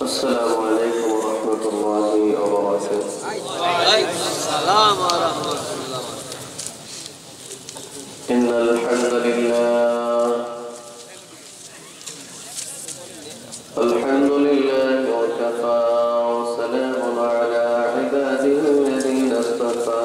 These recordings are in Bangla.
السلام عليكم ورحمة الله وبركاته. وعليكم السلام ورحمة الله. إن الحمد لله وكفى وسلام على عباده الذين اصطفى.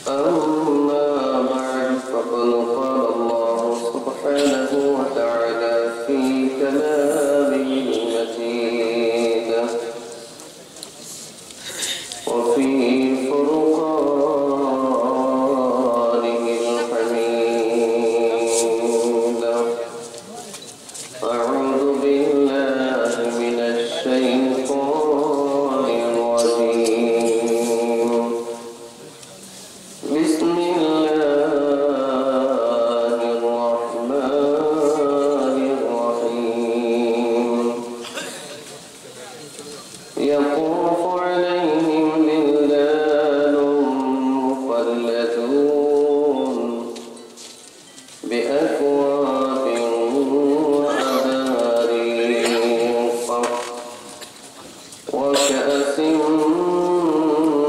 أما بعد فقد قال الله سبحانه وتعالى في كلامه المجيد وفي فرقانه الحميد. أعوذ بالله من الشيطان الرجيم. بسم الله الرحمن الرحيم. يطوف عليهم بلدان مخلدون بأكواب وأباريق وكأس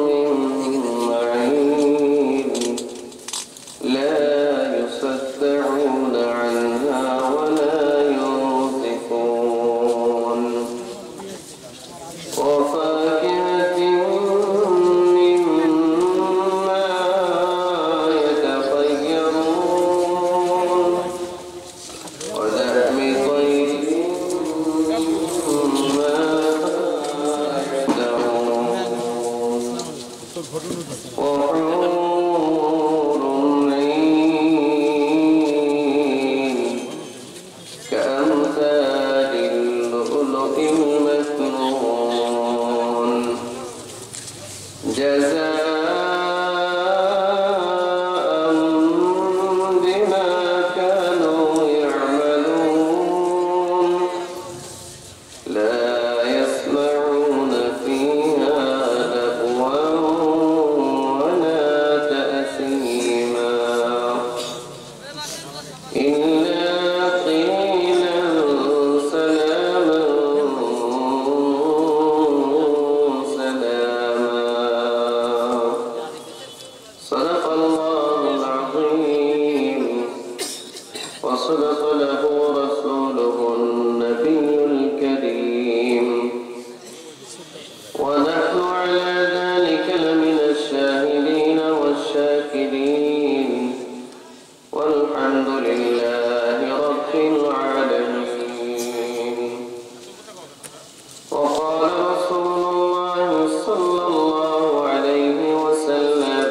من معين لا يصدعون عنها ولا ينزفون وفاكهة مما يتخيرون ولحم طير مما يشتهون وحور عين كأمثال اللؤلؤ المكنون جزاء بما كانوا يعملون لا يسمعون فيها لغوا ولا تأثيما إلا قيلا سلاما سلاما. صدق الله العظيم وصدق له رسوله النبي الكريم ونحن على ذلك لمن الشاهدين والشاكرين والحمد لله رب العالمين. وقال رسول الله صلى الله عليه وسلم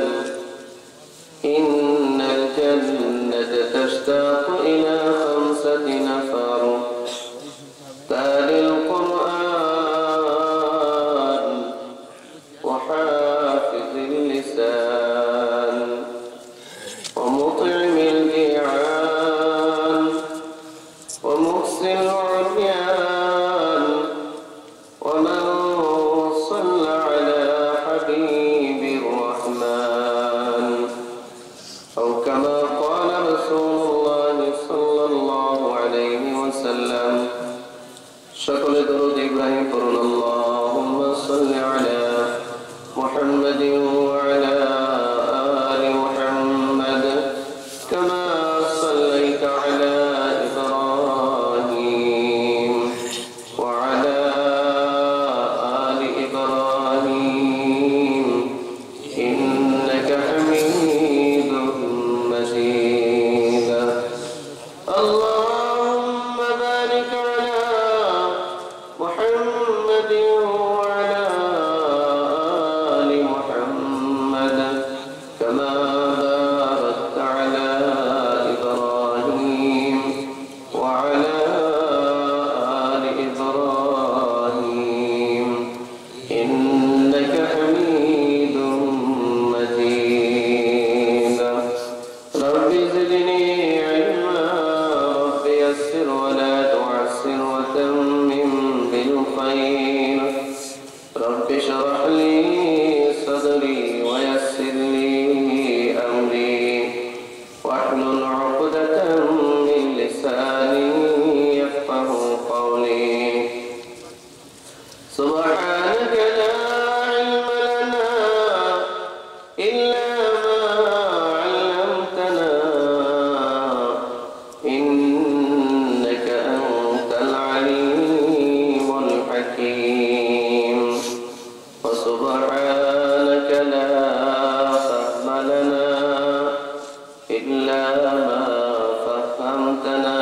إن الجنة تشتاق إلى 5 نفر: تالي القرآن وحافظ اللسان ومطعم الجيعان ومحسن العميان ومن صلى على حبيب الرحمن إلا ما علمتنا إنك أنت العليم الحكيم وسبحانك لا فهم لنا إلا ما فهمتنا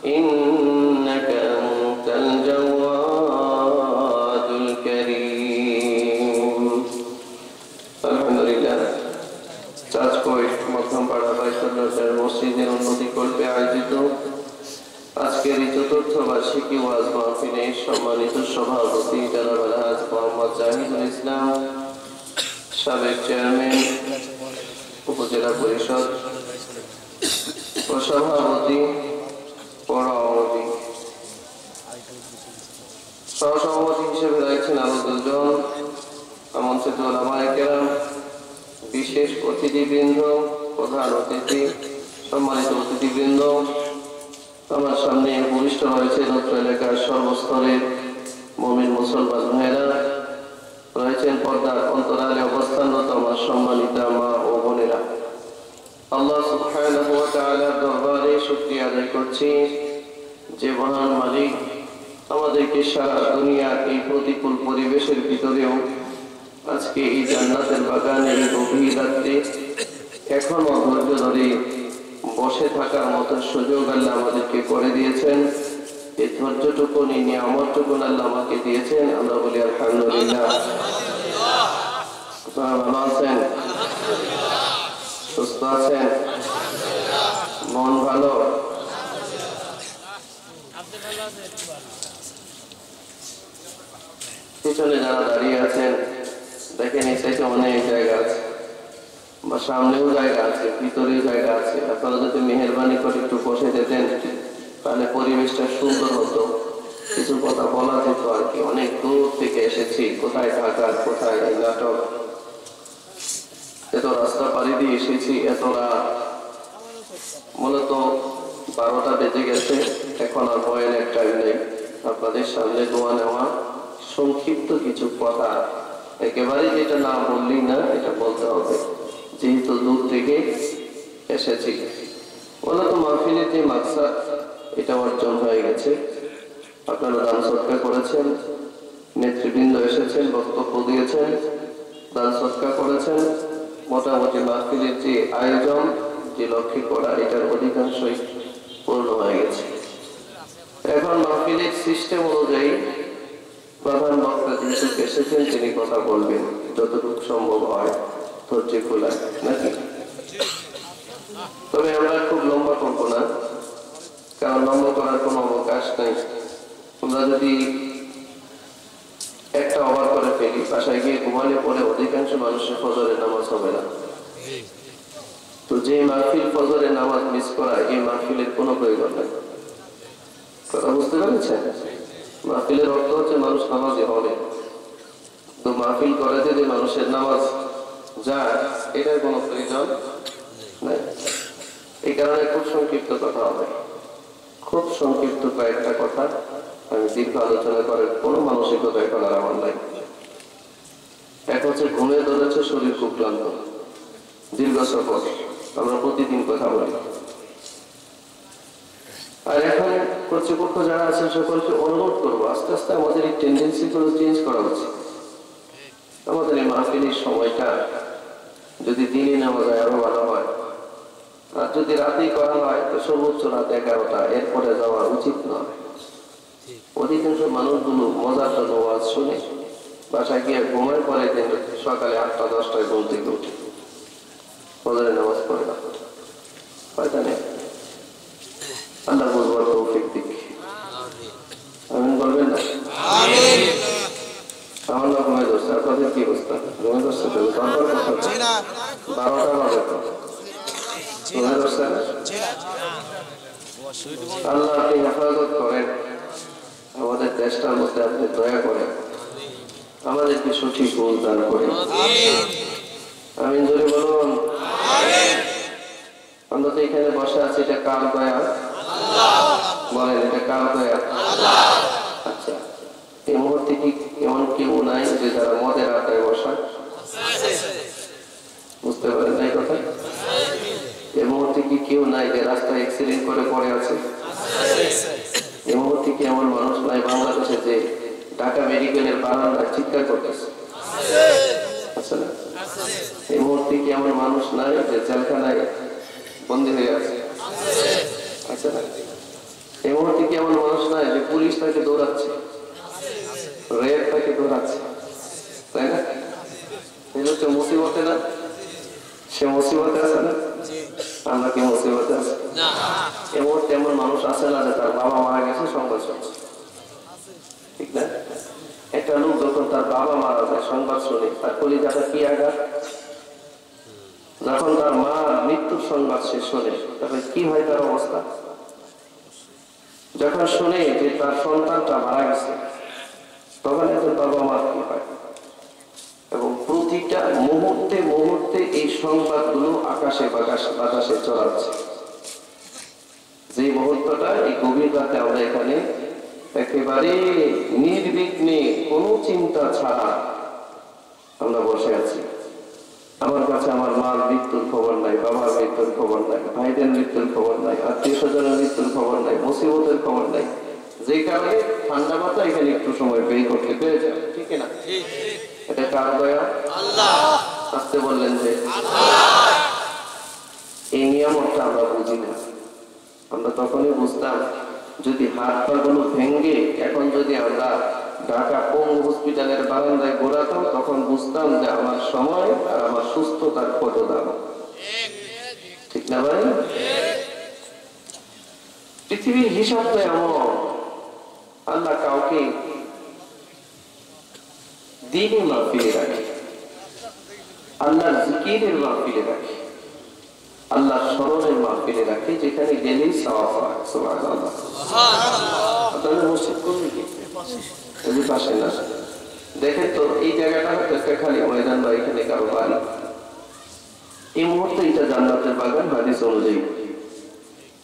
إنك أنت الجواد الكريم الحمد لله চাঁদপুর মধ্যমপাড়া বাইতুল্লাহের মসজিদের উন্নতি কল্পে আয়োজিত আজকের এই চতুর্থ বার্ষিকী ওয়াজ মাহফিলে সম্মানিত সভাপতি জনাব আলহাজ মোহাম্মদ জাহিদুল ইসলাম, সাবেক চেয়ারম্যান উপজেলা পরিষদ ও সভাপতি পৌরসভাপতি, সহসভাপতি হিসেবে রয়েছেন আবদুলজন, আমন্ত্রিত ওলামায়ে কেরাম, বিশেষ অতিথিবৃন্দ, প্রধান অতিথি, সম্মানিত অতিথিবৃন্দ, আমার সামনে ভূমিষ্ঠ হয়েছে নতুন এলাকার সর্বস্তরের মুমিন মুসলমান ভাইয়েরা, রয়েছেন পর্দার অন্তরালে অবস্থানরত আমার সম্মানিতা মা ও বোনেরা। আল্লাহ সুবহানাহু ওয়া তাআলার দরবারে শুকরিয়া আদায় করছি যে মহান মালিক আমাদেরকে সারা দুনিয়ার এই প্রতিকূল পরিবেশের ভিতরেও আজকে এই জান্নাতের বাগানে এই গভীর রাত্রে এখনো ধৈর্য ধরে বসে থাকার মতো সুযোগ আল্লাহ আমাদেরকে করে দিয়েছেন। এই ধৈর্যটুকু নিয়ামতটুকু আল্লাহ আমাকে দিয়েছেন, আমরা বলি আলহামদুলিল্লাহ। আপনারা ভালো আছেন? সুস্থ আছেন? মন ভালো? পিছনে যারা দাঁড়িয়ে আছেন দেখেন এই সাইডে অনেক জায়গা আছে, বা সামনেও জায়গা আছে, ভিতরেও জায়গা আছে। আপনারা যদি মেহেরবানি করে একটু বসে যেতেন তাহলে পরিবেশটা সুন্দর হতো, কিছু কথা বলা যেত আর কি। অনেক দূর থেকে এসেছি, কোথায় ঢাকার, কোথায় নাটক, এত রাস্তা পাড়ি দিয়ে এসেছি, এত রাত, মূলত 12টা বেজে গেছে। এখন আর বয়ানের টাইম নেই, আপনাদের সামনে দোয়া নেওয়া, সংক্ষিপ্ত কিছু কথা, একেবারে যেটা না বললেই না, এটা বলতে হবে যেহেতু দূর থেকে এসেছি। মূলত মাহফিলের যে মাকসাদ এটা অর্জন হয়ে গেছে। আপনারা দান সৎকার করেছেন, নেতৃবৃন্দ এসেছেন, বক্তব্য দিয়েছেন, দান সৎকার করেছেন। মোটামুটি মাহফিলের যে আয়োজন, যে লক্ষ্যে করা, এটার অধিকাংশই পূর্ণ হয়ে গেছে। এখন মাহফিলের সিস্টেম অনুযায়ী প্রধান বক্তা যেহেতু এসেছেন তিনি কথা বলবেন, যতটুকু সম্ভব হয় ধৈর্য খোলা নাকি। তবে আমরা খুব লম্বা করবো না, কারণ লম্বা করার কোনো অবকাশ নেই। আমরা যদি একটা ওভার করে ফেলি, বাসায় গিয়ে ঘুমালে পরে অধিকাংশ মানুষের ফজরের নামাজ হবে না। তো যে মাহফিল ফজরের নামাজ মিস করা, এই মাহফিলের কোনো প্রয়োজন নেই। কথা বুঝতে পেরেছেন? মাহফিলের অর্থ হচ্ছে মানুষ নামাজে হবে, তো মাহফিল করে যদি মানুষের নামাজ যায়, এটার কোনো প্রয়োজন নেই। এই কারণে খুব সংক্ষিপ্ত কথা হবে, খুব সংক্ষিপ্ত কয়েকটা কথা। আমি দীর্ঘ আলোচনা করার কোনো মানসিকতা এখন আর আমার নাই। এক হচ্ছে ঘুমে ধরেছে, শরীর খুব ক্লান্ত, দীর্ঘ সফর, আমরা প্রতিদিন কথা বলি। আর এখন কর্তৃপক্ষ যারা আছে সকলকে অনুরোধ করবো, আস্তে আস্তে আমাদের এই টেন্ডেন্সি গুলো চেঞ্জ করা উচিত। আমাদের এই মাহফিলের সময়টা যদি দিনে নেওয়া যায় আরো ভালো হয়, আর যদি রাতেই করা হয় তো সর্বোচ্চ রাত 11টা, এরপরে যাওয়া উচিত নয়। অধিকাংশ মানুষগুলো মজার জন্য ওয়াজ শুনে বাসায় গিয়ে ঘুমের পরে সকালে 8টা 10টায় ঘুম থেকে উঠে ফজরের নামাজ পড়ে না, হয়তো নেই। আল্লাহ বুঝবার তৌফিক দিক, আমিন বলবেন না? আমার না ঘুমে ধরছে, আপনাদের কি অবস্থা? ঘুমে ধরছে? 12টা বাজে তো ঘুমে ধরছে না? আল্লাহ আপনি হেফাজত করেন, আমাদের দেশটার মধ্যে আপনি দয়া করেন, আমাদেরকে সঠিক বুঝ দান করেন। আমিন জোরে বলুন। আমরা তো এখানে বসে আছি, এটা কার দয়া? বলেন, এটা কার দয়া? আচ্ছা, এই মুহূর্তে কি এমন কেউ নাই যে যারা মদের আড্ডায় বসা? নাই যে রাস্তায় অ্যাক্সিডেন্ট করে পড়ে আছে? এই মুহূর্তে কি এমন মানুষ নাই বাংলাদেশে যে ঢাকা মেডিকেলের বারান্দায় চিৎকার করতেছে? আচ্ছা না, এই মুহূর্তে কি এমন মানুষ নাই যে জেলখানায় বন্দী হয়ে আছে? আচ্ছা না, এই মুহূর্তে কি এমন মানুষ নাই যে পুলিশ তাকে দৌড়াচ্ছে, রেড তাকে দৌড়াচ্ছে, তাই না? এই হচ্ছে মুসিবতে না, সে মুসিবতে আছে না? আমরা কি মুসিবতে আছি? এই মুহূর্তে এমন মানুষ আছে না যে তার বাবা মারা গেছে সংবাদ শুনছে, ঠিক না? একটা লোক যখন তার বাবা মারা যায় সংবাদ শুনে তার কলিজাটা কি আঘাত। যখন তার মা মৃত্যুর সংবাদ সে শোনে তখন কি হয় তার অবস্থা? যখন শুনে যে তার সন্তানটা মারা গেছে তখন একজন বাবা মা কি হয়? এবং প্রতিটা মুহূর্তে মুহূর্তে এই সংবাদগুলো আকাশে বাতাসে চলাচ্ছে। যে মুহূর্তটা এই গভীর রাতে আমরা এখানে একেবারে নির্বিঘ্নে কোনো চিন্তা ছাড়া আমরা বসে আছি। আমার কাছে আমার মার মৃত্যুর খবর নাই, বাবার মৃত্যুর খবর নাই, ভাইদের মৃত্যুর খবর নাই, আত্মীয় স্বজনের মৃত্যুর খবর নাই, মুসিবতের খবর নাই। যে কারণে ঠান্ডা মাথা এখানে একটু সময় ব্যয় করতে পেরে যায়, ঠিক না? এটা কার দয়া? আসতে বললেন যে এই নিয়ামতটা আমরা বুঝি না। আমরা তখনই বুঝতাম যদি হাত পা গুলো ভেঙে এখন যদি আমরা ঢাকা পঙ্গু হসপিটালের বারান্দায় ঘোরাতাম তখন বুঝতাম যে আমার সময় আর আমার সুস্থতার কত দাম, ঠিক না ভাই? পৃথিবীর হিসাব তো এমন, আল্লাহ কাউকে দিনে মাহফিলে রাখে, আল্লাহর জিকিরের মাহফিলে রাখে, আল্লাহর স্মরণের মাহফিলে রাখে, যেখানে গেলেই সওয়াব হয়। সুবহানাল্লাহ। আপনাদের মসজিদ কোন দিকে? এই পাশে না? দেখেন তো এই জায়গাটা হচ্ছে একটা খালি ময়দান বা এখানে কারো বাড়ি। এই মুহূর্তে এটা জান্নাতের বাগান হাদিস অনুযায়ী।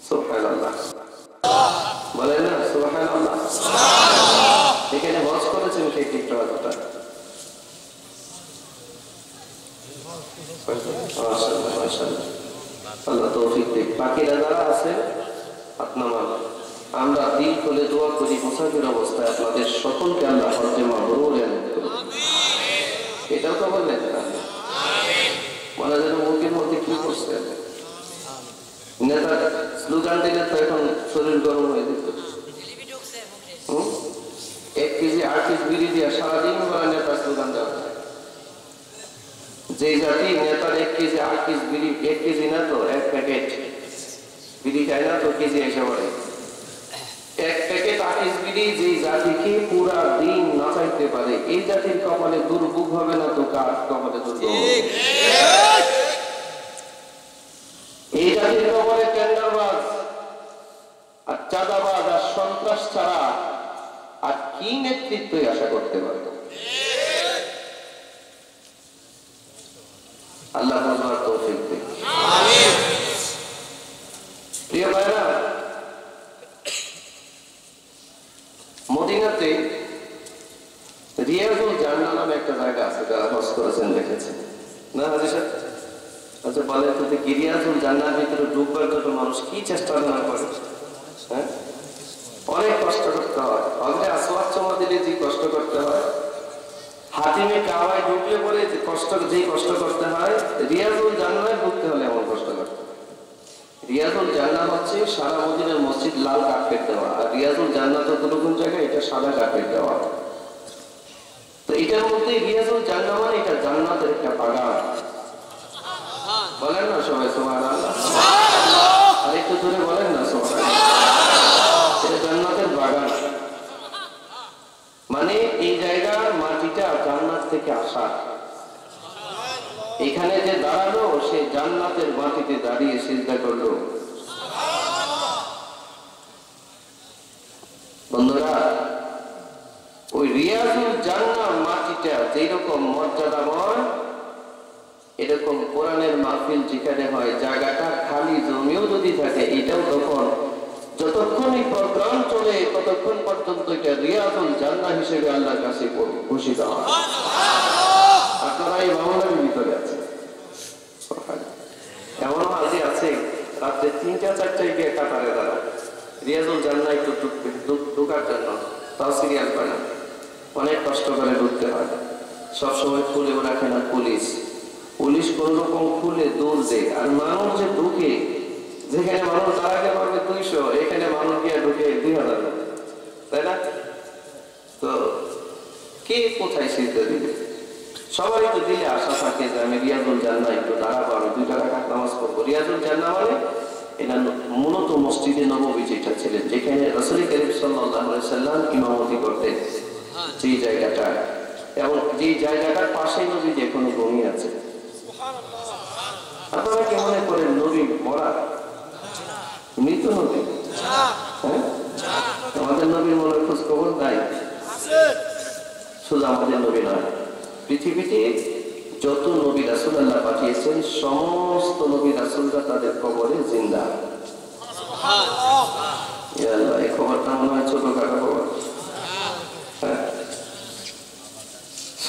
সুবহানাল্লাহ বলেন না? সুবহানাল্লাহ। এখানে হজ করেছেন কে? ঠিক কথা আল্লাহ তৌফিক দিক। বাকিরা যারা আছে আপনার আমরা দিল খুলে দোয়া করি মুসাফির অবস্থায় আপনাদের সকলকে আল্লাহ হজ্জে মাবরুর করুন। এটাও তো বললেন মনে যেন মুখের মধ্যে কি করছে নেতা স্লোগান দিলে তো এখন শরীর গরম হয়ে যেত। 1 কেজি 8 পিস বিড়ি দিয়ে সারাদিন বলা নেতা স্লোগান দেওয়া হয়। যে জাতি নেতার 1 কেজি 8 পিস বিড়ি, 1 কেজি না তো 1 প্যাকেট বিড়ি খায় না তো কেজি এসে পড়ে। 1 প্যাকেট 8 পিস বিড়ি যে জাতিকে পুরা দিন নাচাইতে পারে এই জাতির কপালে দুর্ভোগ হবে না তো কার কপালে দুর্ভোগ? এই জাতির কপালে টেন্ডারবাজ আর চাঁদাবাজ আর সন্ত্রাস ছাড়া আর কি নেতৃত্বই আশা করতে পারে? আল্লাহ বুঝবার তৌফিক দিন। আমিন। প্রিয় ভাইরা, মদিনাতে রিয়াজুল জান্নাহ নামে একটা জায়গা আছে, যারা হজ করেছেন দেখেছেন না হাজী সাহেব? আচ্ছা বলেন তো কি রিয়াজুল জান্নাহর ভিতরে ঢুকবার জন্য মানুষ কি চেষ্টা না করে? হ্যাঁ, অনেক কষ্ট করতে হয়। হজে আসওয়াদ জমা দিলে যে কষ্ট করতে হয়, হাতিমে কাবায় ঢুকলে পরে যে কষ্ট করতে হয়, রিয়াজুল জান্নাহে ঢুকতে হলে এমন কষ্ট করতে হয়। রিয়াজুল জান্নাহ হচ্ছে সারা মদিনার মসজিদ লাল কার্পেট দেওয়া, আর রিয়াজুল জান্নাহ তো কোন জায়গায় এটা সাদা কার্পেট দেওয়া। তো এটার মধ্যে রিয়াজুল জান্নাহ মানে এটা জান্নাতের একটা বাগান। বলেন না সবাই সুবহানাল্লাহ? আর একটু জোরে বলেন না সুবহানাল্লাহ। এটা জান্নাতের বাগান, মানে এই জায়গার মাটিটা জান্নাত থেকে আসা। এখানে যে দাঁড়ালো সে জান্নাতের মাটিতে দাঁড়িয়ে সিজদা করলো। বন্ধুরা, ওই রিয়াজুল জান্নাহ মাটিটা যেরকম মর্যাদাময়, এরকম কোরআনের মাহফিল যেখানে হয় জায়গাটা খালি জমিও যদি থাকে এটাও তখন যতক্ষণই প্রোগ্রাম চলে ততক্ষণ পর্যন্ত এটা রিয়াজুল জান্নাহ হিসেবে আল্লাহর কাছে ঘোষিত হয়। আপনারা এই মামলার ভিতরে আছে। এমনও হাজি আছে রাত্রে 3টা 4টায় গিয়ে কাতারে দাঁড়ায় রিয়াজুল জান্নাহ একটু ঢোকার জন্য, তাও সিরিয়াল পায় না, অনেক কষ্ট করে ঢুকতে হয়। সবসময় খুলেও রাখে না পুলিশ, পুলিশ কোন রকম খুলে দৌড় দেয়। আর মানুষ যে ঢুকে, যেখানে মানুষ দাঁড়াতে পারবে 200, এখানে মানুষ গিয়ে ঢুকে 2000, তাই না? তো কে কোথায় সিদ্ধ দিবে? সবাই তো দিলে আশা থাকে যে আমি রিয়াজুল জান্নাহ একটু দাঁড়াবো, আমি 2 রাকাত নামাজ পড়বো। রিয়াজুল জান্নাহ মানে এটা মূলত মসজিদে নববী যেটা ছিলেন, যেখানে রাসূল করিম সাল্লাল্লাহু আলাইহি সাল্লাম ইমামতি করতেন, যে জায়গাটা, এবং যে জায়গাটার পাশেই নবী এখনো ঘুমিয়ে আছে। আপনারা কি মনে করেন নবী মরা, মৃত নবী? হ্যাঁ, আমাদের নবীর মনে খোঁজ খবর নাই। শুধু আমাদের নবী নয়, পৃথিবীতে যত নবী রাসূল আল্লাহ পাঠিয়েছেন সমস্ত নবী রাসূলরা তাদের কবরে জিন্দা। ইয়া আল্লাহ, এই খবরটা মনে হয় ছোটখাটো খবর।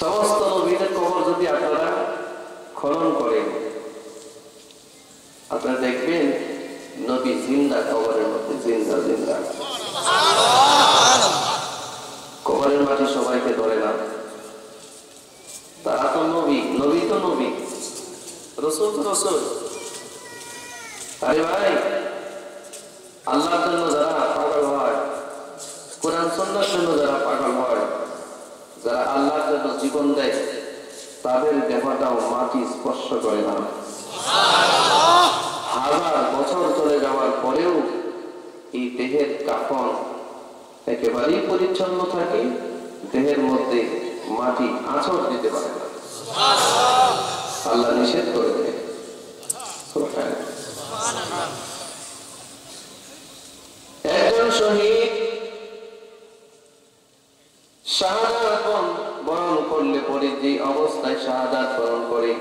সমস্ত নবীদের কবর যদি আপনারা খনন করেন, আপনারা দেখবেন নবী জিন্দা, কবরের মধ্যে জিন্দা জিন্দা। কবরের মাটি সবাইকে ধরে না, তারা তো নবী, নবী তো নবী, রাসূল তো রাসূল। আরে ভাই, আল্লাহর জন্য যারা পাগল হয়, কোরআন সুন্নাহর জন্য যারা পাগল হয়, যারা আল্লাহর জন্য জীবন দেয়, তাদের দেহটাও মাটি স্পর্শ করে না। হাজার বছর চলে যাওয়ার পরেও এই দেহের কাফন একেবারেই পরিচ্ছন্ন থাকে, দেহের মধ্যে মাটি আঁচড় দিতে পারে না, আল্লাহ নিষেধ করে দেয়। একজন শহীদ শাহাদাত বরণ করলে পরে যে অবস্থায় শাহাদাত বরণ করে,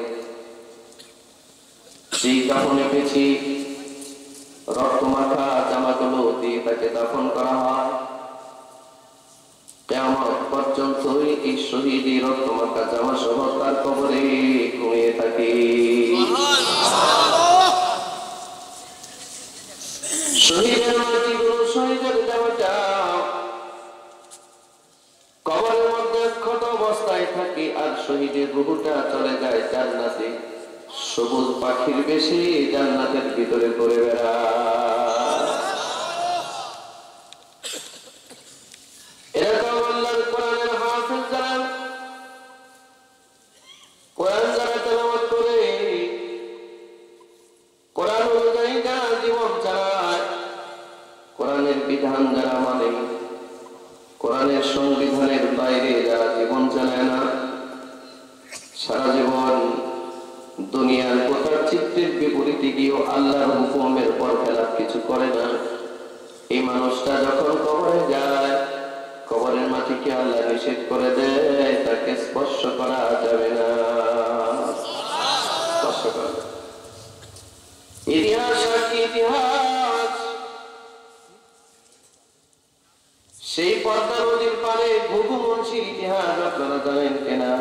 সেই কাফনে পেছি রক্তমাখা জামাগুলো দিয়ে তাকে দাফন করা হয়। কিয়ামত পর্যন্ত এই শহীদের রক্তমাখা জামা সহ তার কবরে ঘুমিয়ে থাকে। শহীদের মাটিগুলো, শহীদের জামাটা কবরের মধ্যে ক্ষত অবস্থায় থাকে, আর শহীদের রূহটা চলে যায় জান্নাতে, সবুজ পাখির বেশে জান্নাতের ভিতরে ঘুরে বেড়ায়। এরকম আল্লাহর কোরআনের হাফেজ যারা, কোরআন যারা তেলাওয়াত করে, কোরআন অনুযায়ী যারা জীবন চালায়, কোরআনের বিধান যারা মানে, কোরআনের সংবিধানের বাইরে যারা জীবন চালায় না, সারা জীবন দুনিয়ার কোথার চিত্রের বিপরীতে গিয়েও আল্লাহর হুকুমের পর খেলাপ কিছু করে না, এই মানুষটা যখন কবরে যায়, কবরের মাটিকে আল্লাহ নিষেধ করে দেয়, তাকে স্পর্শ করা যাবে না। স্পর্শ করা, ইতিহাস সাক্ষী, ইতিহাস সেই পদ্মা নদীর পারে ঘুঘু মুন্সির ইতিহাস আপনারা জানেন কিনা?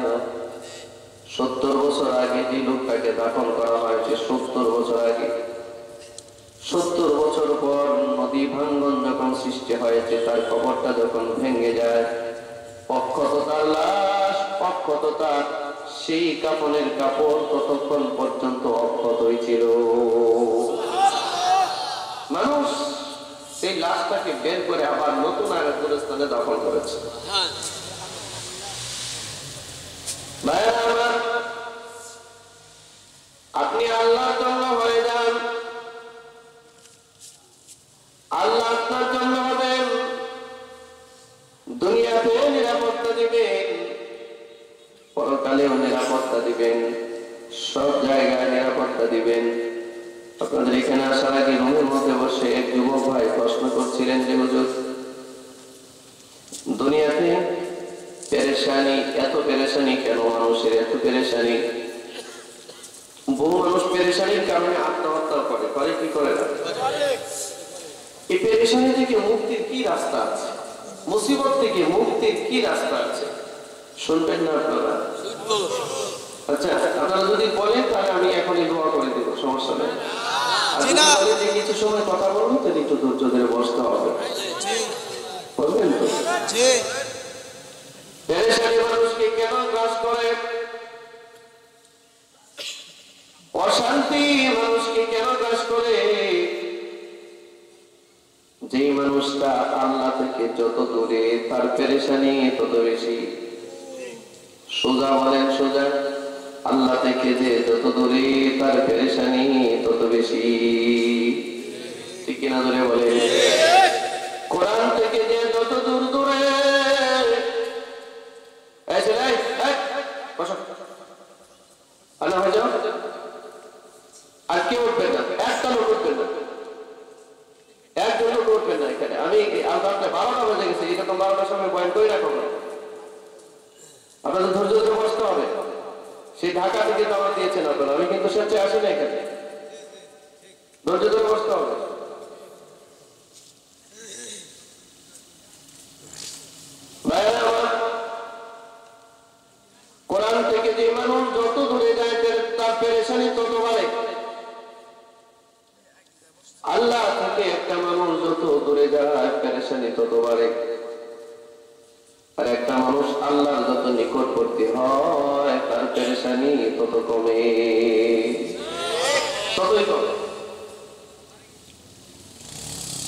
70 বছর আগে যে লোকটাকে দাফন করা হয়েছে, 70 বছর আগে, 70 বছর পর নদী ভাঙ্গন যখন সৃষ্টি হয়েছে, তার কবরটা যখন ভেঙে যায়, অক্ষত তার লাশ, অক্ষত তার সেই কাফনের কাপড় ততক্ষণ পর্যন্ত অক্ষতই ছিল। মানুষ সেই লাশটাকে বের করে আবার নতুন আর এক স্থানে দাফন করেছে। আপনি আল্লাহর জন্য হয়ে যান, আল্লাহ আপনার জন্য হবেন, দুনিয়াতে নিরাপত্তা দিবেন, পরকালেও নিরাপত্তা দিবেন, সব জায়গায় নিরাপত্তা দিবেন। আপনাদের এখানে আসার আগে রুমের মধ্যে বসে এক যুবক ভাই প্রশ্ন করছিলেন যে হুজুর, দুনিয়াতে পেরেশানি, এত পেরেশানি কেন মানুষের, এত পেরেশানি? বহু মানুষ পেরেশানির কারণে আত্মহত্যা করে, করে কি করে না? এই পেরেশানি থেকে মুক্তির কি রাস্তা আছে? মুসিবত থেকে মুক্তির কি রাস্তা আছে? শুনবেন না আপনারা? আচ্ছা, আপনারা যদি বলেন তাহলে আমি এখনই দোয়া করে দেব, সমস্যা নেই। আর না বলি যে কিছু সময় কথা বলবো, তাহলে একটু ধৈর্য ধরে বসতে হবে, বলবেন তো? পেরেশানি মানুষকে কেন গ্রাস করে, অশান্তি মানুষকে কেন গ্রাস করে? যেই মানুষটা আল্লাহ থেকে যত দূরে, তার পেরেশানি তত বেশি। সোজা বলেন সোজা, আল্লাহ থেকে যে যত দূরে, তার পেরেশানি তত বেশি। ঠিক কিনা ধরে বলে? কোরআন থেকে যে যত দূর দূরে, আর কেউ উঠবেন না, একটা লোক উঠবেন না, একজন লোক উঠবেন না এখানে। আমি রাত্রে 12টা বেজে গেছে, এরকম 12টার সময় বয়ান করে রাখো না, আপনাদের ধৈর্য ধরে বসতে হবে। সেই ঢাকা থেকে দাওয়াত দিয়েছেন আপনারা, আমি কিন্তু স্বেচ্ছায় আসি না এখানে, ধৈর্য ধরে বসতে হবে। কোরআন থেকে যে মানুষ যত দূরে যায়, তার পেরেশানি তত বাড়ে। আল্লাহ থেকে একটা মানুষ যত দূরে যায়, পেরেশানি তত বাড়ে। আর একটা মানুষ আল্লাহর যত নিকটবর্তী হয়, তার পেরেশানি তত কমে, ততই কমে।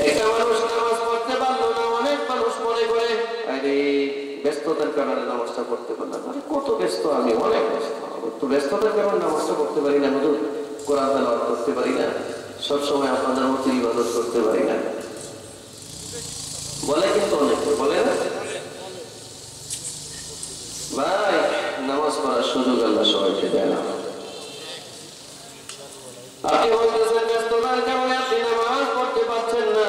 একটা মানুষ নামাজ পড়তে পারলো না, অনেক মানুষ মনে করে আরে ব্যস্ততার কারণে নামাজটা পড়তে পারলাম না। কত ব্যস্ত আমি, অনেক ব্যস্ত, তো ব্যস্ততার কারণে নামাজটা পড়তে পারি না, হুজুর কোরআন তেলাওয়াত করতে পারি না, সবসময় আপনাদের মতো ইবাদত করতে পারি না, বলে। কিন্তু অনেক বলে না ভাই, নামাজ পড়ার সুযোগ আল্লাহ সবাইকে দেয় না। আপনি বলতেছেন ব্যস্ততার কারণে আপনি নামাজ পড়তে পারছেন না,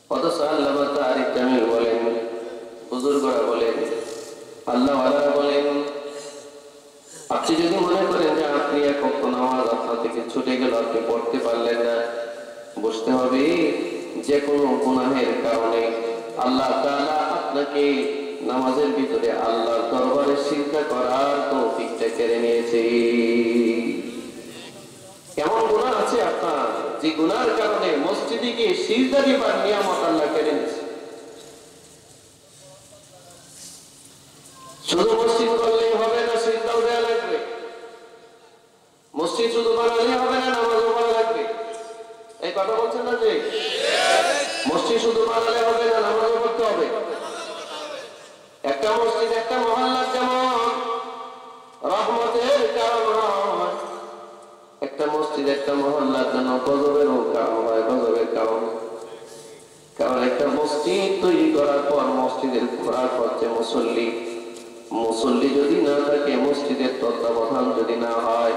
অথচ আল্লামা তারিক জামিল বলেন, বুজুর্গরা বলেন, আল্লাহওয়ালারা বলেন, আপনি যদি মনে করেন যে আপনি এক ওয়াক্ত নামাজ আপনার থেকে ছুটে গেল, আপনি পড়তে পারলেন না, বুঝতে হবে যে কোনো গুনাহের কারণে আল্লাহ তাআলা আপনাকে নামাজের ভিতরে আল্লাহর দরবারে সিজদা করার তৌফিকটা কেড়ে নিয়েছে। কেমন গুনাহ আছে আপনার, যে গুনাহের কারণে মসজিদে গিয়ে সিজদা দিবার নিয়ামত আল্লাহ কেড়ে নিয়েছে। শুধু মসজিদ করলেই হবে না, সিজদাও দেওয়া লাগবে। মসজিদ শুধু বানালেই হবে না, নামাজও পড়া লাগবে। এই কথা বলছেন না যে মসজিদ শুধু বানালে হবে না, নামাজও পড়তে হবে। একটা মসজিদ একটা মহল্লার যেমন রহমতের কারণ হয়, একটা মসজিদ একটা মহল্লার জন্য গজবেরও কারণ হয়, গজবের কারণ। কারণ একটা মসজিদ তৈরি করার পর মসজিদের খোরাক হচ্ছে মুসল্লি। মুসল্লি যদি না থাকে, মসজিদের তত্ত্বাবধান যদি না হয়,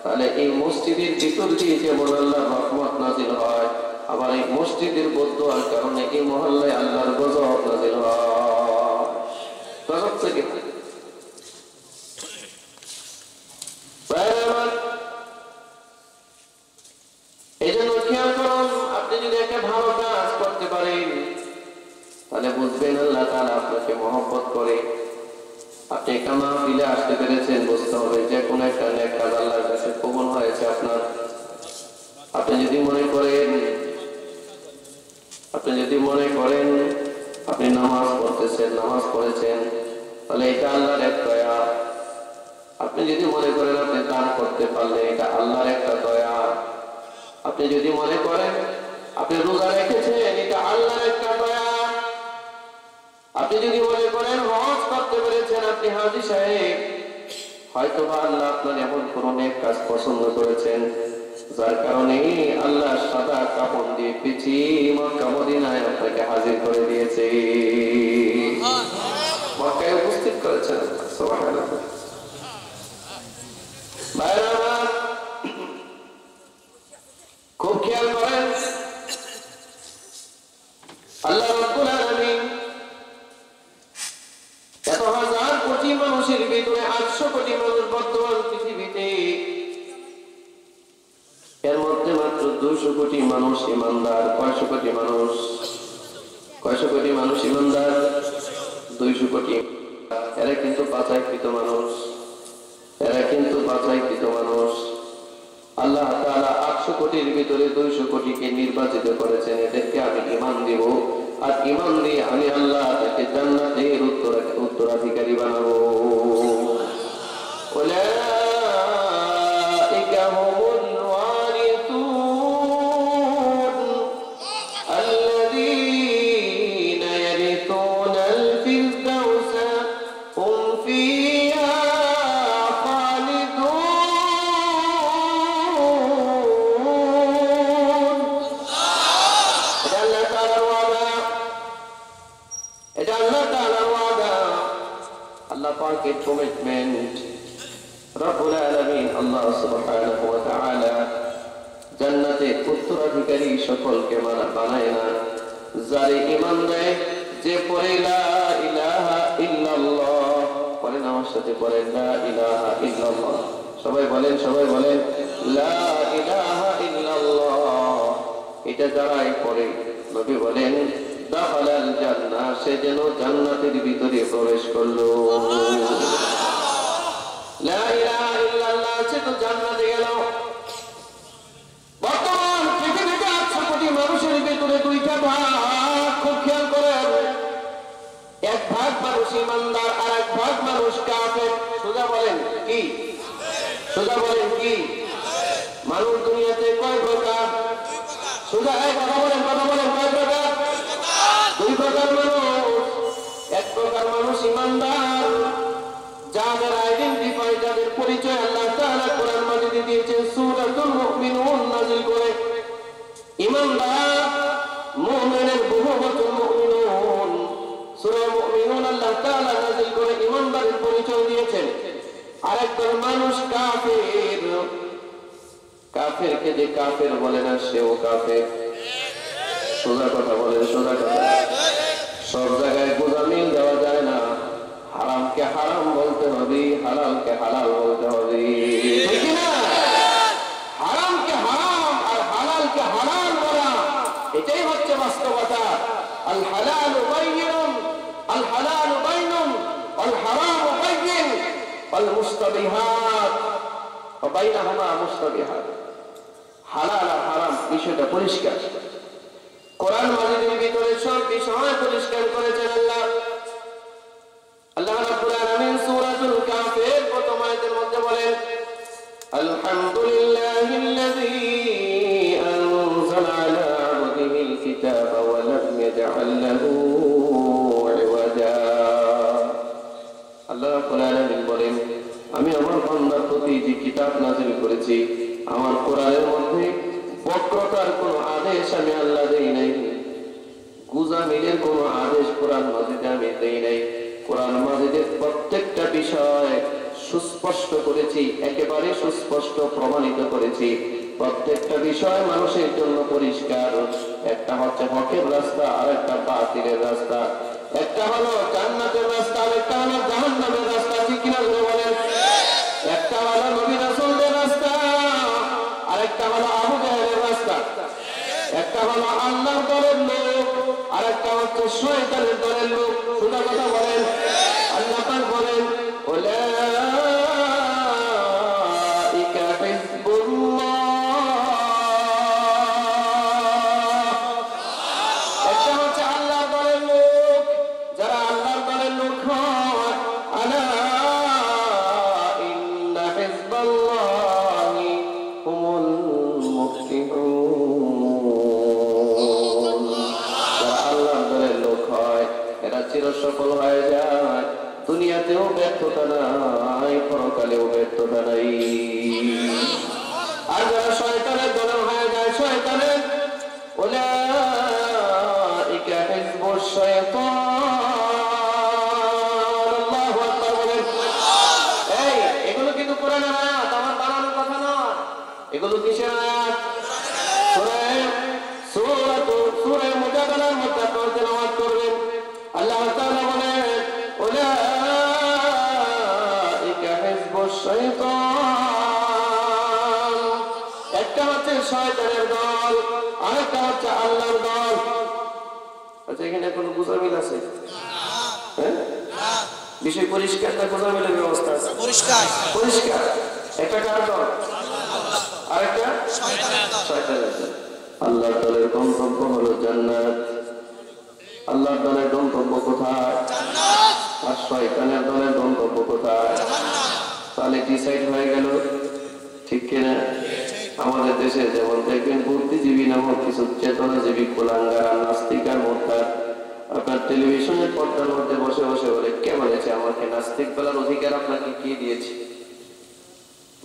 তাহলে এই মসজিদের ভিতর দিয়ে যেমন আল্লাহর রহমত নাজিল হয়, আবার এই মসজিদের বদদুয়ার কারণে এই মহল্লায় আল্লাহর গজব নাজিল হয়। গজব থেকে এই জন্য খেয়াল করুন, আপনি যদি একটা ভালো কাজ করতে পারেন, তাহলে বুঝবেন আল্লাহ তাআলা আপনাকে মহব্বত করে। আপনি একটা মাহফিলে আসতে পেরেছেন, বুঝতে হবে যে কোনো একটা নেক কাজ আল্লাহর কাছে কবুল হয়েছে আপনার। আপনি যদি মনে করেন আপনি নামাজ পড়তেছেন, নামাজ পড়েছেন, তাহলে এটা আল্লাহর এক দয়া। আপনি যদি মনে করেন আপনি দান করতে পারলে, এটা আল্লাহর একটা দয়া। আপনি যদি মনে করেন আপনি রোজা রেখেছেন, এটা আল্লাহর একটা দয়া। আপনি যদি মনে করেন হজ করতে পেরেছেন, আপনি হাজী সাহেব, হয়তো বা আল্লাহ আপনার এমন কোন নেক কাজ পছন্দ করেছেন, যার কারণে আল্লাহ সাদা কাপড় দিয়ে পেঁচিয়ে মক্কা মদিনায় আপনাকে হাজির করে দিয়েছে, মক্কায় উপস্থিত করেছেন। সুবহানাল্লাহ। খুব খেয়াল করেন, আল্লাহ রাব্বুল আলামিন এত হাজার কোটি মানুষের ভিতরে 800 কোটি মানুষ বর্তমান পৃথিবীতে, এর মধ্যে মাত্র 200 কোটি মানুষ ইমানদার। 500 কোটি মানুষ, 500 কোটি মানুষ ইমানদার, 200 কোটি। এরা কিন্তু বাছাইকৃত মানুষ, এরা কিন্তু বাছাইকৃত মানুষ। আল্লাহ তাআলা 800 কোটির ভিতরে 200 কোটিকে নির্বাচিত করেছেন, এদেরকে আমি ঈমান দিব, আর ঈমান দিয়ে আমি আল্লাহ তাকে জান্নাতের উত্তরাধিকারী বানাবো। উলাইকা হুমুল ওয়ারিসুন আল্লাযীনা ইয়ারিসুনাল ফিরদাউসা হুম ফিহা commitment Rabbul Alamin Allah subhanahu wa ta'ala জান্নাতে উত্তরাধিকারী সকলকে বানায় না, যারে ঈমান দেয়, যে পড়ে লা ইলাহা ইল্লাল্লাহ, বলেন আমার সাথে পড়েন লা ইলাহা ইল্লাল্লাহ, সবাই বলেন লা ইলাহা ইল্লাল্লাহ, এটা যারাই পড়ে নবী বলেন দাখালাল জান্নাহ, সে যেন জান্নাতের ভিতরে প্রবেশ করলো। লা ইলাহা ইল্লাল্লাহ, সে তো জান্নাতে গেল। বর্তমান পৃথিবীতে 800 কোটি মানুষের ভিতরে দুইটা ভাগ, খুব খেয়াল করেন, এক ভাগ মানুষ ঈমানদার আর এক ভাগ মানুষ কাফের। সোজা বলেন কি? সোজা বলেন কি? মানুষ দুনিয়াতে কয় প্রকার? সোজা কথা বলেন কয় প্রকার? দুই প্রকার মানুষ। এক প্রকার মানুষ ঈমানদার, যাদের আইডেন্টিফাই, যাদের পরিচয় আল্লাহ তাআলা কোরআন মাজিদে দিয়েছেন সূরাতুল মুমিনুন নাযিল করে। ঈমানদার মুমিনের বহুবচন মুমিনুন, সূরা মুমিনুন আল্লাহ তাআলা নাযিল করে ঈমানদারের পরিচয় দিয়েছেন। আরেকজন মানুষ কাফের, কাফেরকে যে কাফের বলে না সেও কাফের। সোজা কথা বলেন, সোজা কথা। সব জায়গায় গোজামিল দেওয়া যায় না, হারামকে হারাম বলতে হবে, হালালকে হালাল বলতে হবে, ঠিক না? হারামকে হারাম আর হালালকে হালাল বলা, এটাই হচ্ছে বাস্তবতা। আল হালালু বাইয়িনুন, আল হালালু বাইনুন, আল হারামু বাইয়িন, আল মুস্তাবিহাত ওয়া বাইনাহুমা মুস্তাবিহাত। হালাল আর হারাম বিষয়টা পরিষ্কার। কোরআন মাজিদের ভিতরে সব বিষয় পরিষ্কার করেছেন আল্লাহ। আল্লাহ রাব্বুল আলামিন সূরাতুল কাফের প্রথম আয়াতের মধ্যে বলেন আলহামদুলিল্লাহিল্লাযী আনজালা আলা আবদিহিল কিতাবা ওয়া লাম ইয়াজআল লাহু ইওয়াজা। আল্লাহ রাব্বুল আলামিন বলেন, আমি আমার বান্দার প্রতি যে কিতাব নাযিল করেছি, আমার কোরআনের মধ্যে বক্রতার কোন আদেশ আমি আল্লাহ দেই নাই, গুজামিলের কোন আদেশ কোরআন মাজিদে আমি দেই নাই। কোরআন মাজিদের প্রত্যেকটা বিষয় সুস্পষ্ট করেছি, একেবারে সুস্পষ্ট প্রমাণিত করেছি। প্রত্যেকটা বিষয় মানুষের জন্য পরিষ্কার। একটা হচ্ছে হকের রাস্তা, আর একটা বাতিলের রাস্তা। একটা হলো জান্নাতের রাস্তা, আর একটা হলো জাহান্নামের রাস্তা, ঠিক কিনা বলেন? একটা হলো নবী রাসূলদের রাস্তা, আর একটা হলো আবু জাহেলের রাস্তা। একটা হলো আল্লাহর দলের লোক, আর একটা হচ্ছে শয়তানের দলের লোক। সোজা কথা বলেন। আল্লাহ পাক বলেন উলাইকা হিজবুল্লাহ। একটা হচ্ছে আল্লাহর দলের লোক, যারা আল্লাহর দলের লোক হয়, আলা ইন্না হিজবাল্লাহি হুমুল মুফলিহুন। যারা আল্লাহর দলের লোক হয়, এরা চিরসফল হয়ে যায়, দুনিয়াতেও ব্যর্থতা নাই, পরকালেও ব্যর্থতা নাই। আর যারা শয়তানের দলে হয়ে যায়, শয়তানের, উলাইকা হিজবুশ শাইতান। আল্লাহু আকবার বলেন। এই এগুলো কিন্তু কোরআনের আয়াত, আমার বানানোর কথা নয়। এগুলো কিসের আয়াত? সূরা মুজাদালার মধ্যে আপনারা তেলাওয়াত করবেন। আল্লাহ তাআলা বলেন উলাইকা হিজবুশ শাইতান। একটা হচ্ছে শয়তানের দল, আরেকটা হচ্ছে আল্লাহর দল। আচ্ছা, এখানে কোনো গোজামিল আছে? হ্যাঁ, বিষয় পরিষ্কার না? গোজামিলের ব্যবস্থা আছে? পরিষ্কার পরিষ্কার। একটা কার দল? আরেকটা শয়তানের দল। আল্লাহর দলের গন্তব্য হলো জান্নাত। আল্লাহর দলের গন্তব্য কোথায়? জান্নাত। আর শয়তানের দলের গন্তব্য কোথায়? জাহান্নাম। তাহলে ডিসাইড হয়ে গেল, ঠিক কিনা? আমাদের দেশে যেমন দেখবেন বুদ্ধিজীবী নামক কিছু চেতনাজীবী কুলাঙ্গার নাস্তিক আর মোরতাদ আপনার টেলিভিশনের পর্দার মধ্যে বসে বসে বলে, কে বলেছে আমাকে নাস্তিক বলার অধিকার আপনাকে কে দিয়েছে?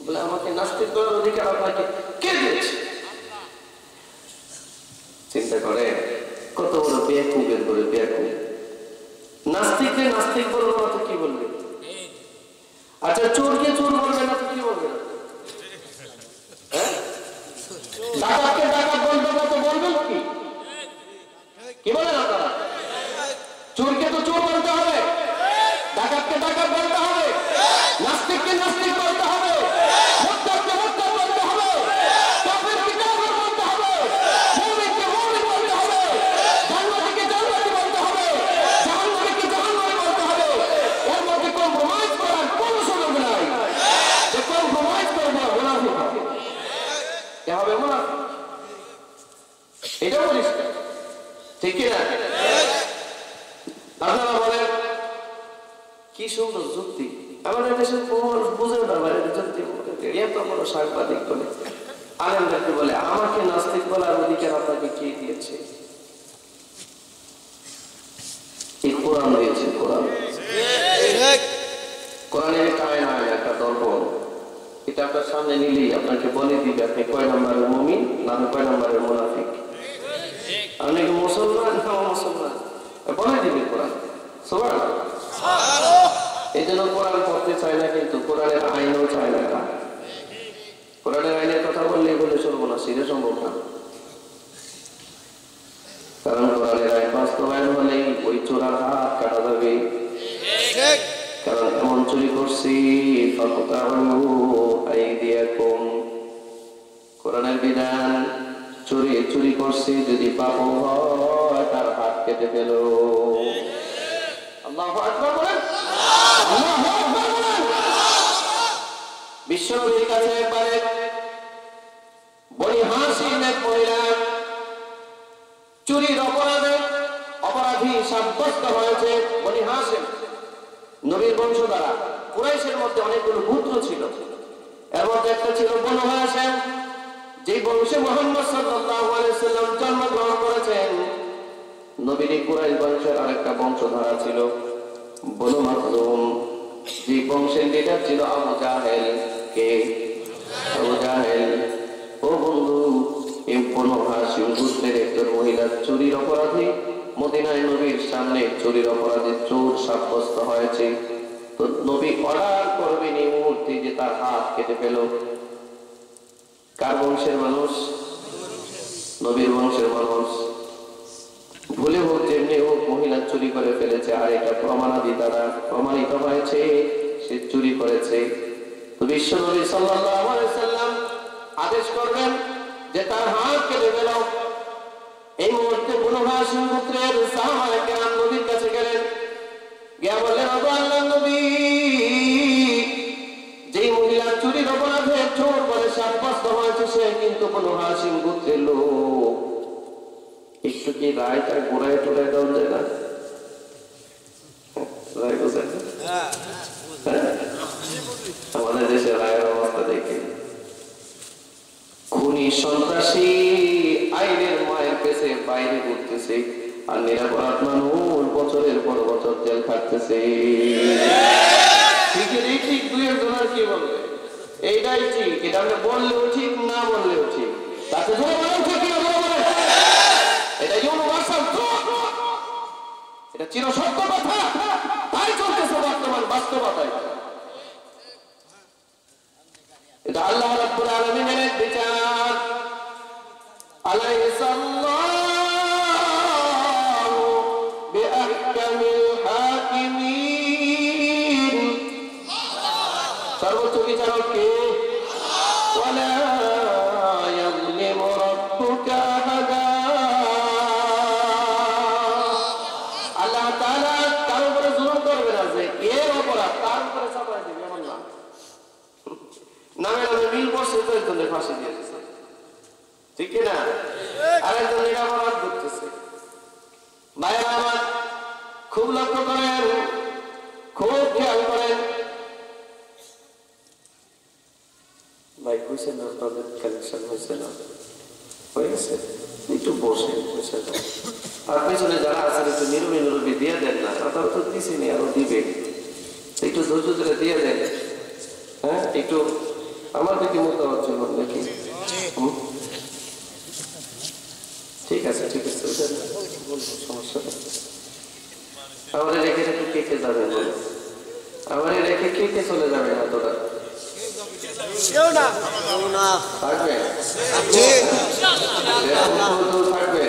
বলে আমাকে নাস্তিক বলার অধিকার আপনাকে কে দিয়েছে? চিন্তা করে কত বড় বেয়াকুব বের করে, বেয়াকুব। নাস্তিককে নাস্তিক বলবো না তো কি বলবে? আচ্ছা চোরকে চোর বলবে না তো কি বলবে? ডাকাতকে ডাকাত বলবে না তো বলবেন কি? কি বলেন আপনারা? চোরকে তো চোর বলতে হবে, ডাকাতকে ডাকাত বলতে হবে, নাস্তিককে নাস্তিক বলতে হবে, মুরতাদকে মুরতাদ বলতে হবে, কাফিরকে কাফির বলতে হবে, মুমিনকে মুমিন বলতে হবে, জান্নাতীকে জান্নাতী বলতে হবে, জাহান্নামীকে জাহান্নামী বলতে হবে। এর মধ্যে কম্প্রোমাইজ করার কোনো সুযোগ নাই। যে কম্প্রোমাইজ করবে মুনাফিক হবে। কে হবে মুনাফিক? এটা বলিস ঠিক কিনা? আপনারা বলেন কি সুন্দর যুক্তি। আমাদের দেশের বুঝে না যুক্তি এত বড় সাংবাদিক বলে আলেমদেরকে বলে আমাকে নাস্তিক বলার অধিকার আপনাকে কে দিয়েছে? এই কোরআন দিয়েছে। কোরআন, কোরআনের কায়না একটা দর্পণ, এটা আপনার সামনে নিলেই আপনাকে বলে দিবে আপনি কয় নম্বরের মুমিন না কয় নম্বরের মুনাফিক। আপনি কি মুসলমান না মুসলমান বলে দিবে কোরআন। সুবহানাল্লাহ। এই জন্য কোরআন পড়তে চায় না, কিন্তু কোরআনের আইনও চায় না। কোরআনের আইনের কথা বললেই বলে চলবো না, সেটা সম্ভব না। কারণ কোরআনের আইন বাস্তবায়ন হলেই ওই চোরার হাত কাটা যাবে। কারণ এমন চুরি করছি কোরআনের বিধান, চুরি চুরি করছি যদি পাপ হয় তার হাত কেটে ফেল। আল্লাহু আকবার বলেন। বিশ্বনবীর কাছে একবারে বনি হাশিম এক মহিলা চুরির অপরাধী সাব্যস্ত হয়েছে। বনি হাশিম নবীর বংশধারা, কুরাইশের মধ্যে অনেকগুলো গোত্র ছিল, এর মধ্যে একটা ছিল বনু হাশিম, যে বংশে মুহাম্মদ সাল্লাল্লাহু আলাইহি ওয়াসাল্লাম জন্মগ্রহণ করেছেন। নবীর কুরাইশ বংশের আরেকটা বংশধারা ছিল বনু মাখজুম, যে বংশের লিডার ছিল আবু জাহেল। কে? আবু জাহেল। ও বন্ধু, এই বনু হাশিম গোত্রের একজন মহিলা চুরির অপরাধী, মদিনায় নবীর সামনে চুরির অপরাধী চোর সাব্যস্ত হয়েছে। তো নবী অর্ডার করবেন এই মুহূর্তে যে তার হাত কেটে ফেল। কার বংশের মানুষ? নবীর বংশের মানুষ। ভুলে হোক যেমনি হোক মহিলা চুরি করে ফেলেছে, আর এটা প্রমাণাদি দ্বারা প্রমাণিত হয়েছে সে চুরি করেছে। তো বিশ্ব নবী সাল্লাল্লাহু আলাইহি ওয়াসাল্লাম আদেশ করবেন যে তার হাত কেটে ফেল। এই মুহূর্তে বনু হাশিম গোত্রের সাহাবায়ে কেরাম নবীর কাছে গেলেন, গিয়ে বললেন, ও আল্লাহর নবী, যেই মহিলা চুরির অপরাধে চোর বলে সাব্যস্ত হয়েছে সে কিন্তু বনু হাশিম গোত্রের লোক। একটু কি রায়টা ঘোরায় টোরায় দেওয়া যায় না? রায় বোঝেন? আমাদের দেশের রায়ের অবস্থা দেখে খুনি সন্ত্রাসী আইনের মায়ের পেছে বাইরে ঘুরতেছে, আর নিরাপরাধ মানুষ বছরের পর বছর জেল খাটতেছে। ঠিক দুই একজনের কি বলবে এইটাই ঠিক, এটা আপনি বললেও ঠিক না বললেও ঠিক, তাতে এটা ইউনিভার্সাল ট্রুথ, এটা চিরসত্য কথা, তাই চলতেছে বর্তমান বাস্তবতায়। এটা আল্লাহ রাব্বুল আলামিনের বিচার। আলাইহিসসালামু বিআহকামিল হাকিমিন। সর্বোচ্চ বিচারক কে? ওয়ালা ইয়াযলিমু রাব্বুকা আহাদা। আল্লাহ তাআলা কারো উপরে জুলুম করবে না, যে এর অপরাধ তার উপরে চাপায় দিবে এমন না। নামে নামে মিল বসে তো একজনের ফাঁসি দিয়ে দিচ্ছে, ঠিক না? আরেকজন নিরাপরাধ করতেছে। ভাইয়েরা আমার, খুব লক্ষ্য করেন, খুব খেয়াল করেন। ভাই হয়েছে না আপনাদের কালেকশন? হয়েছে না? হয়ে গেছে? একটু বসে বসে আর পেছনে যারা আছেন একটু নিরবি নিরবি দিয়ে দেন না, তারা তো দিচ্ছেনি, আরো দিবে, একটু ধৈর্য ধরে দিয়ে দেন। হ্যাঁ, একটু আমার দিকে মতো হচ্ছে দেখি। ঠিক আছে, ঠিক আছে, সমস্যা নেই। আমাদের রেখে একটু কে কে যাবেন বলে, আমাদের রেখে কে কে চলে যাবেন? এতটা থাকবে, থাকবে।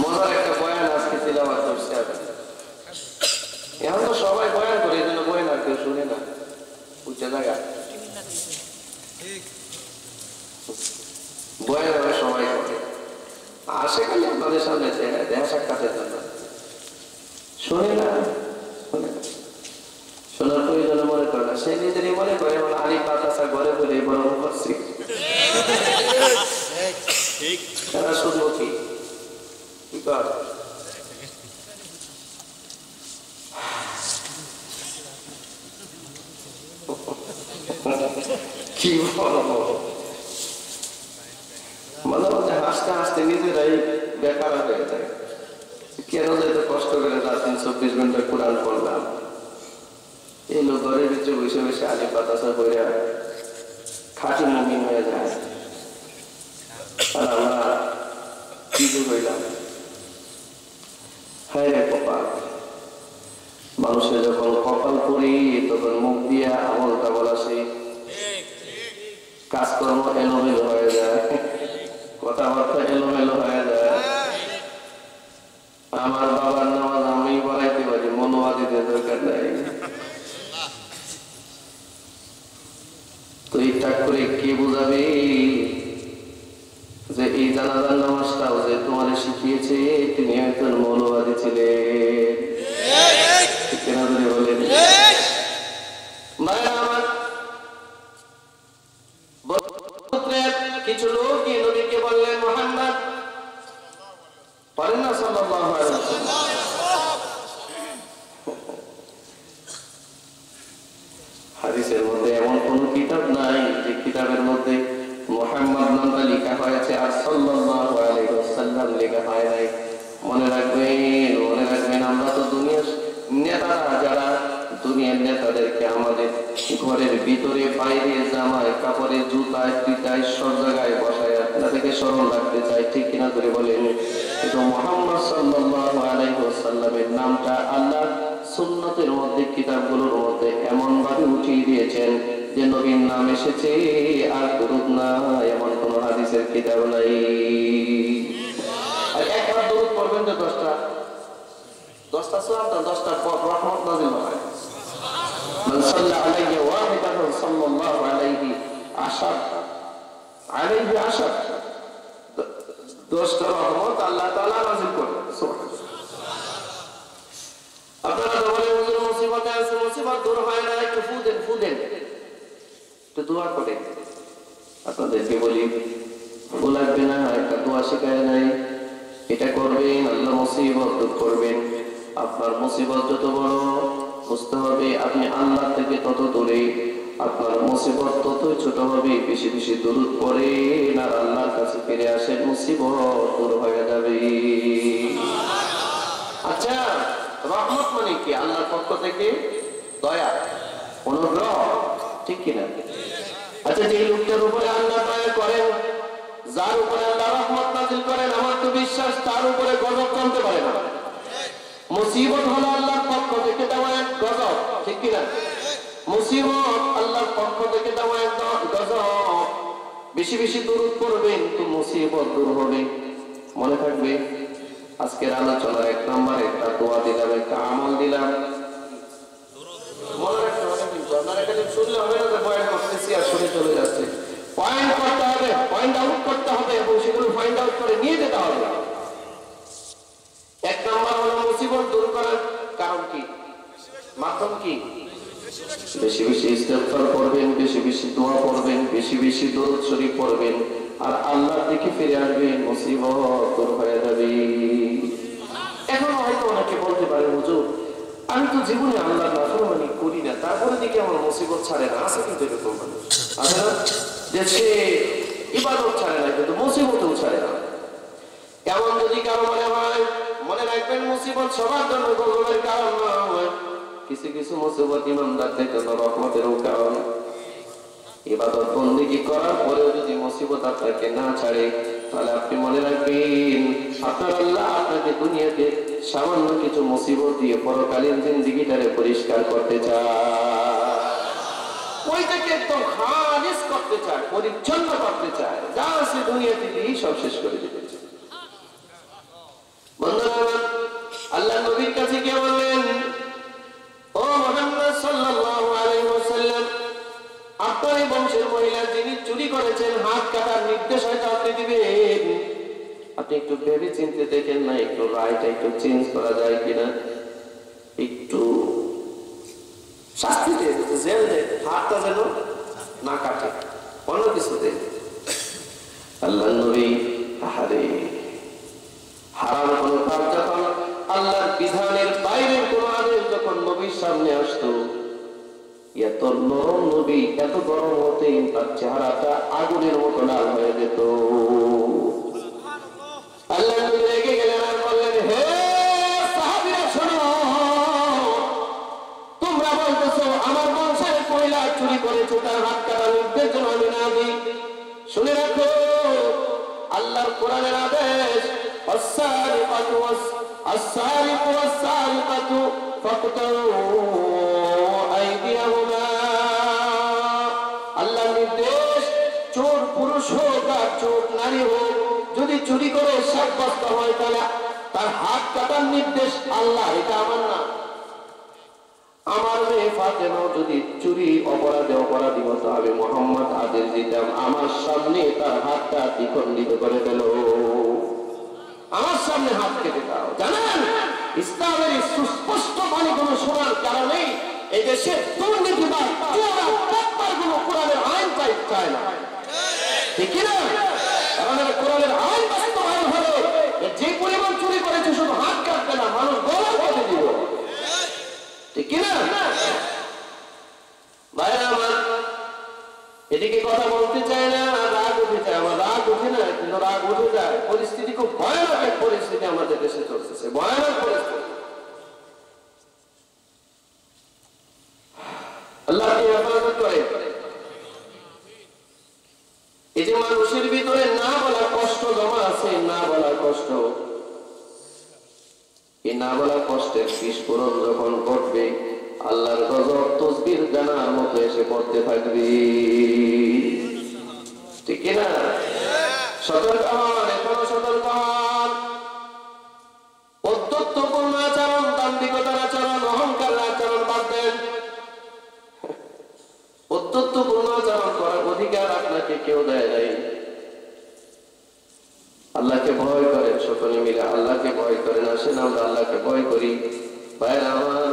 মজার একটা বয়ান আজকে তিলাওয়াত করছে। এখন তো সবাই বয়ান করে, এই জন্য বয়ান আর কেউ শুনে না, উচ্চ জায়গা বয়ান হবে সবাই করে, আসে খালি আপনাদের সামনে দেখা সাক্ষাতের জন্য, শুনে না, শোনার প্রয়োজনে মনে করে না। সে নিজেরই মনে করে মানে আলী বাতাসা ঘরে ঘরে বরং করছি, তারা শুনবো কি কর। কি বলবো, মাঝে মাঝে হাসতে হাসতে নিজেরাই বেকার হয়ে যায়। কেন যে কষ্ট করে রাত 24 ঘন্টা কোরআন পড়লাম, এই লোক ঘরের ভিতরে বসে বসে আলী বাতাসা করে খাঁটি মুমিন হয়ে যায়, আর আমরা কি হইলাম। হ্যাঁ রে কপাল, মানুষের যখন কপাল পড়ি তখন মুখ দিয়া আমলটা বলা, সেই কাজকর্ম এলোমেলো হয়ে যায়, কথাবার্তা এলোমেলো হয়ে যায়। আমার বাবার নামাজ আমি পড়াইতে পারি, মনোবাদীদের দরকার নাই। তো এইটা করে কে বুঝাবে যে এই জানাজার নামাজটাও যে তোমার শিখিয়েছে তিনি একজন মৌলবাদী ছিলেন? কেন ধরে বলেন? কিছু লোক গিয়ে নবীকে বললেন, মুহাম্মদ পারেন না সাল্লাল্লাহু আলাইহি ওয়াসাল্লাম, হাদিসের মধ্যে এমন কোন কিতাব নাই যে কিতাবের মধ্যে মুহাম্মদ নামটা লেখা হয়েছে আর সাল্লাল্লাহু আলাইহি ওয়াসাল্লাম লেখা হয় নাই। মনে রাখবেন, মনে রাখবেন, আমরা তো দুনিয়ার নেতারা, যারা দুনিয়ার নেতাদেরকে আমাদের ঘরের ভিতরে বাইরে জামায় কাপড়ে জুতায় পিতায় সব জায়গায় বসায় আপনাদেরকে স্মরণ রাখতে চাই, ঠিক কিনা করে বলেন? কিন্তু মুহাম্মদ সাল্লাল্লাহু আলাইহি ওয়াসাল্লামের নামটা আল্লাহ সুন্নতের মধ্যে, কিতাবগুলোর মধ্যে এমন ভাবে উঠিয়ে দিয়েছেন যে নবীর নাম এসেছে আর দুরূদ না, এমন কোন হাদিসের কিতাব নাই। আর একবার দুরূদ পড়বেন তো 10টা সওয়াব, 10টা রহমত নাযিল হয়। মান সাল্লা আলাইহি ওয়াহিদান সাল্লাল্লাহু আলাইহি আশার, আলাইহি আশার, 10টা রহমত আল্লাহ তাআলা নাযিল করেন। সুবহানাল্লাহ। আপনারা তো বলেন হুজুর মুসিবতে আছে, মুসিবত দূর হয় না, একটু ফু দেন, একটু দোয়া করে। আপনাদেরকে বলি, ফু লাগবে না, একটা দোয়া শেখায় নাই, এটা করবেন, আল্লাহ মুসিবত দূর করবেন। আপনার মুসিবত যত বড় বুঝতে হবে আপনি আল্লাহ থেকে তত দূরে, আপনার মুসিবত ততই ছোট হবে। বেশি বেশি দরুদ পড়েন আর আল্লাহর কাছে ফিরে আসেন, মুসিবত দূর হয়ে যাবে। আচ্ছা, রহমত মানে কি? আল্লাহর পক্ষ থেকে দয়া, অনুগ্রহ, ঠিক কিনা? আচ্ছা, যে লোকটার উপরে আল্লাহ দয়া করেন, যার উপরে আল্লাহ রহমত নাযিল করেন, আমার তো বিশ্বাস তার উপরে গজব কমতে পারে না। মুসিবত হলো আল্লাহর পক্ষ থেকে দেওয়া এক গজব, ঠিক কিনা? মুসিবত আল্লাহর পক্ষ থেকে দেওয়া এক গজব। বেশি বেশি দরুদ পড়বেন তো মুসিবত দূর হবে। মনে থাকবে, আজকের আলোচনা 1 নম্বরে একটা দোয়া দিলাম, একটা আমল দিলাম। মনে রাখতে হবে, কিন্তু আপনারা খালি শুনলে হবে না যে পয়েন্ট করতেছি আর শুনে চলে যাচ্ছে। পয়েন্ট করতে হবে, পয়েন্ট আউট করতে হবে এবং সেগুলো পয়েন্ট আউট করে নিয়ে যেতে হবে। 1 নম্বর হলো মুসিবত দূর করার কারণ কি, মাধ্যম কি? বেশি বেশি ইস্তেগফার করবেন, বেশি বেশি বেশি বেশি দরুদ শরীফ পড়বেন আর আল্লাহর দিকে ফিরে আসবেন, মুসিবত দূর হয়ে যাবে। এখন হয়তো অনেকে বলতে পারে, হুজুর আমি তো জীবনে আল্লাহর নাফরমানি করি না, তারপরে দিকে আমার মুসিবত ছাড়ে না। আছে কিন্তু এরকম মানুষ আছে না, যে সে ইবাদত ছাড়ে না কিন্তু মুসিবতও ছাড়ে না। এমন যদি কারো মনে হয়, মনে রাখবেন মুসিবত সবার জন্য গজবের কারণ নয়। কিছু কিছু মুসিবত ইমানদারদের জন্য রহমতেরও কারণ। ইবাদত বন্দেগী করার পরেও যদি মুসিবত আপনাকে না ছাড়ে, তাহলে আপনি মনে রাখবেন আপনার আল্লাহ আপনাকে দুনিয়াতে সামান্য কিছু মুসিবত দিয়ে পরকালীন জিন্দেগিটারে পরিষ্কার করতে চায়, ওইটাকে একদম খালিস করতে চায়, পরিচ্ছন্ন করতে চায়, যা আছে দুনিয়াতে দিয়ে সব শেষ করে দিতে চায়। বন্ধুরা, আল্লাহ নবীর কাছে গিয়ে বললেন, ও মুহাম্মদ সাল্লাল্লাহু আলাইহি ওয়াসাল্লাম, আপনার এই বংশের মহিলা যিনি চুরি করেছেন, হাত কাটার নির্দেশ হয়তো আপনি দিবেন। আপনি একটু ভেবে চিন্তে দেখেন না, একটু রায়টা একটু চেঞ্জ করা যায় কিনা, একটু শাস্তি দিয়ে জেল দেন, হাতটা যেন না কাটে, অন্য কিছু দেন। আল্লাহ নবী আহারে হারাম কোন কাজ যখন আল্লাহর বিধানের বাইরের কোন আদেশ যখন নবীর সামনে আসতো, এত নরম নবী, এত গরম হতেই তার চেহারাটা আগুনের মতো লাল হয়ে যেত। আল্লাহ নবী রেগে গেলেন আর বললেন, হে সাহাবীরা শোনো, তোমরা বলতেছো আমার বংশের মহিলা চুরি করেছে, তার হাত কাটার নির্দেশ যেন আমি না দিই। শুনে রাখো, আল্লাহর কোরআনের আদেশ, السارقة والسارقة فاقطعوا أيديهما। আল্লাহর নির্দেশ, চোর পুরুষ হোক আর চোর নারী হোক, যদি চুরি করে সাব্যস্ত হয় তাহলে তার হাত কাটার নির্দেশ আল্লাহ, এটা আমার না। আমার মেয়ে ফাতেমা যদি চুরি অপরাধে অপরাধী হতো, আমি মুহাম্মদ আদেশ দিতাম আমার সামনে তার হাতটা দ্বিখণ্ডিত করে দিল, আমার সামনে হাত কেটে দাও। জানেন, ইসলামের সুস্পষ্ট বাণীগুলো শোনার কারণে এই দেশে দুর্নীতিবাদ গুলো কোরআনের আইন চায় না, ঠিক না? কারণ কোরআনের আইন বাস্তবায়ন হলে যে পরিমাণ চুরি করেছে শুধু হাত কাটবে না, মানুষ গলা কেটে দিব, ঠিক না? ভাইরা আমার, এদিকে কথা বলতে চায় না, রাগ উঠে যায়, আমার রাগ উঠে না, কিন্তু রাগ উঠে যায়। পরিস্থিতি খুব ভয়ানক এক পরিস্থিতি আমাদের দেশে চলতেছে, ভয়ানক পরিস্থিতি। আল্লাহ হেফাজত করে। এই যে মানুষের ভিতরে না বলা কষ্ট জমা আছে, না বলা কষ্ট, এই না বলা কষ্টের বিস্ফোরণ যখন ঘটবে, আল্লাহর গজব তসবির জানার মতো এসে পড়তে থাকবে, ঠিক না? সতর্ক হন, এখনো সতর্ক হন। অত্যত্বপূর্ণ আচরণ, দাম্ভিকতার আচরণ, অহংকার আচরণ বাদ দেন। অত্যত্বপূর্ণ আচরণ করার অধিকার আপনাকে কেউ দেয় নাই। আল্লাহকে ভয় করেন, সকলে মিলে আল্লাহকে ভয় করেন। আসেন আমরা আল্লাহকে ভয় করি। ভাইরা আমার,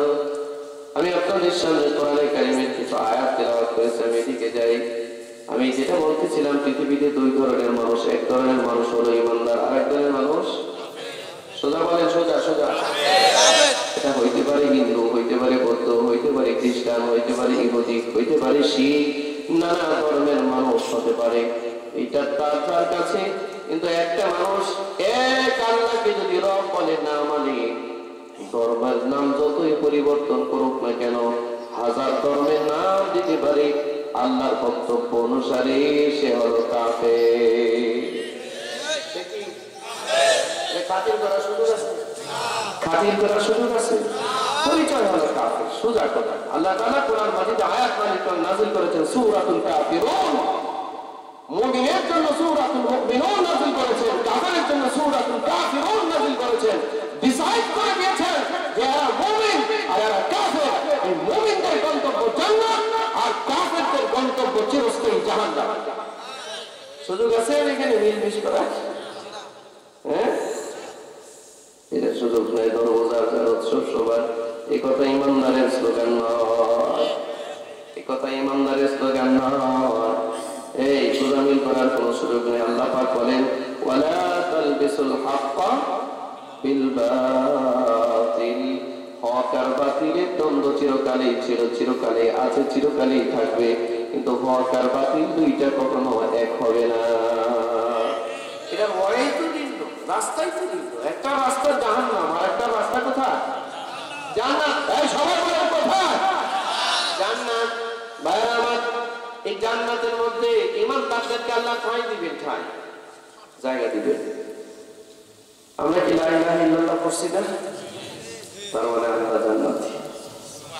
আমি আপনাদের সামনে কোরআনে কারিমের কিছু আয়াত তেলাওয়াত করেছি, আমি এদিকে যাই। আমি যেটা বলতেছিলাম, পৃথিবীতে দুই ধরনের মানুষ। এক ধরনের মানুষ হলো ইমানদার, আর এক ধরনের মানুষ সোজা বলেন, সোজা সোজা। এটা হইতে পারে হিন্দু, হইতে পারে বৌদ্ধ, হইতে পারে খ্রিস্টান, হইতে পারে ইহুদি, হইতে পারে শিখ, নানা ধর্মের মানুষ হতে পারে। এটা তার কাছে, কিন্তু একটা মানুষ এক আল্লাহকে যদি রব বলে না মানে, ধর্মের নাম যতই পরিবর্তন করুক না কেন, হাজার ধর্মের নাম দিতে পারে, আল্লাহর বক্তব্য অনুসারে সে হলো কাফের। খাতির করার সুযোগ আছে? খাতির করার সুযোগ আছে? পরিচয় হলো কাফের, সোজা কথা। আল্লাহ তাআলা কোরআন মাজিদে আয়াত নাযিল করেছেন, সূরাতুল কাফিরুন। মুমিনের জন্য সূরাতুল মুমিনুন নাযিল করেছেন, কাফেরের জন্য সূরাতুল কাফিরুন নাযিল করেছেন। ডিসাইড করে দিয়েছেন যে এরা মুমিন আর এরা কাফের। এই মুমিনদের গন্তব্য জান্নাত আর কাফেরদের গন্তব্য চিরস্থায়ী জাহান্নাম। সুযোগ আছে এখানে মিলমিশ করা? হ্যাঁ, এটা সুযোগ নাই। দরওয়াজার উৎসব সবার, এই কথা ইমানদারের স্লোগান নয়, এই কথা ইমানদারের স্লোগান নয়। এই বলেন ওয়ালা তালবিসুল হাক্কা বিল বাতিল, হক আর বাতিলের দ্বন্দ্ব চিরকালেই ছিল, চিরকালেই আছে, চিরকালেই থাকবে, কিন্তু হক আর বাতিল দুইটা কখনো এক হবে না। এটা ওয়াই তো ভিন্ন, রাস্তাই তো ভিন্ন। একটা রাস্তা জাহান্নাম আর একটা রাস্তা কোথায়? জান্নাত। এই সবাই বলেন কোথায়? জান্নাত। ভাইরা আমার, এই জান্নাতের মধ্যে ইমানদারদেরকে আল্লাহ ঠাঁই দিবেন, ঠাঁই জায়গা দিবেন। আমরা কি লা ইলাহা ইল্লাল্লাহ পড়ছি না? তার মানে আমরা জান্নাতি।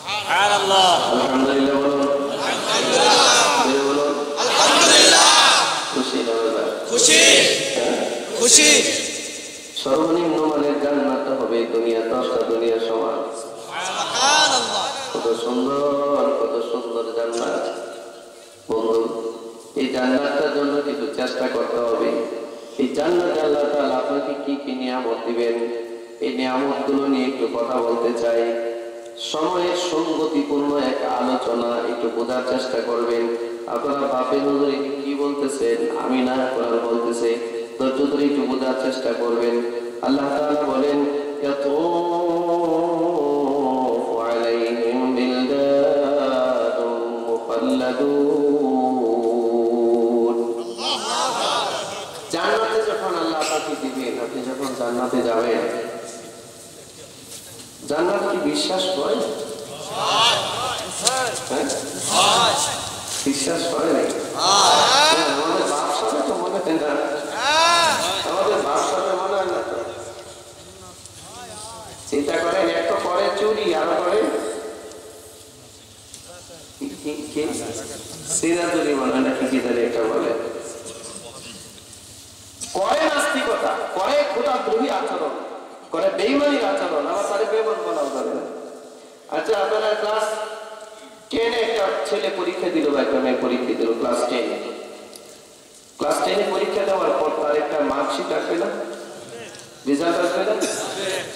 সুবহানাল্লাহ, আলহামদুলিল্লাহ বলুন, আলহামদুলিল্লাহ বলুন, আলহামদুলিল্লাহ। খুশি না বাবা? খুশি, খুশি। সর্বনিম্ন মানের জান্নাত হবে দুনিয়া 10টা দুনিয়া সমান। সুবহানাল্লাহ, কত সুন্দর, কত সুন্দর জান্নাত। বন্ধু, এই জান্নাতটার জন্য কিছু চেষ্টা করতে হবে। এই জান্নাতে আল্লাহ তাআলা আপনাকে কি কি নিয়ামত দিবেন, এই নিয়ামতগুলো নিয়ে একটু কথা বলতে চাই। সময়ের সঙ্গতিপূর্ণ এক আলোচনা, একটু বোঝার চেষ্টা করবেন। আপনারা বাপে হুজুর কি বলতেছেন, আমি না কোরআন বলতেছে, ধৈর্য ধরে একটু বোঝার চেষ্টা করবেন। আল্লাহ তাআলা বলেন ইয়াতুফু আলাইহিম বিলদাতুন মুখাল্লাদুন। জান্নাতে যখন আল্লাহ আপনাকে দিবেন, আপনি যখন জান্নাতে যাবেন, জান্নাত কি বিশ্বাস হয়? বিশ্বাস করে নাই? আমাদের বাপসাবে তো মনে হয় না, আমাদের বাপসাবে মনে হয় না তো। চিন্তা করেন, এক তো করে চুরি, আরো করে সিনা চুরি, মনে হয় না কি কি জানি একটা বলে, করে নাস্তিকতা, করে খোদাদ্রোহী আচরণ, করে বেঈমানির আচরণ। আমার তারে বেঈমান বলাও যাবে না। আচ্ছা, আপনারা ক্লাস 10-এ একটা ছেলে পরীক্ষা দিল বা একটা মেয়ে পরীক্ষা দিল ক্লাস 10-এ। ক্লাস 10-এ পরীক্ষা দেওয়ার পর তার একটা মার্কশিট আসবে না, রেজাল্ট আসবে না?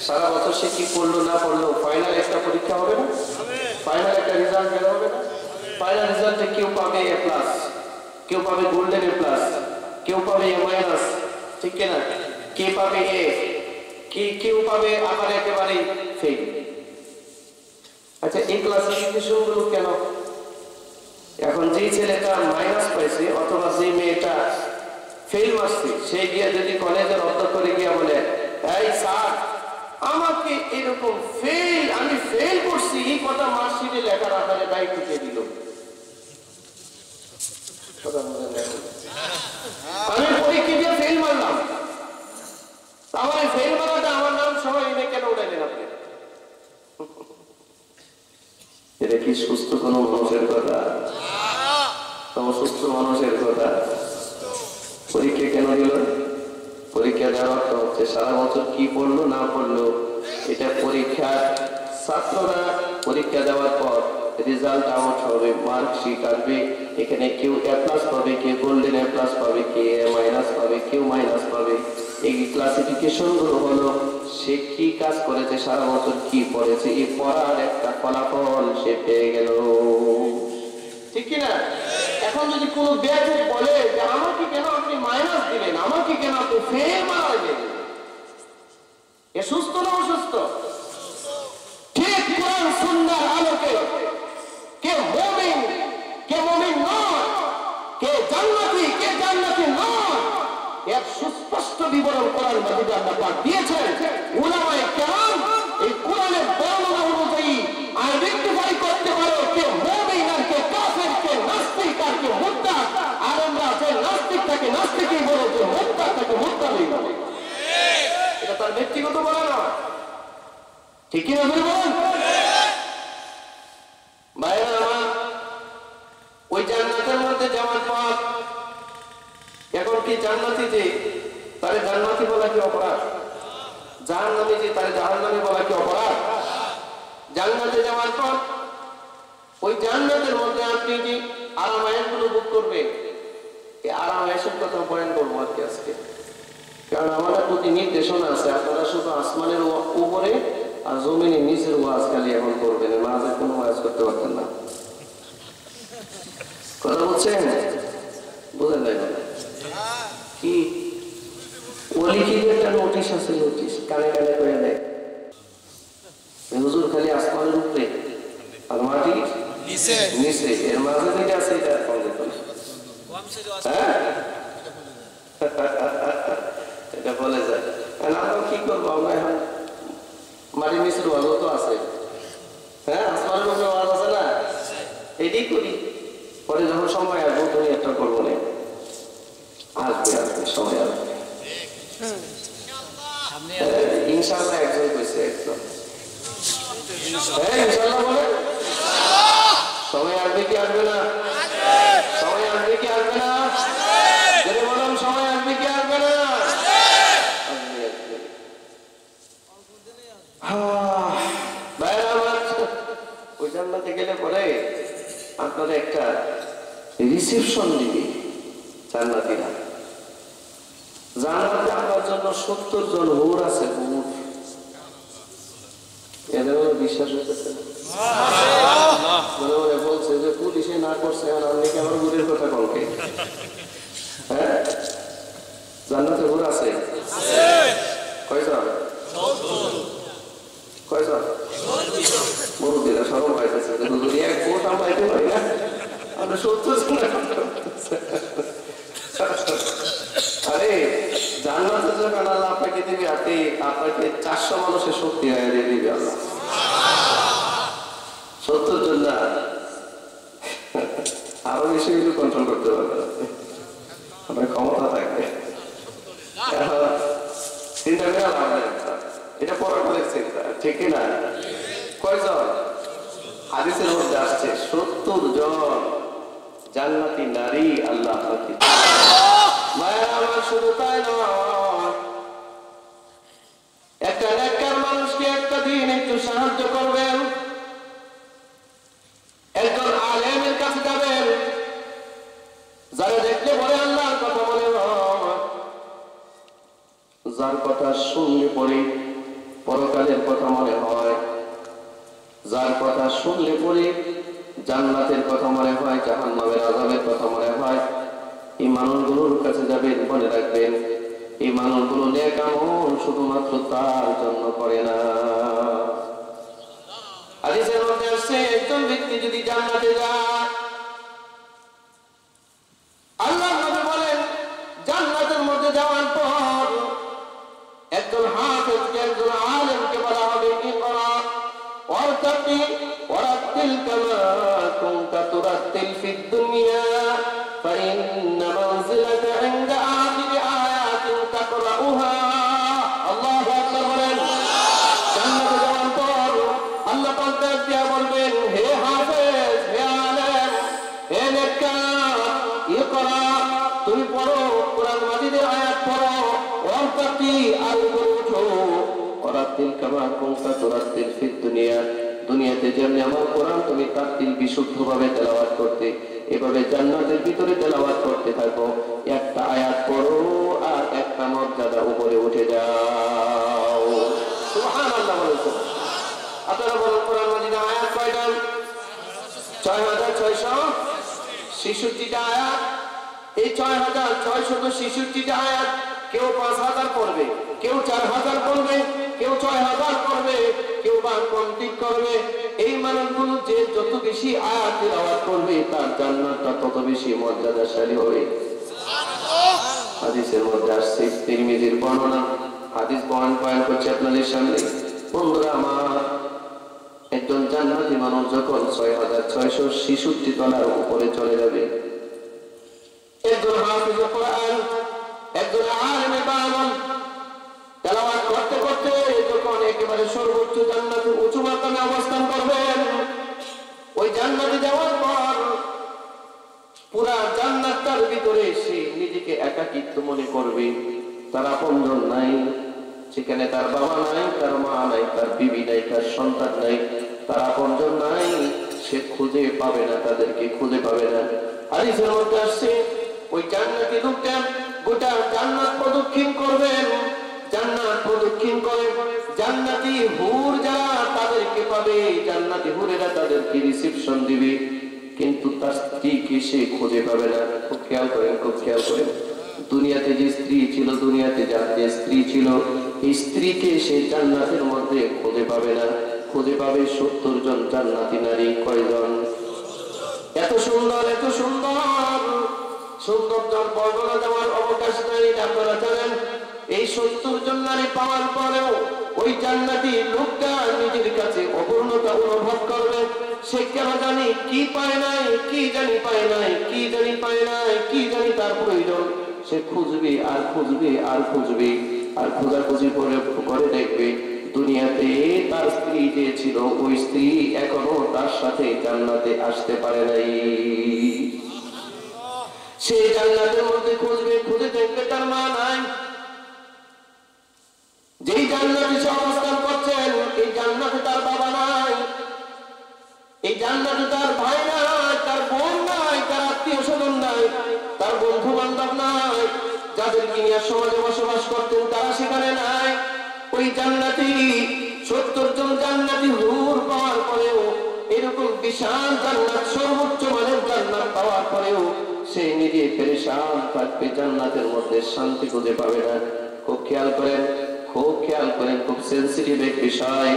সারা বছর সে কি পড়লো না পড়লো, ফাইনাল একটা পরীক্ষা হবে না? ফাইনাল একটা রেজাল্ট বের হবে না? ফাইনাল রেজাল্টে কেউ পাবে এ প্লাস, কেউ পাবে গোল্ডেন এ প্লাস, কেউ পাবে এ মাইনাস, ঠিক কিনা? কে পাবে এ, কেউ পাবে আবার একেবারে ফেল। আচ্ছা, এই ক্লাসিফিকেশন গুলো কেন? এখন যে ছেলেটা মাইনাস পাইছে অথবা যে মেয়েটা ফেল মারছে, সে গিয়া যদি কলেজের অধ্যক্ষরে গিয়া বলে, এই স্যার আমাকে এরকম ফেল, আমি ফেল করছি, এই কথা মার্কশিটে লেখা রাখার দায়িত্ব কে দিল? আমি পরীক্ষা দিয়ে ফেল মারলাম, আমার ফেল মারাটা আমার নাম সবাই এনে কেন উঠাইলেন আপনি? এটা কি সুস্থ কোন মানুষের কথা? অসুস্থ মানুষের কথা। পরীক্ষা কেন দিল? পরীক্ষা দেওয়ার তো হচ্ছে সারা বছর কি পড়লো না পড়লো, এটা পরীক্ষার ছাত্ররা পরীক্ষা দেওয়ার পর রেজাল্ট আউট হবে, মার্কশিট আসবে, এখানে কেউ এ প্লাস পাবে, কেউ গোল্ডেন এ প্লাস পাবে, কেউ এ মাইনাস পাবে, কেউ মাইনাস পাবে। এই ক্লাসিফিকেশন গুলো হলো সে কি কাজ করেছে, সারা বছর কি পড়েছে, এই পড়ার একটা ফলাফল সে পেয়ে গেল, ঠিক কিনা? এখন যদি কোনো ব্যাধ বলে যে আমাকে কেন আপনি মাইনাস দিলেন, আমাকে কেন আপনি ফেল মারাইলেন, এ সুস্থ না অসুস্থ? ঠিক কোরআন সুন্নাহর আলোকে কে মুমিন, কে মুমিন নয়, কে জান্নাতি, কে জান্নাতি নয়, এর সুস্পষ্ট বিবরণ কোরআন মাজিদে আল্লাহ পাক দিয়েছেন। উলামায়ে কেরাম এই কোরআনের বর্ণনা অনুযায়ী আইডেন্টিফাই করতে পারে কে মুমিন আর কে কাফের, কে নাস্তিক আর কে মুরতাদ। আর আমরা যে নাস্তিক তাকে নাস্তিকই বলে, যে মুরতাদ তাকে মুরতাদই বলে। এটা তার ব্যক্তিগত বলা নয়, ঠিক কি না বলুন ভাইরা আমার? ওই জান্নাতের মধ্যে যাওয়ার পর এখন কি জান্নাতি যে তারে জান্নাতি বলা কি অপরাধ? জাহান্নামী যে তারে জাহান্নামী বলা কি অপরাধ? জান্নাতে যাওয়ার পর ওই জান্নাতের মধ্যে আপনি যে আরাম-আয়েশগুলো ভোগ করবেন, এই আরাম-আয়েশের কথা পয়েন্ট বলবো আজকে আজকে, কারণ আমাদের প্রতি নির্দেশনা আছে। আপনারা শুধু আসমানের উপরে আর জমিনের নিচের ওয়াজ খালি এখন করবেন, মাঝে কোনো ওয়াজ করতে পারতেন না। কথা বলছেন? বুঝেন নাই কি? লিখিত একটা নোটিশ আছে, নোটিশ কানে কানে করে দেয়, হুজুর খালি আসমানের উপরে আর মাটির নিচে, এর মাঝে যেটা আছে এটা হ্যাঁ এটা বলে যায়। আমরা কি করবো, আমরা এখন মাটির নিচের ওয়াজও তো আছে, হ্যাঁ আসমানের উপরে ওয়াজ আছে না, এটাই করি। পরে যখন সময় আসবো তুমি একটা করবো না, আসবে আসবে সময় আসবে ইনশাআল্লাহ। একজন কইছে একজন, হ্যাঁ ইনশাআল্লাহ বলে সময় আসবে কি আসবে না, সময় আসবে কি আসবে না, যদি বললাম সময় আসবে কি আসবে না, ওই জান্নাতে গেলে পরে আপনারা একটা রিসেপশন দিবে জান্নাতীরা। জান্নাতে আপনার জন্য 70 জন হুর আছে, হুর, এদের বিশ্বাস হইতেছে না, মনে মনে বলছে যে পুলিশে না করছে আপনি কি আমার হুরের কথা কলকে, হ্যাঁ জান্নাতে হুর আছে কয়জন, কয়জন মুরব্বীরা সরম পাইতেছে যে হুজুর এক ভোট আমরা পাইতে পারি না, আমরা 70 জন। আরে জান্নাতে যখন আল্লাহ আপনাকে দিবে, আপনাকে 400 মানুষের শক্তি হয়ে দিবে আল্লাহ, 70 জন না, আরো বেশি কিছু কন্ট্রোল করতে পারবে, আপনার ক্ষমতা থাকবে। চিন্তা করে লাভ নেই, এটা পরকালের চিন্তা, ঠিক না? কয়জন? হাদিসের মধ্যে আসছে 70 জন জান্নাতি নারী আল্লাহ আপনাকে। মায়ের আমার শুধু তাই নয়, একটা নেককার মানুষকে একটা দিন একটু সাহায্য করবেন, একজন আলেমের কাছে যাবেন, যারা দেখলে পরে আল্লাহর কথা মনে হয়, যার কথা শুনলে পরে পরকালের কথা মনে হয়, যার কথা শুনলে পরে জান্নাতের কথা মনে হয়, জাহান্নামের আযাবের কথা মনে হয়, এই মানুষগুলোর কাছে যাবেন। মনে রাখবেন এই মানুষগুলো নেক আমল শুধুমাত্র তার জন্য করে না। হাদিসের মধ্যে আসছে একজন ব্যক্তি যদি জান্নাতে যায়, আল্লাহ নবী বলেন জান্নাতের মধ্যে যাওয়ার পর একজন হাফেজকে, একজন আলেমকে বলা হবে ইকরা ওয়ারতাকি ওয়ারাতিল কামা কুনতা তুরাতিল ফিদ দুনিয়া ফাইন্না মানজিলাকা ইনদা আখিরি আয়াতিন তাকরাউহা। আল্লাহু আকবার বলেন। জান্নাতে যাওয়ার পর আল্লাহ পাক দিয়া বলবেন, হে হাফেজ, হে আলেম, হে নেককার, ইকরা, তুমি পড়ো, কোরআন মাজিদের আয়াত পড়ো, ওয়ারতাকি, আর উপরে ওঠো, ওয়ারাতিল কামা কুনতা তুরাতিল ফিদ দুনিয়া, দুনিয়াতে যেমনি আমার কোরআন তুমি তারতিল বিশুদ্ধভাবে তেলাওয়াত করতে, এভাবে জান্নাতের ভিতরে তেলাওয়াত করতে থাকো। একটা আয়াত পড়ো আর একটা মর্যাদা উপরে উঠে যাও। সুবহানাল্লাহ বলেন। আপনারা বলুন কোরআন মাজিদের আয়াত কয়টা? 6666টা আয়াত। এই 6666টা আয়াত কেউ 5000 পড়বে, কেউ 4000 পড়বে, কেউ 6000 পড়বে, কেউ বা কমপ্লিট করবে। এই মানুষগুলো যে যত বেশি আয়াত তেলাওয়াত করবে তার জান্নাতটা তত বেশি মর্যাদাশালী হবে। হাদিসের মধ্যে আসছে, তিরমিজির বর্ণনা, হাদিস বয়ান করছে আপনাদের সামনে। বন্ধুরা আমার, একজন জান্নাতি মানুষ যখন 6666 তলার উপরে চলে যাবে, একজন হাফিজ কোরআন, একজন আলেমে বায়ান তেলাওয়াত করতে করতে যখন একেবারে সর্বোচ্চ জান্নাতের উঁচু মাকামে অবস্থান করবেন, ওই জান্নাতে যাওয়ার পর পুরা জান্নাতটার ভিতরে সে নিজেকে একাকিত্ব মনে করবে। তার আপনজন নাই সেখানে, তার বাবা নাই, তার মা নাই, তার বিবি নাই, তার সন্তান নাই, তার আপনজন নাই, সে খুঁজে পাবে না, তাদেরকে খুঁজে পাবে না। হাদিসের মধ্যে আসছে ওই জান্নাতি লোকটা গোটা জান্নাত প্রদক্ষিণ করবেন, জান্নাত প্রদক্ষিণ করে জান্নাতি হুর যারা তাদেরকে পাবে, জান্নাতি হুরেরা তাদেরকে রিসেপশন দিবে, কিন্তু তার স্ত্রীকে সে খুঁজে পাবে না। খুব খেয়াল করেন, খুব খেয়াল করেন। দুনিয়াতে যে স্ত্রী ছিল, দুনিয়াতে যার যে স্ত্রী ছিল, এই স্ত্রীকে সে জান্নাতের মধ্যে খুঁজে পাবে না। খুঁজে পাবে 70 জন জান্নাতি নারী। কয়জন? এত সুন্দর, এত সুন্দর সুন্দর জন বর্ণনা দেওয়ার অবকাশ নাই। আপনারা জানেন এই 70 জন নারী পাওয়ার পরেও ওই জান্নাতি লোকটা নিজের কাছে অপূর্ণতা অনুভব করবে। সে কেন জানি কি পায় নাই, কি জানি পায় নাই, কি জানি পায় নাই, কি জানি তার প্রয়োজন। সে খুঁজবে আর খুঁজবে আর খুঁজবে আর খোঁজাখুঁজি করে দেখবে দুনিয়াতে তার স্ত্রী যে ছিল, ওই স্ত্রী এখনো তার সাথে জান্নাতে আসতে পারে নাই। সেই জান্নাতের মধ্যে খুঁজবে, খুঁজে দেখবে তার মা নাই। যেই জান্নাতে সে অবস্থান করছেন, এই জান্নাতে তার বাবা নাই, এই জান্নাতে তার ভাই নাই, তার বোন নাই, তার আত্মীয় স্বজন নাই, তার বন্ধু বান্ধব নাই, যাদেরকে নিয়ে সমাজে বসবাস করতেন তারা সেখানে নাই। ওই জান্নাতি 70 জন জান্নাতি হুর পাওয়ার পরেও, এরকম বিশাল জান্নাত, সর্বোচ্চ মানের জান্নাত পাওয়ার পরেও সে নিজে পেরেশান থাকবে, জান্নাতের মধ্যে শান্তি খুঁজে পাবে না। খুব খেয়াল করেন, খুব খেয়াল করেন, খুব সেন্সিটিভ এক বিষয়।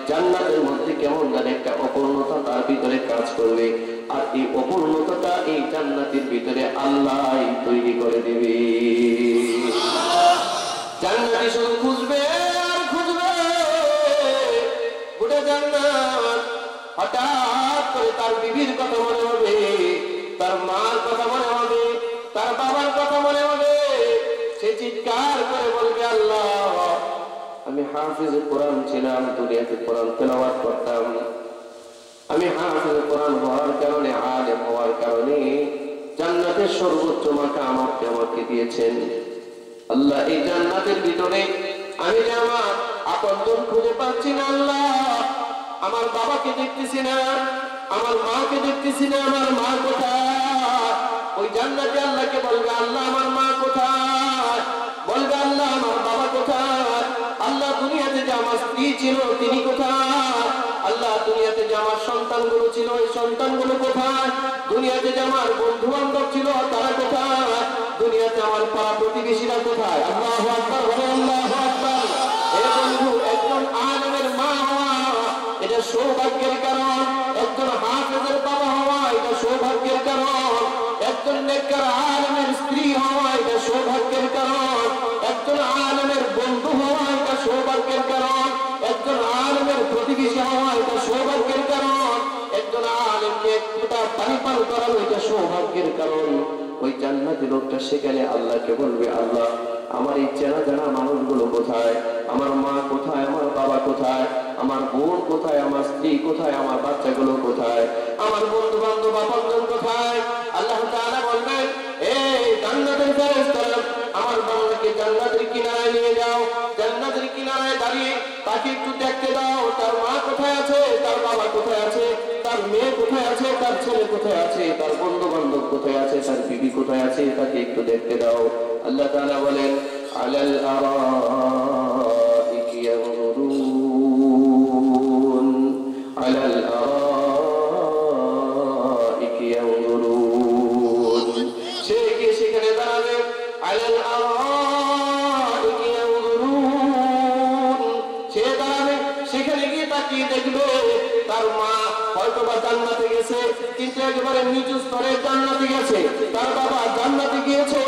জান্নাতের মধ্যে কেমন জানে একটা অপূর্ণতা তার ভিতরে কাজ করবে, আর এই অপূর্ণতাটা এই জান্নাতের ভিতরে আল্লাহ তৈরি করে দিবে। জান্নাতি শুধু খুঁজবে আর খুঁজবে গোটা জান্নাত। হঠাৎ করে তার বিবির কথা মনে হবে, তার মার কথা মনে হবে, তার বাবার কথা মনে হবে। সে চিৎকার করে বলবে, আল্লাহ আমি হাফিজ কোরআন ছিলাম, দুনিয়াতে কোরআন তেলাওয়াত করতাম, আমি হাফিজ কোরআন হওয়ার কারণে, আলেম হওয়ার কারণে জান্নাতের সর্বোচ্চ মাকাম আপনি আমাকে দিয়েছেন। আল্লাহ এই জান্নাতের ভিতরে আমি যে আমার আপনজন খুঁজে পাচ্ছি না, আল্লাহ আমার বাবাকে দেখতেছি না, আমার মাকে দেখতেছি না, আমার মা কোথায়? ওই জান্নাতে আল্লাহকে বলবে, আল্লাহ আমার মা কোথায়? বলবে, আল্লাহ আমার বাবা কোথায়? আল্লাহ দুনিয়াতে যে আমার স্ত্রী ছিল তিনি কোথায়? আল্লাহ দুনিয়াতে যে আমার সন্তানগুলো ছিল ওই সন্তানগুলো কোথায়? দুনিয়াতে যে আমার বন্ধু বান্ধব ছিল তারা কোথায়? দুনিয়াতে আমার পাড়া প্রতিবেশীরা কোথায়? আল্লাহু আকবার, আল্লাহু আকবার। এ বন্ধু, একজন আলেমের মা হওয়া এটা সৌভাগ্যের কারণ, একজন হাফেজের বাবা হওয়া এটা সৌভাগ্যের কারণ, একজন নেককার আলেমের স্ত্রী হওয়া এটা সৌভাগ্যের কারণ, একজন আলেমের বন্ধু হওয়া এটা সৌভাগ্যের কারণ, একজন আলেমের প্রতিবেশী হওয়া এটা সৌভাগ্যের কারণ, একজন আলেমকে একটা পানি পান করানো এটা সৌভাগ্যের কারণ। ওই জান্নাতি লোকটা সেখানে আল্লাহকে বলবে, আল্লাহ আমার এই চেনা জানা মানুষগুলো কোথায়? আমার মা কোথায়? আমার বাবা কোথায়? আমার বোন কোথায়? আমার স্ত্রী কোথায়? আমার বাচ্চাগুলো কোথায়? আমার বন্ধু বান্ধব আপনজন কোথায়? আল্লাহ তাআলা বলবেন, এই জান্নাতের ফেরেশতারা আমার বান্দাকে জান্নাতের কিনারায় নিয়ে যাও, জান্নাতের কিনারায় দাঁড়িয়ে তাকে একটু দেখতে দাও, তার মা কোথায় আছে, তার বাবা কোথায় আছে, তার মেয়ে কোথায় আছে, তার ছেলে কোথায় আছে, তার বন্ধু বান্ধব কোথায় আছে, তার বিবি কোথায় আছে, তাকে একটু দেখতে দাও। আল্লাহ তাআলা বলেন, আলাল আরাইকি ইয়ানজুরুন, আলাল আরাইকি ইয়ানজুরুন। সে গিয়ে সেখানে দাঁড়াবে, আলাল আরাইকি ইয়ানজুরুন, সে দাঁড়াবে সেখানে গিয়ে তাকিয়ে দেখবে তার মা হয়তোবা জান্নাতে গেছে, কিন্তু একেবারে নিচু স্তরে জান্নাতে গেছে, তার বাবা জান্নাতে গিয়েছে,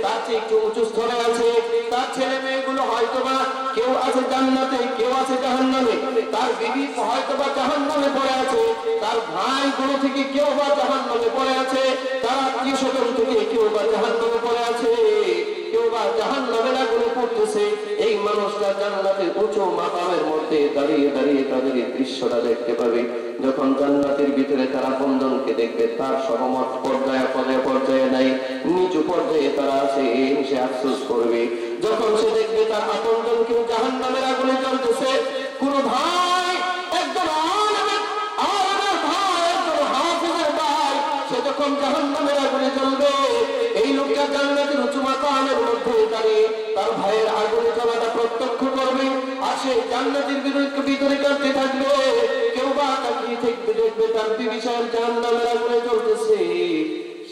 তার চেয়ে একটু উঁচু স্তরে আছে, তার ছেলে মেয়েগুলো হয়তোবা কেউ আছে জান্নাতে, কেউ আছে জাহান্নামে, তার বিবি হয়তোবা জাহান্নামে পড়ে আছে, তার ভাইগুলো থেকে কেউ বা জাহান্নামে পড়ে আছে, তার আত্মীয় স্বজন থেকে কেউ বা জাহান্নামে পড়ে আছে, কেউ বা জাহান্নামের আগুনে পড়তেছে। এই মানুষটা জান্নাতের উঁচু মাকামের মধ্যে দাঁড়িয়ে দাঁড়িয়ে তাদের এই দৃশ্যটা দেখতে পাবে। যখন জান্নাতের ভিতরে তারা বন্ধনকে দেখবে, তার সহমত পর্যায়ে পর্যায়ে নাই, নিচু পর্যায়ে তারা আছে, সে আফসোস করবে। যখন সে দেখবে তার আপনজন কেউ জাহান্নামের আগুনে জ্বলতেছে, কোন ভাই একজন আলেমের ভাই, একজন হাফেজের ভাই, সে যখন জাহান্নামের আগুনে জ্বলবে, এই লোকটা জান্নাতের উঁচু মাকামের মধ্যে দাঁড়িয়ে তার ভাইয়ের আগুনে জ্বলাটা প্রত্যক্ষ করবে, আর সে জান্নাতের ভিতরে কাঁদতে থাকবে। কেউ বা তাকিয়ে থাকবে, দেখবে তার বিবি সাহেব জাহান্নামের আগুনে জ্বলতেছে,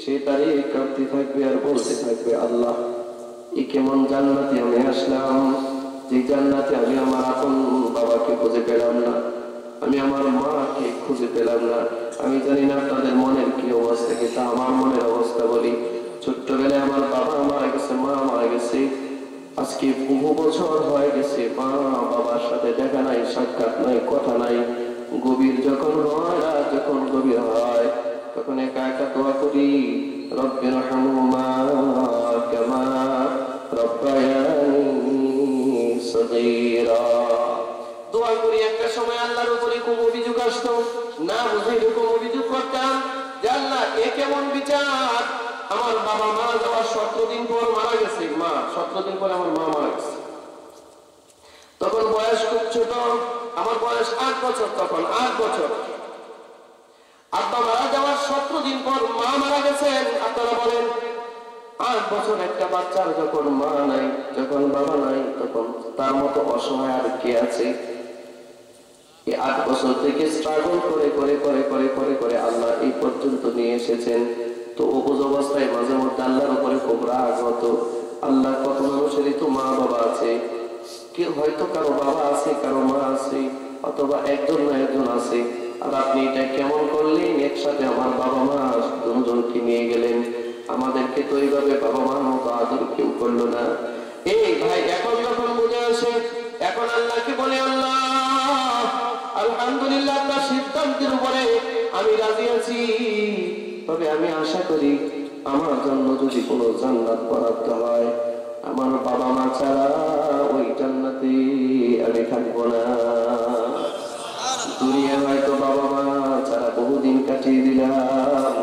সে তারই কাঁদতে থাকবে আর বলতে থাকবে, আল্লাহ এই কেমন জান্নাতে আমি আসলাম, যে জান্নাতে আমি আমার আপন বাবাকে খুঁজে পেলাম না, আমি আমার মাকে খুঁজে পেলাম না। আমি জানি না আপনাদের মনের কি অবস্থা, কিন্তু আমার মনের অবস্থা বলি। ছোট্টবেলায় আমার বাবা মারা গেছে, মা মারা গেছে, আজকে বহু বছর হয়ে গেছে মা বাবার সাথে দেখা নাই, সাক্ষাৎ নাই, কথা নাই। গভীর যখন হয়, রাত যখন গভীর হয়, তখন একা একা দোয়া করি, রব্বির হামহুমা কামা রব্বায়ানি সগীরা। দোয়া করি, একটা সময় আল্লাহর উপরে খুব অভিযোগ আসতো, না বুঝে এরকম অভিযোগ করতাম যে আল্লাহ এ কেমন বিচার, আমার বাবা মারা যাওয়ার 17 দিন পর মারা গেছে, মা 17 দিন পরে আমার মা মারা গেছে। তখন বয়স খুব ছোট, আমার বয়স 8 বছর, তখন 8 বছর। আব্বা মারা যাওয়ার 17 দিন পর মা মারা গেছেন। আপনারা বলেন 8 বছর একটা বাচ্চার যখন মা নাই, যখন বাবা নাই, তখন তার মতো অসহায় আর কে আছে? এই 8 বছর থেকে স্ট্রাগল করে করে করে করে করে করে আল্লাহ এই পর্যন্ত নিয়ে এসেছেন। তো অবুঝ অবস্থায় মাঝে মধ্যে আল্লাহর উপরে খুব রাগ হতো। আল্লাহ, কত মানুষেরই তো মা বাবা আছে, কেউ হয়তো কারো বাবা আছে, কারো মা আছে, অথবা একজন না একজন আছে, আর আপনি এটা কেমন করলেন? একসাথে আমার বাবা মা দুজনকে নিয়ে গেলেন, আমাদেরকে তো এইভাবে বাবা মার মতো আদর কেউ করলো না। এই ভাই, এখন যখন বুঝে আসে, এখন আল্লাহকে বলে, আল্লাহ আলহামদুলিল্লাহ, আপনার সিদ্ধান্তের উপরে আমি রাজি আছি, তবে আমি আশা করি আমার জন্য যদি কোনো জান্নাত বরাদ্দ হয়, আমার বাবা মা ছাড়া ওই জান্নাতে আমি থাকবো না। দুনিয়া হয়তো বাবা মা ছাড়া বহুদিন কাটিয়ে দিলাম,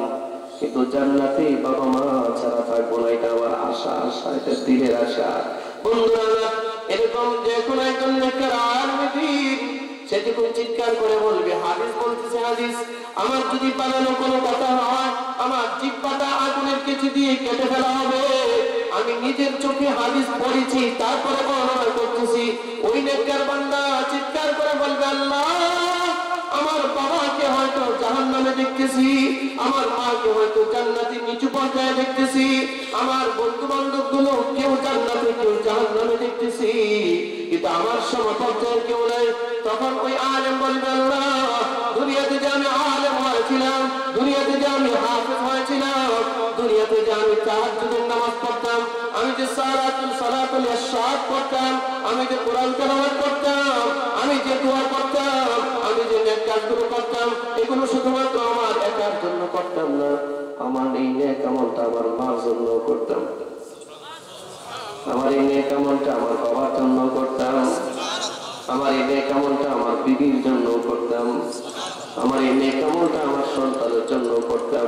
কিন্তু জান্নাতে বাবা মা ছাড়া থাকবো না, এটা আমার আশা, আশা, এটা দিলের আশা। বন্ধুরা, এরকম যে কোনো একজন নেককার আলেম সে যখন চিৎকার করে বলবে, হাদিস বলতেছে, হাদিস আমার যদি বানানো কোনো কথা হয়, আমার জিহ্বাটা আগুনের কেচি দিয়ে কেটে ফেলা হবে। আমি নিজের চোখে হাদিস পড়েছি, তারপরে বর্ণনা করতেছি। ওই নেককার বান্দা চিৎকার করে বলবে, আল্লাহ আমার বাবাকে হয়তো জাহান্নামে দেখতেছি, আমার মাকে হয়তো জান্নাতে নিচু পর্যায়ে দেখতেছি, আমার বন্ধু বান্ধব গুলো কেউ জান্নাতে কেউ জাহান্নামে দেখতেছি, কিন্তু আমার সমপর্যায়ের কেউ নাই। তখন ওই আলেম বলবে, আল্লাহ দুনিয়াতে যে আমি আলেম হয়েছিলাম, দুনিয়াতে যে আমি হাফেজ হয়েছিলাম, দুনিয়াতে যে আমি তাহাজ্জুদের নামাজ পড়তাম, আমি যে সালাতুল ইশরাক পড়তাম, আমি যে কোরআন তেলাওয়াত করতাম, আমি যে দোয়া করতাম, আমি যে নেক কাজগুলো করতাম, এগুলো শুধুমাত্র আমার একার জন্য করতাম না, আমার এই নেক আমলটা আমার মার জন্য করতাম, আমার এই নেক আমলটা আমার বাবার জন্য করতাম, আমার এই নেক আমলটা আমার বিবির জন্য করতাম, আমার এই নেক আমলটা আমার সন্তানের জন্য করতাম,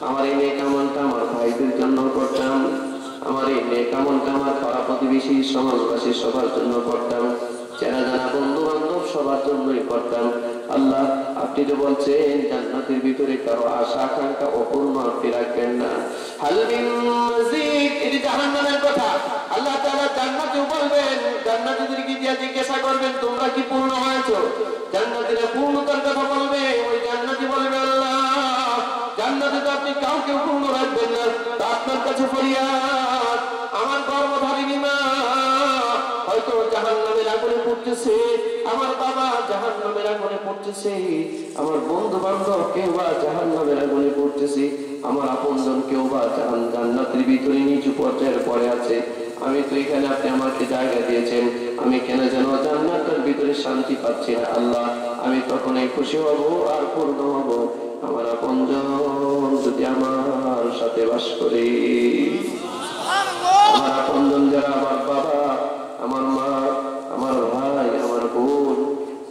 আমার এই নেক আমলটা আমার ভাইদের জন্য করতাম, আমার এই নেক আমলটা আমার পাড়া প্রতিবেশী সমাজবাসী সবার জন্য করতাম, চেনা জানা বন্ধু বান্ধব সবার জন্যই করতাম। আল্লাহ, আপনি তো বলছেন জান্নাতের ভিতরে কারো আশা আকাঙ্ক্ষা অপূর্ণ আপনি রাখবেন না। হাল মিন মাজিদ, এটি জাহান্নামের কথা। আল্লাহ তাআলা জান্নাতে বলবেন, জান্নাতীদেরকে দিয়ে জিজ্ঞাসা করবেন, তোমরা কি পূর্ণ হয়েছো? জান্নাতীরা পূর্ণতার কথা বলবে। ওই জান্নাতী বলবে, আল্লাহ জান্নাতে তো আপনি কাউকে পূর্ণ রাখবেন না, তা আপনার কাছে ফরিয়াদ, আমার গর্ভধারিণী মা হয়তো জাহান্নামের আগুনে পড়তেছে, আমার বাবা জাহান্নামের আগুনে পড়তেছে, আমার বন্ধু বান্ধব কেউ বা জাহান্নামের আগুনে পড়তেছে, আমার আপনজন কেউ বা জান্নাতের ভিতরে নিচু পর্যায়ের পরে আছে। আমি তো এখানে আপনি আমাকে জায়গা দিয়েছেন, আমি কেন যেন জান্নাতের ভিতরে শান্তি পাচ্ছি না। আল্লাহ, আমি তখনই খুশি হব আর পূর্ণ হব আমার আপনজন যদি আমার সাথে বাস করে। আমার আপনজন যারা, আমার বাবা, আমার মা, আমার ভাই, আমার বোন,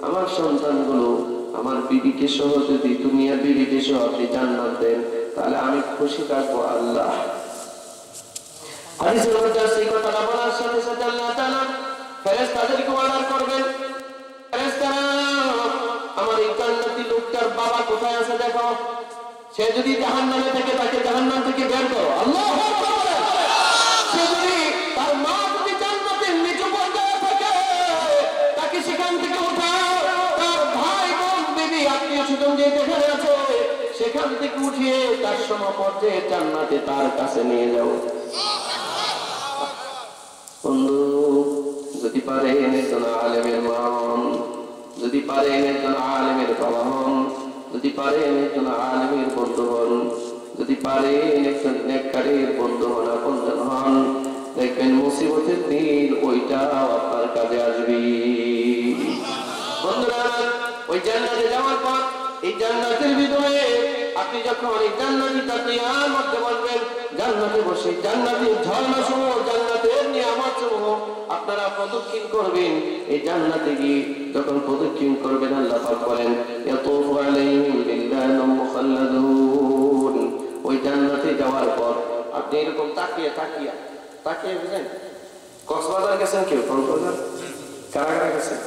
আমার সন্তানগুলো, আমার বিবিকে সহ যদি দুনিয়ার বিবিকে সহ আপনি জান্নাত দেন, তাহলে আমি খুশি থাকবো। আল্লাহ হাদিসের মধ্যে সেই কথাটা বলার সাথে সাথে আল্লাহ তাআলা ফেরেশতাদেরকে অর্ডার করবেন, ফেরেশতারা আমার এই জান্নাতি লোকটার বাবা কোথায় আছে দেখো, সে যদি জাহান্নামে থেকে তাকে জাহান্নাম থেকে বের করো। আল্লাহু আকবার। সে যদি তার মা যদি জান্নাতের নিচু পর্যায়ে থাকে, তাকে সেখান থেকে উঠাও, তার ভাই বোন বিবি আত্মীয় স্বজন যে যেখানে আছে সেখান নদী থেকে উঠিয়ে তার সমপর্যায়ে জান্নাতে তার কাছে নিয়ে যাও। বন্ধু, যদি পারেন একজন আলেমের মা হন, যদি পারেন একজন আলেমের বাবা হন, যদি পারেন একজন আলেমের বন্ধু হন, যদি পারেন একজন নেককারের বন্ধু হন, আপনজন হন, দেখবেন মুসিবতের দিন ওইটাও আপনার কাজে আসবে। বন্ধুরা, ওই জান্নাতে যাওয়ার পর এই জান্নাতের ভিতরে আপনি যখন এই জান্নাতি তাকিয়ার মধ্যে বসবেন, জান্নাতে বসে জান্নাতি ঝর্ণা সমূহ, জান্নাতের নিয়ামত সমূহ আপনারা প্রদক্ষিণ করবেন। এই জান্নাতে গিয়ে যখন প্রদক্ষিণ করবেন, আল্লাহ পাক বলেন ইয়াতুফু আলাইহিম বিলদানুম মুখাল্লাদুন। ওই জান্নাতে যাওয়ার পর আপনি এরকম তাকিয়ে তাকিয়ে তাকিয়ে বুঝেন। কক্সবাজার গেছেন কেউ? কক্সবাজার কারা কারা গেছেন?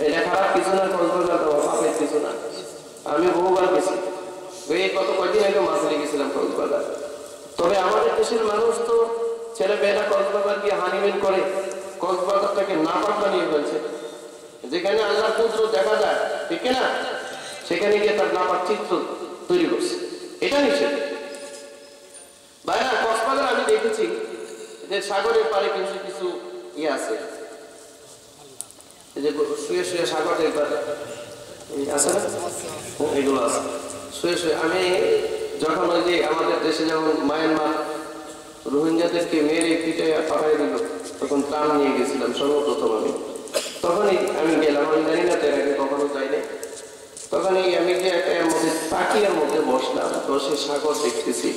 এটা খারাপ কিছু না, কক্সবাজার তো পাপের কিছু না। আমি বহুবার গেছি, এই কত কয়দিন আগে মাঝে গেছিলাম কক্সবাজার। তবে আমাদের দেশের মানুষ তো ছেলে মেয়েরা কক্সবাজার গিয়ে হানিমেন করে কক্সবাজারটাকে নাপাক বানিয়ে ফেলছে। যেখানে আল্লাহর কুদরত দেখা যায়, ঠিক না, সেখানে গিয়ে তার নাপাক চিত্র তৈরি করছে। এটা নিষেধ। ভাইরা, কক্সবাজার আমি দেখেছি যে সাগরের পারে কিছু কিছু ইয়ে আছে, যে শুয়ে শুয়ে সাগরের পারে আছে না, এগুলো আছে শুয়ে শুয়ে। আমি যখন ওই যে আমাদের দেশে যেমন মায়ানমার রোহিঙ্গাদেরকে মেরে পিটে পাঠাই দিল, তখন ত্রাণ নিয়ে গেছিলাম সর্বপ্রথম আমি। তখনই আমি গেলাম, আমি জানি না তার আগে কখনো যাইনি। তখনই আমি যে একটা এর মধ্যে তাকিয়ার মধ্যে বসলাম, বসে সাগর দেখতেছি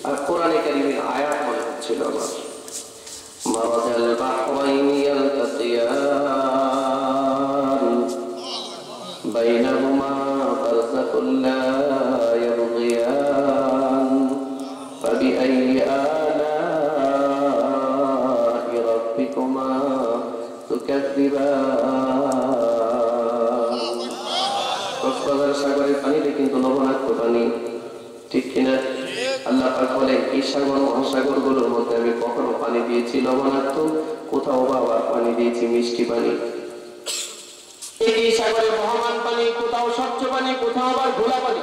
আর কোরআনে কারিমের আয়াত মনে হচ্ছিল আমার। মারাজাল বাহরাইনি ইয়ালতাকিয়ান বাইনাহুমা বারযাখুন লা ইয়াবগিয়ান ফাবিআইয়ি আলা'i রাব্বিকুমা তুকাযযিবান। কক্সবাজার সাগরের পানিতে কিন্তু লবণাক্ত পানি, ঠিক কিনা? আল্লাহ পাক বলেন এই সাগর মহাসাগর গুলোর মধ্যে আমি কখনো পানি দিয়েছি লবণাক্ত, কোথাও বা আবার পানি দিয়েছি মিষ্টি পানি। এই সাগরের বহমান পানি, কোথাও স্বচ্ছ পানি, কোথাও আবার ঘোলা পানি,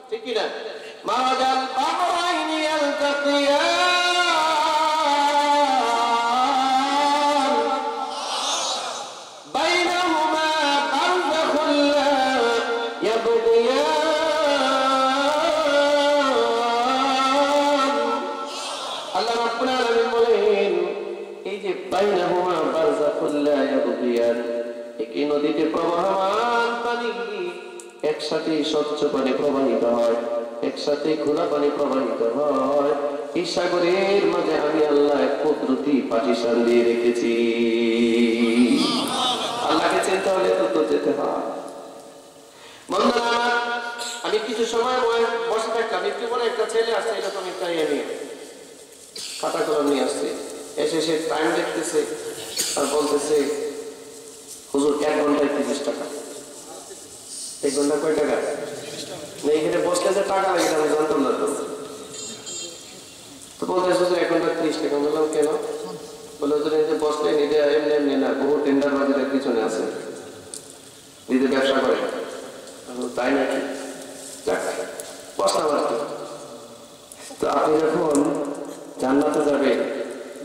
ঠিক কিনা? মারাজাল বাহরাইনি ইয়ালতাকিয়ান বাইনাহুমা বারযাখুন লা ইয়াবগিয়ান। আল্লাহ রাব্বুল আলামিন বলেন এই যে বাইনাহুমা বারযাখুন লা ইয়াবগিয়ান, এই নদীতে প্রবাহমান পানি একসাথে স্বচ্ছ পানি প্রবাহিত হয়, একসাথে খোলা পানি প্রবাহিত হয়। এই সাগরের মাঝে আমি আল্লাহ এক কুদরতি পার্টিশন দিয়ে রেখেছি। আল্লাহকে চিনতে হলে তো যেতে হয়। বন্ধুরা, আমি কিছু সময় বসে থাকলাম, একটু পরে একটা ছেলে আসছে, এরকম একটা ইয়ে নিয়ে খাতা কলম নিয়ে আসছে। এসে সে টাইম দেখতেছে আর বলতেছে হুজুর 1 ঘন্টায় 30 টাকা। 1 ঘন্টা কয় টাকা? এখানে বসলে যে টাকা লাগে আমি জানতাম না। তো বলতেছে হুজুর 1 ঘন্টা 30 টাকা। বললাম কেন? বলে হুজুর নিজে বসলে নিজে এমনি এমনি না, বহু টেন্ডার বাজারের পিছনে আছে, নিজে ব্যবসা করে। তাই নাকি? বসলাম আর কি। তো আপনি যখন জান্নাতে যাবেন,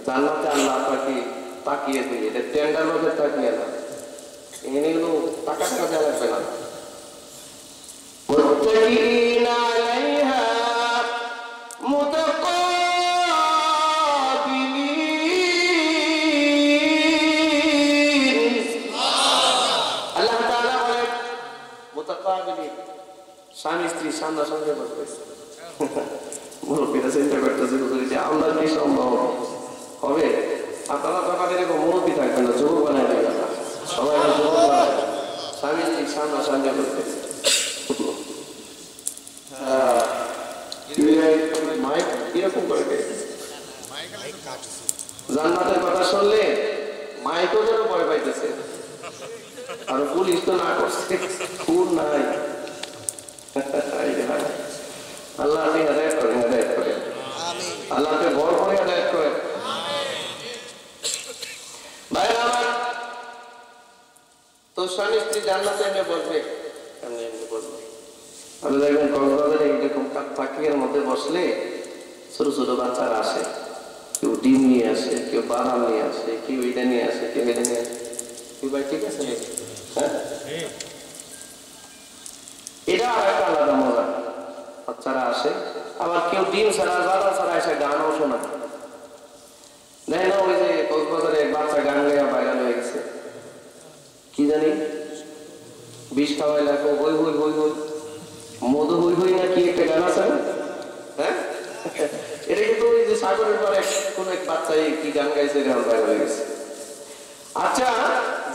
জান্নাতে আল্লাহ আপনাকে তাকিয়ে দিয়ে, এটা টেন্ডার বাজার তাকিয়ে না, এগুলো টাকা টাকা দেওয়া লাগবে না। মুত্তাকিইন আলাইহা মুতাকাবিলিন। আল্লাহ তাআলা বলেন মুতাকাবিলিন, স্বামী স্ত্রী সামনাসামনি বসবে। মুরব্বীরা চিন্তা করতেছে যে আমরা কি সম্ভব হবে? আপনারা তখন এরকম মুরব্বী থাকবেন না, যুবক বানায় দেবেন না, সবাই যুবক বানায়, স্বামী স্ত্রী সামনাসামনি বসবে। মাইক কিরকম করে জান্নাতের কথা শুনলে মাইকও যেন ভয় পাইতেছে, আর পুলিশ তো না করছে, খুন নাই। আল্লাহ আপনি হেদায়েত করেন, হেদায়েত করেন, আল্লাহকে ভর করে হেদায়েত করেন। ভাইরা আমার, তো স্বামী স্ত্রী জান্নাতে এমনি বলবে, এমনি এমনি বলবে। আপনি দেখবেন কক্সবাজারে এরকম পাখির মধ্যে বসলে ছোট ছোট বাচ্চারা আসে, কেউ ডিম নিয়ে আসে, কেউ বাদাম নিয়ে আসে, কেউ এটা নিয়ে আসে, কেউ এটা নিয়ে আসে। কি ভাই ঠিক আছে? হ্যাঁ, এটা আর একটা আলাদা মজা। বাচ্চারা আসে, আবার কেউ ডিম ছাড়া বাদাম ছাড়া এসে গানও শোনায়। দেখেন না ওই যে কক্সবাজারে এক বাচ্চা গান গাইয়া ভাইরাল হয়ে গেছে, কি জানি বিষ খাওয়াই লাগবে, হই হই হই হই, মধু হই হই না কি একটা গান আছে না? হ্যাঁ, এটা কিন্তু ওই যে সাগরের পরে কোন এক বাচ্চা কি গান গাইছে, গান ভাইরাল হয়ে গেছে। আচ্ছা,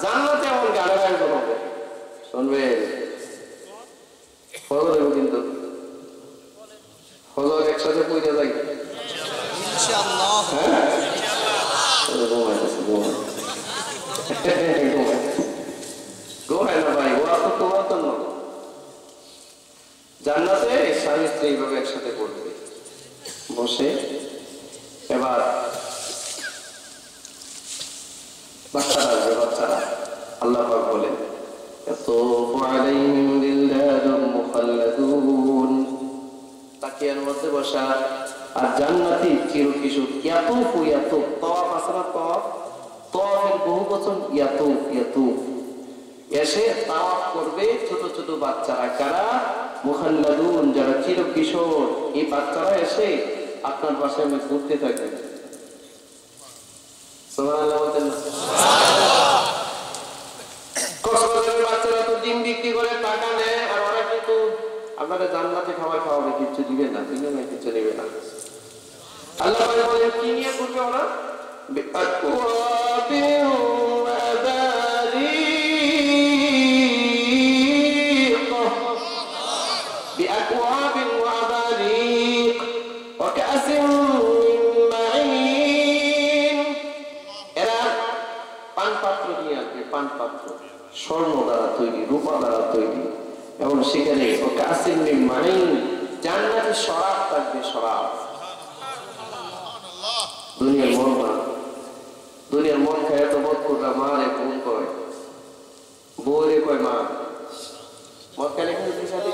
জান্নাতে এমন গানের আয়োজন হবে, শুনবে ফজর হইব, কিন্তু ফজর একসাথে পড়ে যাই ইনশাআল্লাহ। হ্যাঁ, জান্নাতে স্বামী স্ত্রী এইভাবে একসাথে পড়বে, বসে এবার বাচ্চারা আসবে, বাচ্চারা আল্লাহ পাক বলেন তাকিয়ার মধ্যে বসা, আর জান্নাতি চিরকিশোর ইয়াতুফু ইয়াতুফ, তাওয়াফ আসরা তাওয়াফ, তাওয়াফের বহু বচন ইয়াতুফ ইয়াতুফ, এসে তাওয়াফ করবে ছোট ছোট বাচ্চারা। কারা? মুখাল্লাদুন, যারা চিরকিশোর। এই বাচ্চারা এসে আপনার পাশে আমি ঘুরতে থাকবে। সুবহানাল্লাহ বলতেন না? কক্সবাজারের বাচ্চারা তো ডিম বিক্রি করে টাকা নেয়, আর ওরা কিন্তু আপনাদের জান্নাতে খাবার খাওয়াবে, কিছু দিবে না, দিবে না, কিছু নেবে না। আল্লাহ পাক বলেন কি নিয়ে করবে ওরা? বিআকওয়াবিন ওয়া আবারিক, বিআকওয়াবিন ওয়া আবারিক ওয়া কাসিন মিন মাঈন। এরা পান পাত্র নিয়ে আসবে, পান পাত্র স্বর্ণ দ্বারা তৈরি, রূপা দ্বারা তৈরি, এবং সেখানে ওয়া কাসিন মিন মাঈন, জান্নাতে শরাব থাকবে, শরাব। দুনিয়ার মন না, দুনিয়ার মন খায় তো বোধ করলাম মা রে ফোন করে, বউ রে কয় মা, মদ খাইলে কিন্তু সাথে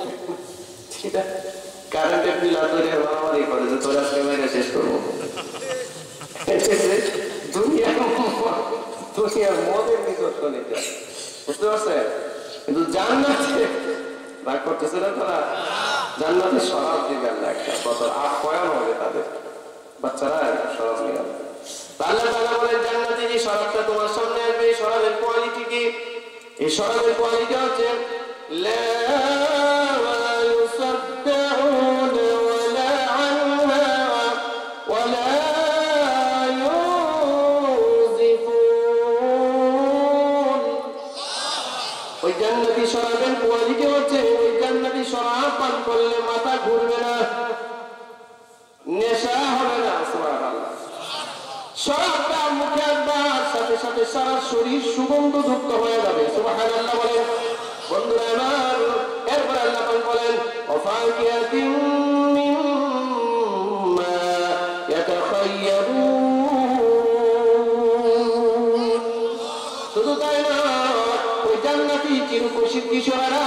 কারেন্টের বিল ধরে মারামারি করে যে তোর আজকে মেরে শেষ করবো। দুনিয়ার মদের নিদর্শন এটা, বুঝতে পারছেন? কিন্তু জান্নাতে রাগ করতেছে না তারা, জান্নাতে শরাব দিবে আল্লাহ একটা বছর, আপ্যায়ন হবে তাদের, বাচ্চারা শরাব নিয়ে আসবে। আল্লাহ তাআলা বলেন জান্নাতে যে শরাবটা তোমার সামনে আসবে, এই শরাবের কোয়ালিটি কি? এই শরাবের কোয়ালিটি হচ্ছে লা يصدعون ولا عنها ولا ينزفون। ওই জান্নাতি শরাবের কোয়ালিটি হচ্ছে, ওই জান্নাতি শরাব পান করলে মাথা ঘুরবে না, নেশা হবে না। সুবহানাল্লাহ। শরাবটা মুখে একবার সাথে সাথে সারা শরীর সুগন্ধযুক্ত হয়ে যাবে। সুবহানাল্লাহ বলেন বন্ধুরা আমার। এরপর আল্লাহ পাক বলেন ওয়াফাকিয়াতিন মিম্মা ইয়াতাখায়্যারুন। শুধু তাই না, ওই জান্নাতি কিশোরেরা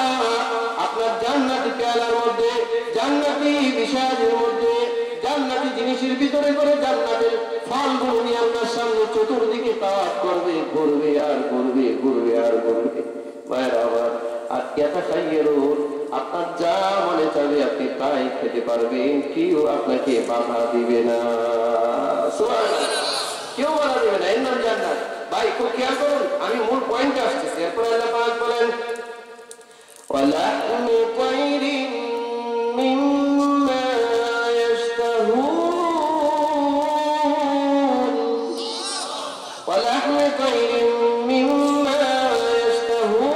আপনার জান্নাতি পেয়ালার মধ্যে, জান্নাতি বিষয়ের মধ্যে, জান্নাতি জিনিসের ভিতরে করে জান্নাতের ফলগুলো নিয়ে আপনার সামনে চতুর্দিকে তাওয়াফ করবে, ঘুরবে আর ঘুরবে, ঘুরবে আর ঘুরবে। ভাইরা আমার, আর ইয়াতাখায়্যারুন, আপনার যা মনে চাবে আপনি তাই খেতে পারবেন, কেউ আপনাকে বাধা দিবে না। সুবহানাল্লাহ, কেউ বাধা দিবে না, এর নাম জান্নাত। ভাই খুব খেয়াল করুন, আমি মূল পয়েন্টে আসতেছি। এরপর আল্লাহ পাক বলেন ওয়ালাহমি তায়রিন মিম্মা ইয়াশতাহুন, ওয়ালাহমি তায়রিন মিম্মা ইয়াশতাহুন।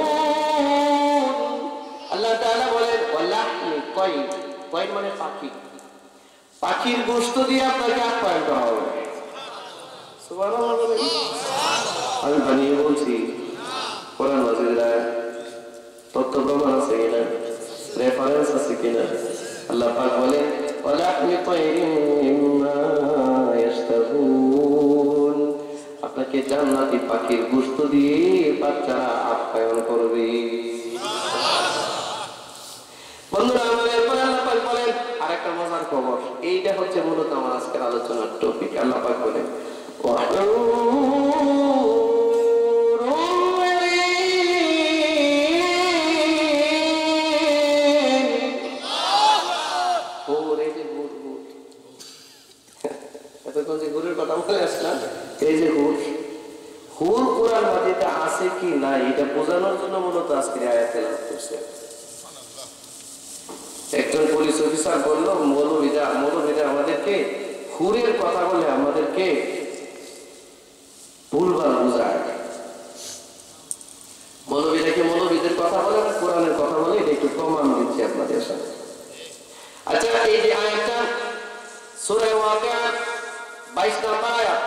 আল্লাহ তাআলা বলেন ওয়ালাহমি তায়র, তায়র মানে পাখি, পাখির গোশত দিয়ে আপনাকে আপ্যায়ন করা হবে। সুবহানাল্লাহ। আমি বানিয়ে বলছি, কোরআন মাজিদে তথ্য প্রমাণ আছে কিনা, রেফারেন্স আছে কিনা? আল্লাহ পাক বলেন ওয়ালাহমি তায়রিন মিম্মা ইয়াশতাহুন, আপনাকে জান্নাতি পাখির গোশত দিয়ে বাচ্চারা আপ্যায়ন করবে। বন্ধুরা আমার, এরপর আল্লাহ পাক বলেন আরেকটা মজার খবর, এইটা হচ্ছে মূলত আমার আজকের আলোচনার টপিক। আল্লাহ পাক বলেন এতক্ষণ যে হুরের কথা বলে আসলাম, এই যে হুর, হুর কোরআন মাজিদে আছে কি না এটা বোঝানোর জন্য মূলত আজকের আয়াত তেলাওয়াত করছে। একজন পুলিশ অফিসার বলল, মৌলভীরা আমাদেরকে হুরের কথা বলে আমাদেরকে ভুলভাল বোঝায়। মৌলভীদের কথা বলে না কোরআনের কথা বলে, এটা একটু প্রমাণ দিচ্ছি আপনাদের সাথে। আচ্ছা, এই যে আয়াতটা সূরা ওয়াকিয়া 22 নম্বর আয়াত,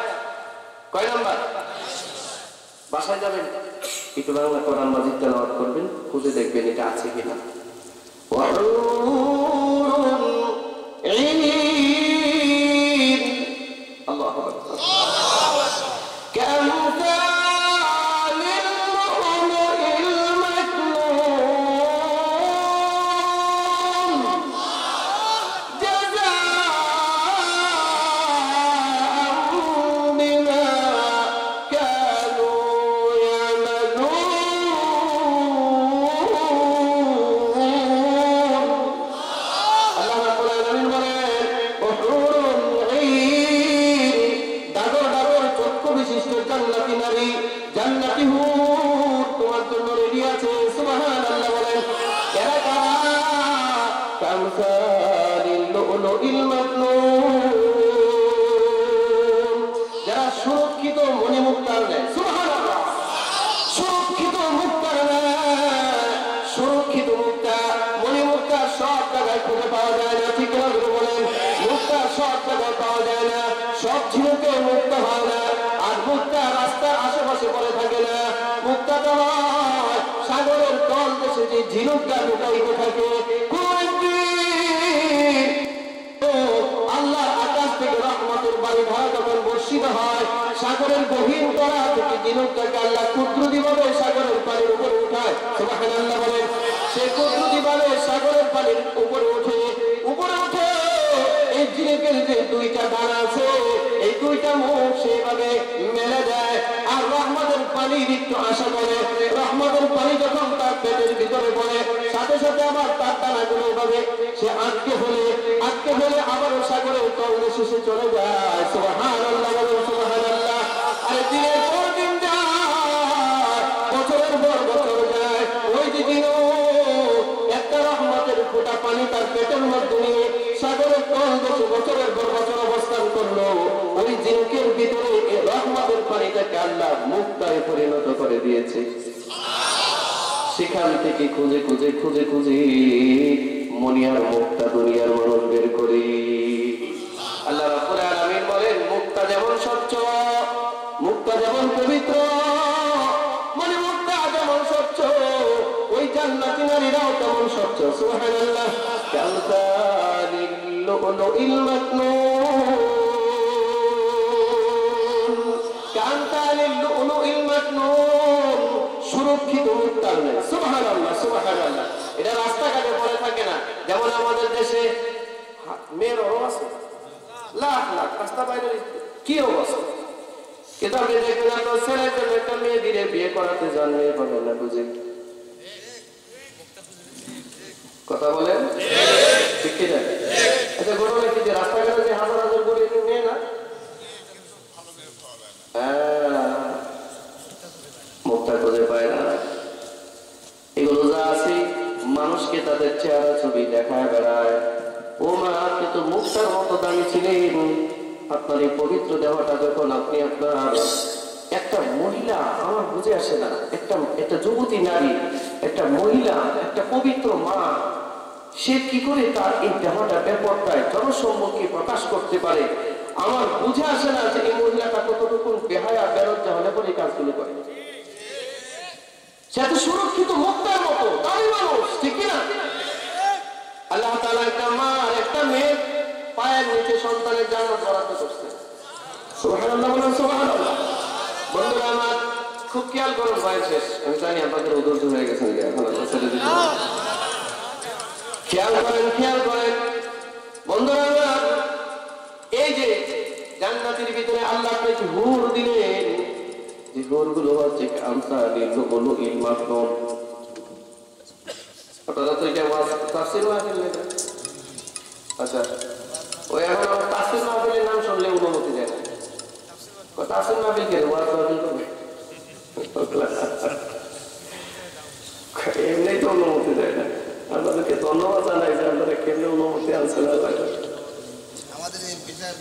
কয় নাম্বার? বাসায় যাবেন একটু বাংলা কোরআন মাজিদ তেলাওয়াত করবেন, খুঁজে দেখবেন এটা আছে কিনা। আল্লাহু আকবার। যারা সুরক্ষিত মণিমুক্তার নেয়, সুবহানাল্লাহ, সুরক্ষিত মুক্তার নেয়, সুরক্ষিত মুক্তা মণিমুক্তা সব জায়গায় খুঁজে পাওয়া যায় না, ঠিক না বলেন? মুক্তা সব জায়গায় পাওয়া যায় না, সব ঝিনুকে মুক্তা হয় না, আর মুক্তা রাস্তার আশেপাশে পড়ে থাকে না। মুক্তাটা হয় সাগরের তল দেশে যে ঝিনুকটা লুকাইতে থাকে। আল্লাহ আকাশ থেকে রহমতের বাড়ি ভরা যখন বর্ষিত হয়, সাগরের গভীর তলা থেকে ঝিনুকটাকে আল্লাহ কুদরতি ভাবে সাগরের পানির উপরে উঠায়। সুবহানাল্লাহ বলেন। সে কুদরতি ভাবে সাগরের পানির উপরে উঠে এই ঝিনুকের যে দুইটা দানা আছে, এই দুইটা মুখ সেভাবে মেলে দেয়, আর রহমতের পানির একটু আশা করে। রহমতের পানি যখন তার পেটের ভিতরে পড়ে, সাথে সাথে আবার তার দানাগুলো এভাবে সে আটকে ফেলে আবারও সাগরের তলে শেষে চলে যায়। সুবহানাল্লাহ বলেন, সুবহানাল্লাহ। আর দিনের পর দিন যায়, বছরের পর বছর যায়, ওই দিনও একটা রহমতের ফোঁটা পানি তার পেটের মধ্যে নিয়ে সাগরের তল দেশে বছরের পর বছর অবস্থান করলো। ওই ঝিনুকের ভিতরে রহমতের পানিটাকে আল্লাহ মুক্তায় পরিণত করে দিয়েছে। সেখান থেকে খুঁজে মনিয়ার মুক্তা দুনিয়ার মানুষ বের করি। আল্লাহ রাব্বুল আলামিন বলেন, মুক্তা যেমন স্বচ্ছ, মুক্তা যেমন পবিত্র, মানে মুক্তা যেমন স্বচ্ছ, ওই জান্নাতি নারীরাও তেমন স্বচ্ছ। সুবহানাল্লাহ। কামসালিল লুলুইল মাকনুন, কামসালিল লুলুইল মাকনুন, সুরক্ষিত মুক্তার নেই। সুবহানাল্লাহ, সুবহানাল্লাহ। এটা রাস্তাঘাটে পড়ে থাকে না। যেমন আমাদের দেশে মেয়ের অভাব আছে, লাখ লাখ রাস্তা বাইরে কি অবস্থা, কিন্তু আপনি দেখবেন আপনার ছেলের জন্য একটা মেয়ে দিলে বিয়ে করাতে যান, মেয়ে পাবেন না বুঝে। কথা বলেন ঠিক কি না? আচ্ছা, ঘটনা কি যে রাস্তাঘাটে যে হাজার হাজার করে মেয়ে না, মুক্তা খুঁজে পায় না। এগুলো যা আছে মানুষকে তাদের চেহারা ছবি দেখায় বেড়ায়। ও মা, আপনি তো মুক্তার মতো দামি ছিলেন, আপনার এই পবিত্র দেহটা যখন আপনি আপনার একটা মহিলা, আমার বুঝে আসে না, একটা যুবতী নারী, একটা মহিলা, একটা পবিত্র মা, সে কি করে তার এই দেহটা ব্যাপারটায় জনসম্মুখে প্রকাশ করতে পারে? আমার বুঝে আসে না যে এই মহিলাটা কতটুকু বেহায়া বেরোজা হলে পরে এই কাজগুলো করে। সে এত সুরক্ষিত মুক্তার মতো দামি মানুষ, ঠিক না? আল্লাহ তাআলা একটা মা আর একটা মেয়ে পায়ের নিচে সন্তানের জান্নাত বরাদ্দ করছে। সুবহানাল্লাহ বলেন, সুবহানাল্লাহ। বন্ধুরা আমার, খুব খেয়াল করুন, বয়স শেষ, আমি জানি আপনাদের উদর্য হয়ে গেছেন, এখন ছেড়ে দিতে। খেয়াল করেন, জান্নাতের ভিতরে আল্লাহ আপনাকে হুর দিলেন, যে হুরগুলো হচ্ছে আমসালিল লুলুইল মাকনুন। আপনারা তো এটা তাফসীর মাহফিল না? আচ্ছা, ওই এখন তাফসীর মাহফিলের নাম শুনলে অনুমতি দেয় না। তাফসীর মাহফিল কেন, ওয়াজ মাহফিল করবে? এমনি তো অনুমতি দেয় না। আপনাদেরকে ধন্যবাদ জানাই যে আপনারা কেমনি অনুমতি আনছেন। আমাদের এই বিষয়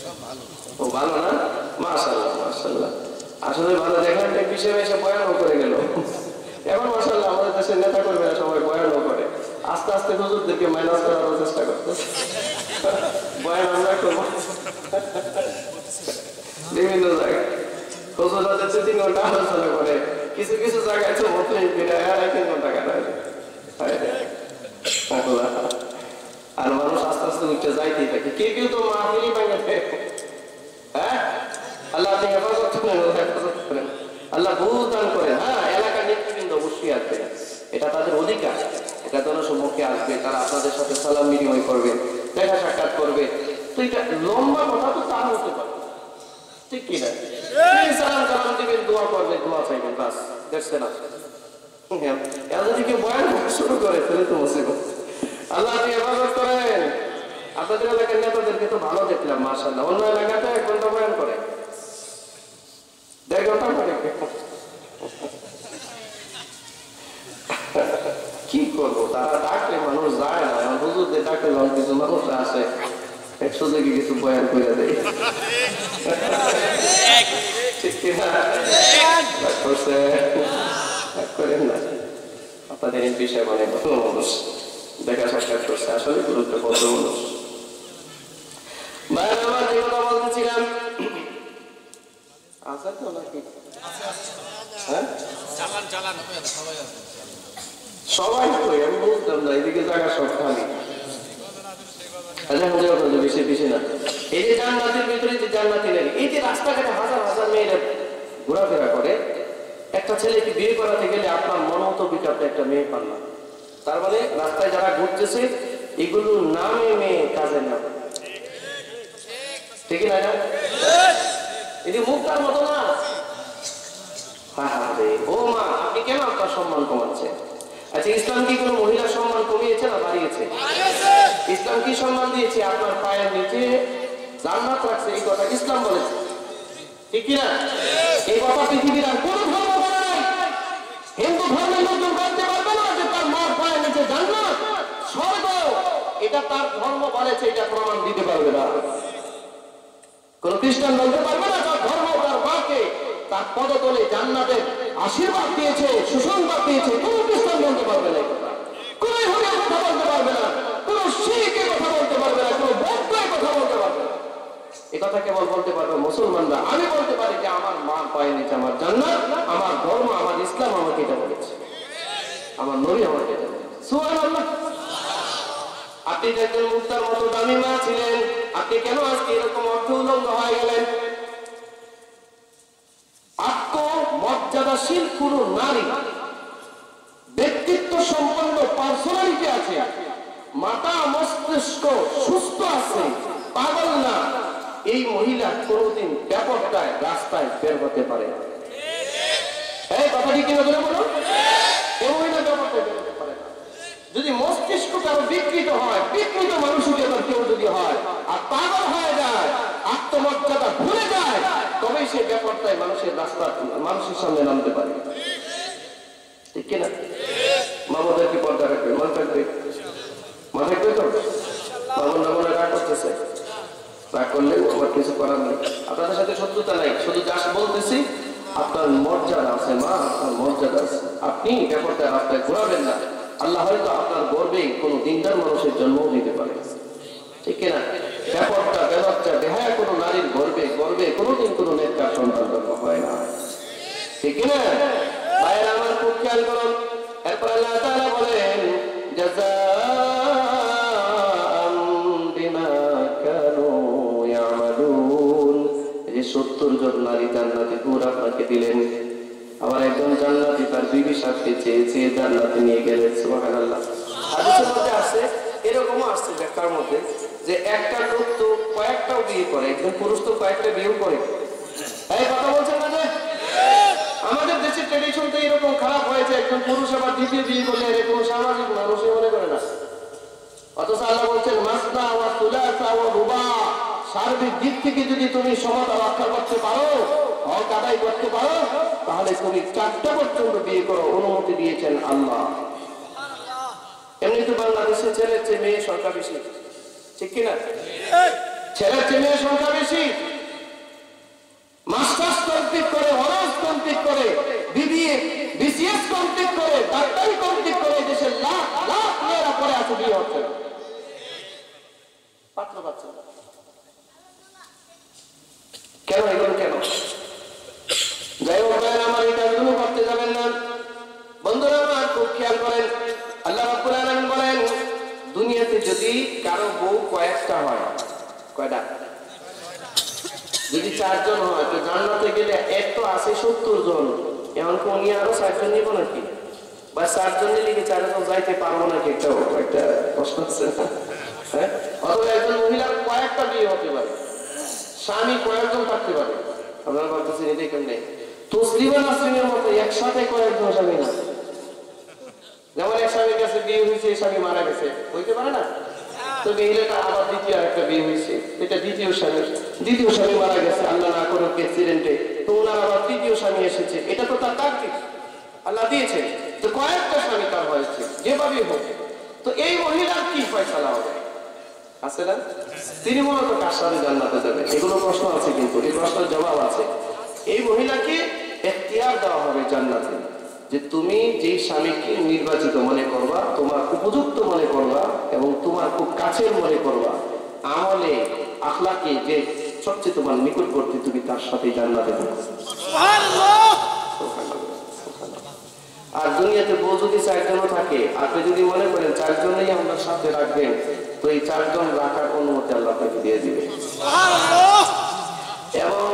সব ভালো। ও ভালো না? মাশাআল্লাহ মাশাআল্লাহ। আসলে ভালো দেখেন এক বিষয়ে এসে বয়ানও করে গেল। এখন মাশাআল্লাহ আমাদের দেশের নেতা কর্মীরা সবাই বয়ানও করে। আস্তে আস্তে হুজুরদেরকে মাইনাস করার চেষ্টা করতেছে। বয়ান আমরা করবো বিভিন্ন জায়গায়। হুজুররা 3 ঘন্টা আলোচনা করে, কিছু কিছু জায়গায় তো মতলব 3 ঘন্টা কাটায়। আর মানুষ আস্তে আস্তে উঠে যাইতেই থাকে। কেউ তো মাহফিলই ভেঙে দেয়। হ্যাঁ, আল্লাহ আপনি হেফাজত করেন, আল্লাহ বুঝ দান করেন। হ্যাঁ, এলাকার নেতৃবৃন্দ অবশ্যই আসবে, এটা তাদের অধিকার। এটা জনসম্মুখে আসবে, তারা আপনাদের সাথে সালাম বিনিময় করবে, দেখা সাক্ষাৎ করবে। তো এটা লম্বা কথা তো তার হতে পারে, ঠিক কিনা? সালাম সালাম দিবেন, দোয়া করবেন, দোয়া চাইবেন, বাস, দেখছে না? এরা যদি কেউ বয়ান শুরু করে তাহলে তো মুসিবত। আল্লাহ আপনি হেফাজত করেন। আপনাদের এলাকার নেতাদেরকে তো ভালো দেখলাম মাশাআল্লাহ। অন্য এলাকাতে 1 ঘন্টা বয়ান করে, 1.5 ঘন্টা করে। কি করবো, তারা ডাকলে মানুষ যায় না। এখন হুজুরদের ডাকলে কিছু মানুষ আসে, একশো থেকে কিছু বয়ান করে দেয়। ঠিক কিনা? করেন না। আপনাদের এই বিষয়ে অনেক ভালো মানুষ দেখা সাক্ষাৎ করছে, আসলে গুরুত্বপূর্ণ মানুষ। ভাই আমার যে কথা বলতেছিলাম, আছে তো নাকি? হ্যাঁ, সবাই তো, আমি বুঝতাম না, এদিকে জায়গা সব খালি। বেশি বেশি না। এই যে জান্নাতের ভিতরে যে জান্নাতি নারী, এই যে রাস্তাঘাটে হাজার হাজার মেয়েরা ঘোরাফেরা করে, একটা ছেলেকে বিয়ে করাতে গেলে আপনার মন মতো বিকাপটা একটা মেয়ে পান না। তার মানে রাস্তায় যারা ঘুরতেছে এগুলো নামে মেয়ে, কাজের নাম, ঠিক না? এটি মুক্তার মতো না। ও মা, আপনি কেন আপনার সম্মান কমাচ্ছেন? আচ্ছা, ইসলাম কি কোনো মহিলার সম্মান কমিয়েছে না বাড়িয়েছে? ইসলাম কি সম্মান দিয়েছে? আপনার পায়ের নিচে জান্নাত রাখছে, এই কথা ইসলাম বলেছে, ঠিক কিনা? এই কথা পৃথিবীর আর কোন ধর্ম বলে নাই। হিন্দু ধর্মের লোকজন বলতে পারবে না যে তার মার পায়ের নিচে জান্নাত, স্বর্গ, এটা তার ধর্ম বলেছে, এটা প্রমাণ দিতে পারবে না। কোন খ্রিস্টান বলতে পারবে না তার ধর্ম তার মাকে তার পদতলে জান্নাতের আশীর্বাদ দিয়েছে, সুসংবাদ দিয়েছে। কোন খ্রিস্টান বলতে পারবে না, কোন ইহুদি কথা বলতে পারবে না, কোন শিখ কথা বলতে পারবে না, কোন বৌদ্ধ কথা বলতে পারবে না। এই কথা কেবল বলতে পারবে মুসলমানরা। আমি বলতে পারি যে আমার মা পায়ে নিচে আমার জান্নাত, আমার ধর্ম, আমার ইসলাম আমাকে এটা বলেছে, আমার নবী আমাকে এটা বলেছে। সুবহানাল্লাহ। আপনি একজন মুক্তার মতো দামি মা ছিলেন, আপনি কেন আজকে এরকম অর্থ উলঙ্গ হয়ে গেলেন? আত্মমর্যাদাশীল কোন নারী, ব্যক্তিত্ব সম্পন্ন পার্সোনালিটি আছে, মাথা মস্তিষ্ক সুস্থ আছে, পাগল না, এই মহিলা কোনদিন ব্যাপকটায় রাস্তায় বের হতে পারে না। এই কথাটি কিনা বলে বলো, এই মহিলা ব্যাপকটায় বের হতে পারে না। যদি মস্তিষ্ক কারো বিকৃত হয়, বিকৃত মানসিকতার কেউ যদি হয় আর পাগল হয়ে যায়, আত্মমর্যাদা ভুলে যায়, তবেই সে ব্যাপারটাই মানুষের রাস্তা, মানুষের সামনে নামতে পারে, ঠিক কিনা? মামাদের কি পর্দা রাখবে? মনে থাকবে, মনে থাকবে তো? মামুন মনে রাগ করতেছে, রাগ করলে আমার কিছু করার নেই। আপনাদের সাথে শত্রুতা নাই, শুধু যা বলতেছি আপনার মর্যাদা আছে মা, আপনার মর্যাদা আছে। আপনি ব্যাপারটা রাস্তায় ঘোরাবেন না। আল্লাহ হয়তো আপনার গর্বে কোন দিনদার মানুষের জন্মও দিতে পারে, ঠিক কিনা? ব্যাপারটা বেবাচ্চা দেহায় কোন নারীর গর্বে গর্বে কোনোদিন কোন নেতার সন্তান জন্ম হয় না, ঠিক কিনা? ভাইয়েরা আমার খুব খেয়াল করুন। এরপর আল্লাহ তাআলা বলেন, জাযাআম বিমা কানু ইয়ামালুন। এই 70 জন নারী জান্নাতি হুর আপনাকে দিলেন। আবার একজন জান্নাতি তার বিবি সাথে চেয়ে চেয়ে জান্নাতে নিয়ে গেলেন। সুবহানাল্লাহ। হাদিসের মধ্যে আছে এরকমও আসছে ব্যাখ্যার মধ্যে যে একটা লোক তো কয়েকটাও বিয়ে করে, একজন পুরুষ তো কয়েকটা বিয়েও করে। এই কথা বলছেন না যে আমাদের দেশের ট্রেডিশন তো এরকম খারাপ হয়েছে, একজন পুরুষ আবার দ্বিতীয় বিয়ে করলে এরকম সামাজিক মানুষই মনে করে না। অথচ আল্লাহ বলছেন মাসনা ওয়া সুলাসা ওয়া রুবা, সার্বিক দিক থেকে যদি তুমি সমতা রক্ষা করতে পারো, হক আদায় করতে পারো, তাহলে তুমি 4টা পর্যন্ত বিয়ে করো, অনুমতি দিয়েছেন আল্লাহ। এমনি তো বাংলাদেশে ছেলের চেয়ে মেয়ের সংখ্যা বেশি, ঠিক কিনা? ছেলের চেয়ে মেয়ের সংখ্যা বেশি। মাস্টার্স কমপ্লিট করে, অনার্স কমপ্লিট করে, বিবিএ বিসিএস কমপ্লিট করে, ডাক্তারি কমপ্লিট করে দেশের লাখ লাখ মেয়েরা পরে আছে, বিয়ে হচ্ছে না, পাত্র পাচ্ছে না। কেন এগুলো কেন? যাই হোক, আমার এই কাজগুলো করতে যাবেন না। বন্ধুরা আমার খুব খেয়াল করেন, আল্লাহ রাব্বুল আলামিন বলেন দুনিয়াতে যদি কারো বউ কয়েকটা হয়, কয়টা? যদি 4 জন হয় তো জান্নাতে গেলে এক তো আছে 70 জন, এখন কি উনি আরো 4 জন নিব নাকি? বা 4 জন নিলে কি 4 জন যাইতে পারবো নাকি? একটা প্রশ্ন আছে না? হ্যাঁ, অথবা একজন মহিলার কয়েকটা বিয়ে হতে পারে, স্বামী কয়েকজন থাকতে পারে। আপনারা ভাবতেছেন এটাই কেমনে? তসলিমা নাসরিনের মতো একসাথে কয়েকজন স্বামী না। যেমন এক স্বামীর কাছে বিয়ে হয়েছে, স্বামী মারা গেছে, হইতে পারে না? তো মহিলাটা আবার দ্বিতীয় একটা বিয়ে হয়েছে, এটা দ্বিতীয় স্বামী মারা গেছে, আল্লাহ না করুক অ্যাক্সিডেন্টে, তো ওনার আবার তৃতীয় স্বামী এসেছে, এটা তো তার তাকদীর, আল্লাহ দিয়েছে। তো কয়েকটা স্বামী তার হয়েছে, যেভাবে হোক। তো এই মহিলার কি ফয়সালা হবে? আছে না? তিনি মূলত কার সাথে জান্নাতে যাবে? এগুলো প্রশ্ন আছে, কিন্তু এই প্রশ্নের জবাব আছে। এই মহিলাকে এখতিয়ার দেওয়া হবে জান্নাতে, যে তুমি যে স্বামীকে নির্বাচিত মনে করবা, তোমার উপযুক্ত মনে করবা এবং তোমার খুব কাছের মনে করবা, আমলে আখলাকে যে সবচেয়ে তোমার নিকটবর্তী, তুমি তার সাথে জান্নাতে যাবে। সুবহানাল্লাহ। আর দুনিয়াতে বউ যদি 4 জনও থাকে, আপনি যদি মনে করেন 4 জনেই আপনার সাথে রাখবেন, তো এই 4 জন রাখার অনুমতি আল্লাহ আপনাকে দিয়ে দিবে। সুবহানাল্লাহ। এবং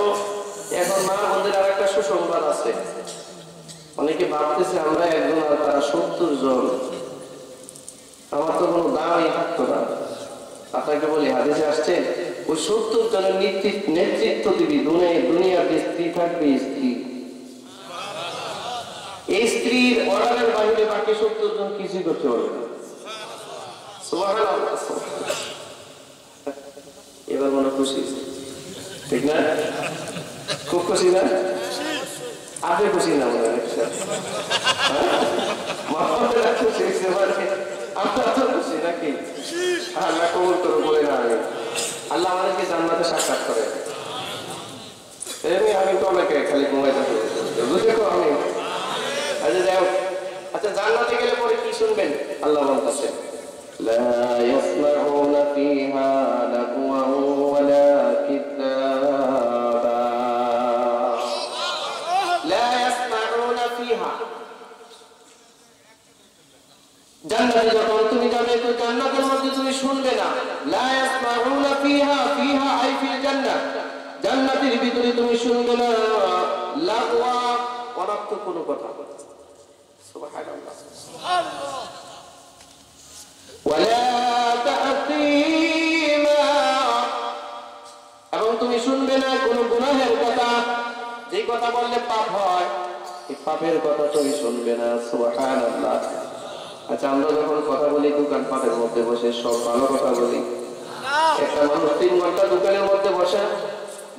এখন মা বোনদের আর একটা সুসংবাদ আছে। অনেকে ভাবতেছে আমরা একজন আর তারা 70 জন, আমার তো কোনো দামই থাকতো না। আপনাকে বলি, হাদিসে আসছে ওই 70 জনের নেতৃত্ব দিবি দুনিয়ার যে স্ত্রী থাকবে, স্ত্রী, এই স্ত্রীর অর্ডারের বাইরে বাকি 70 জন কিছুই করতে পারবে না। সুবহানাল্লাহ। এবার মনে খুশি, ঠিক না? খুব খুশি না? আপনি খুশি না? মনে হয় খুশি, আপনার তো খুশি নাকি? আল্লাহ কবুল করে বলে না, আল্লাহ আমাদেরকে জান্নাতে সাক্ষাৎ করে। আমি তো অনেকে খালি ঘুমাইতে বুঝলে আমি। আচ্ছা যাই হোক, আচ্ছা জান্নাতে গেলে পরে কি শুনবেন? আল্লাহ বলতেছে লা ইয়াসমাউনা ফিহা লাগওয়া ওয়ালা কিতাবা, লা ইয়াসমাউনা ফিহা। জান্নাতে যখন তুমি যাবে তো জান্নাতের মধ্যে তুমি শুনবে না, লা ইয়াসমাউনা ফিহা, ফিহা আই ফিল জান্নাত, জান্নাতের ভিতরে তুমি শুনবে না লাগওয়া, অনর্থক কোনো কথা। সুবহানাল্লাহ। সুবহানাল্লাহ। ওয়ালা তা'সীমা, এবং তুমি শুনবে না কোনো গুনাহের কথা, যে কথা বললে পাপ হয়, এই পাপের কথা তুমি শুনবে না। সুবহানাল্লাহ। আচ্ছা, আমরা যখন কথা বলি দোকানপাটের মধ্যে বসে, সব ভালো কথা বলি। একটা মানুষ 3 ঘন্টা দোকানের মধ্যে বসে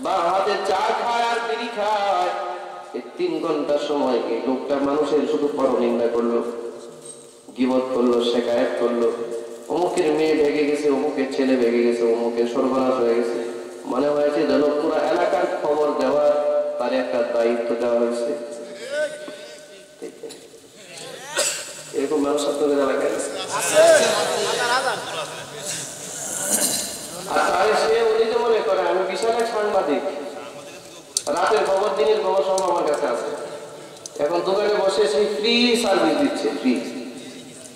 বা হাতে চা খায় আর বিড়ি খায়, এই 3 ঘন্টা সময় এই লোকটা মানুষের শুধু পরনিন্দা করলো, গীবত করলো, শিকায়েত করলো, অমুকের মেয়ে ভেগে গেছে, অমুকের ছেলে ভেগে গেছে, অমুকের সর্বনাশ হয়ে গেছে। মনে হয়েছে যেন পুরো এলাকার খবর দেওয়ার তার একটা দায়িত্ব দেওয়া হয়েছে। এরকম মানুষ আপনাদের এলাকায় আছে? আর তাহলে সে উনি তো মনে করে আমি বিশাল এক সাংবাদিক, রাতের খবর দিনের খবর সব আমার কাছে আছে। এখন দোকানে বসে সেই ফ্রি সার্ভিস দিচ্ছে, ফ্রি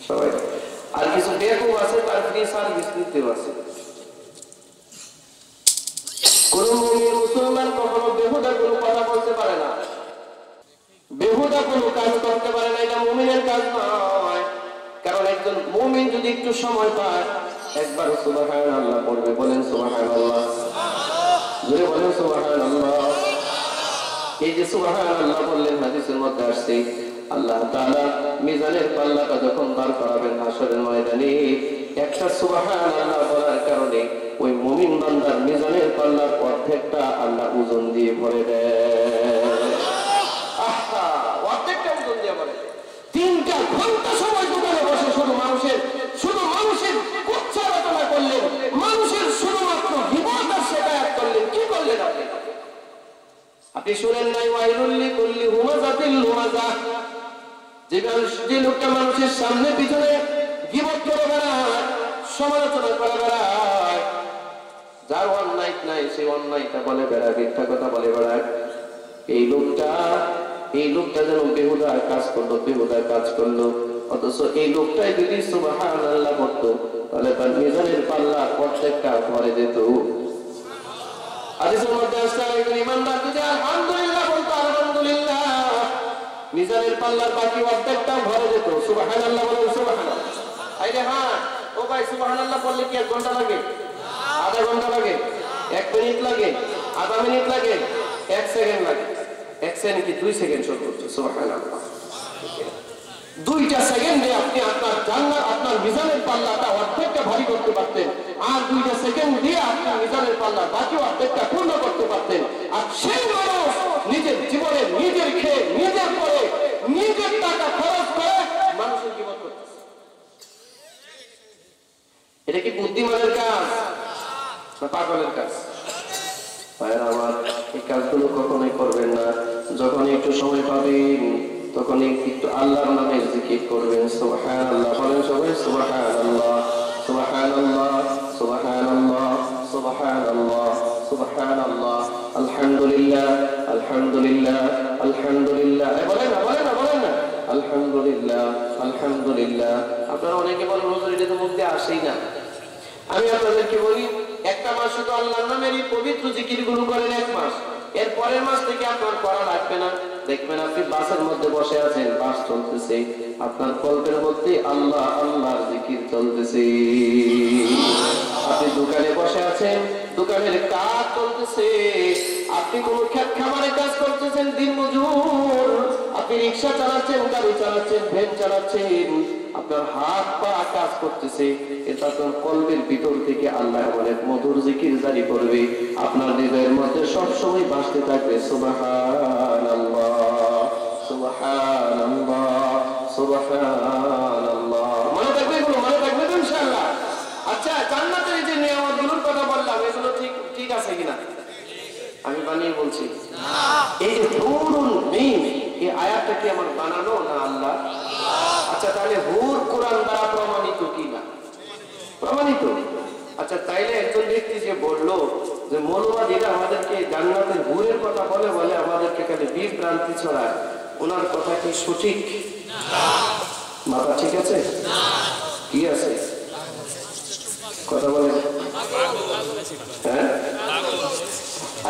সবাই। আর কিছু বেকুব আছে, তার ফ্রি সার্ভিস দিতেও আছে। কোন মুমিন মুসলমান কখনো বেহুদা কোনো কথা বলতে পারে না, বেহুদা কোনো কাজ করতে পারে না, এটা মুমিনের কাজ নয়। কারণ একজন মুমিন যদি একটু সময় পায় একবার সুবহানাল্লাহ পড়বে, বলেন সুবহানাল্লাহ, জোরে বলেন সুবহানাল্লাহ। এই যে সুবহানাল্লাহ বললেন, হাদিসের মধ্যে আসছে আল্লাহ তাআলা মিজানের পাল্লাটা যখন বার করাবেন হাশরের ময়দানে, একটা সুবহানাল্লাহ বলার কারণে ওই মুমিন বান্দার মিজানের পাল্লার অর্ধেকটা আল্লাহ ওজন দিয়ে ভরে দেয়। আহা, অর্ধেকটা ওজন দিয়ে ভরে দেয়। 3টা ঘন্টা সময় দোকানে বসে শুধু মানুষের কুচ্ছা রচনা করলেন, মানুষের শুধুমাত্র গীবত আর শিকায়াত করলেন। কি করলেন আপনি? আপনি শুনেন নাই ওয়াইলুল লিকুল্লি হুমাযাতিল লুমাযা, যে লোকটা মানুষের সামনে পিছনে গীবত করে বেড়ায়, সমালোচনা করে বেড়ায়, যার অন্যায় নাই সেই অন্যায়টা বলে বেড়ায়, মিথ্যা কথা বলে বেড়ায়, এই লোকটা যেন বেহুদা কাজ করলো। অথচ এই লোকটাই যদি সুবহানাল্লাহ পড়তো তাহলে তার মিজানের পাল্লা প্রত্যেকটা ভরে যেত। হাদিসের মধ্যে আসছে একজন ইমানদার যদি আলহামদুলিল্লাহ বলতো, আলহামদুলিল্লাহ, মিজানের পাল্লার বাকি অর্ধেকটা ভরে যেত। সুবহানাল্লাহ বলেন, সুবহানাল্লাহ। আইরে হ্যাঁ, ও ভাই সুবহানাল্লাহ পড়লে কি 1 ঘন্টা লাগে? আধা ঘন্টা লাগে? 1 মিনিট লাগে? আধা মিনিট লাগে? 1 সেকেন্ড লাগে? 1 সেকেন্ড কি 2 সেকেন্ড শোধ করছে? সুবহানাল্লাহ। 2টা সেকেন্ডে আপনি আপনার মিজানের পাল্লাটা অর্ধেকটা ভারী করতে পারতেন, আর 2টা সেকেন্ড দিয়ে আপনার মিজানের পাল্লা বাকি অর্ধেকটা পূর্ণ করতে পারতেন। আর সেই মানুষ নিজের জীবনে নিজের খেয়ে, নিজের পরে, নিজের টাকা খরচ করে মানুষের জীবন করতেছে। এটা কি বুদ্ধিমানের কাজ না পাগলের কাজ? ভাইরা আমার, এই কাজগুলো কখনোই করবেন না। যখন একটু সময় পাবেন তখন একটু আল্লাহর নামের জিকির করবেন। সুবহানাল্লাহ বলেন সবাই, সুবহানাল্লাহ, সুবহানাল্লাহ, সুবহানাল্লাহ, সুবহানাল্লাহ, সুবহানাল্লাহ, আলহামদুলিল্লাহ, আলহামদুলিল্লাহ, আলহামদুলিল্লাহ। বলেন না, বলেন না, বলেন না, আলহামদুলিল্লাহ, আলহামদুলিল্লাহ। আপনারা অনেকে বলেন হুজুর এটা তো মুখ দিয়ে আসেই না। আমি আপনাদেরকে বলি, একটা মাস শুধু আল্লাহর নামের এই পবিত্র জিকিরগুলো করেন, 1 মাস। এর পরের মাস থেকে আপনার করা লাগবে না। দেখবেন আপনি বাসের মধ্যে বসে আছেন, বাস চলতেছে, আপনার কল্পের মধ্যে আল্লাহ আল্লাহর জিকির চলতেছে। আপনি দোকানে বসে আছেন, দোকানের কাজ চলতেছে। আপনি কোন ক্ষেত খামারে কাজ করতেছেন, দিনমজুর। আপনি রিক্সা চালাচ্ছেন, গাড়ি চালাচ্ছেন, ভ্যান চালাচ্ছেন, আপনার হাত পা কাজ করতেছে। এটা আপনার কলবের ভিতর থেকে আল্লাহ অনেক মধুর জিকির জারি করবে, আপনার হৃদয়ের মধ্যে সবসময় বাসতে থাকবে সুবহানাল্লাহ, সুবহানাল্লাহ, সুবহানাল্লাহ। মনে থাকবে এগুলো? মনে থাকবে তো ইনশাআল্লাহ? আচ্ছা, জান্নাতের এই যে নিয়ামতগুলোর কথা বললাম, এগুলো ঠিক আছে কিনা? আমি বানিয়ে বলছি? এই যে হুরুন ঈন, এই আয়াতটা কি আমার বানানো না আল্লাহ? আচ্ছা, তাহলে হুর কোরআন দ্বারা প্রমাণিত কি না? প্রমাণিত। আচ্ছা, তাইলে একজন ব্যক্তি যে বললো যে মৌলবাদীরা আমাদেরকে জান্নাতের হুরের কথা বলে আমাদেরকে খালি বিভ্রান্তি ছড়ায়, ওনার কথা কি সঠিক? মাথা ঠিক আছে? কি আছে? কথা বলেন। হ্যাঁ,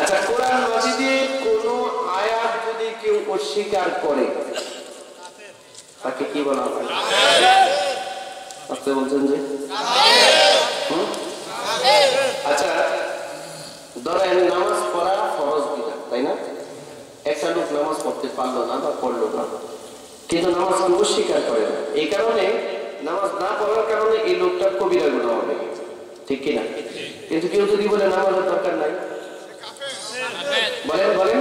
আচ্ছা, কোরআন মাজিদের কোন আয়াত যদি কেউ অস্বীকার করে তাকে কি বলা হয়? আপনি বলছেন যে আচ্ছা, ধরেন নামাজ পড়া ফরজ বিধান, তাই না? একটা লোক নামাজ পড়তে পারলো না বা পড়লো না, কিন্তু নামাজকে অস্বীকার করে না। এই কারণে নামাজ না পড়ার কারণে এই লোকটা কবিরা গুনাহ হবে, ঠিক কিনা? কিন্তু কেউ যদি বলে নামাজের দরকার নাই, বলেন বলেন,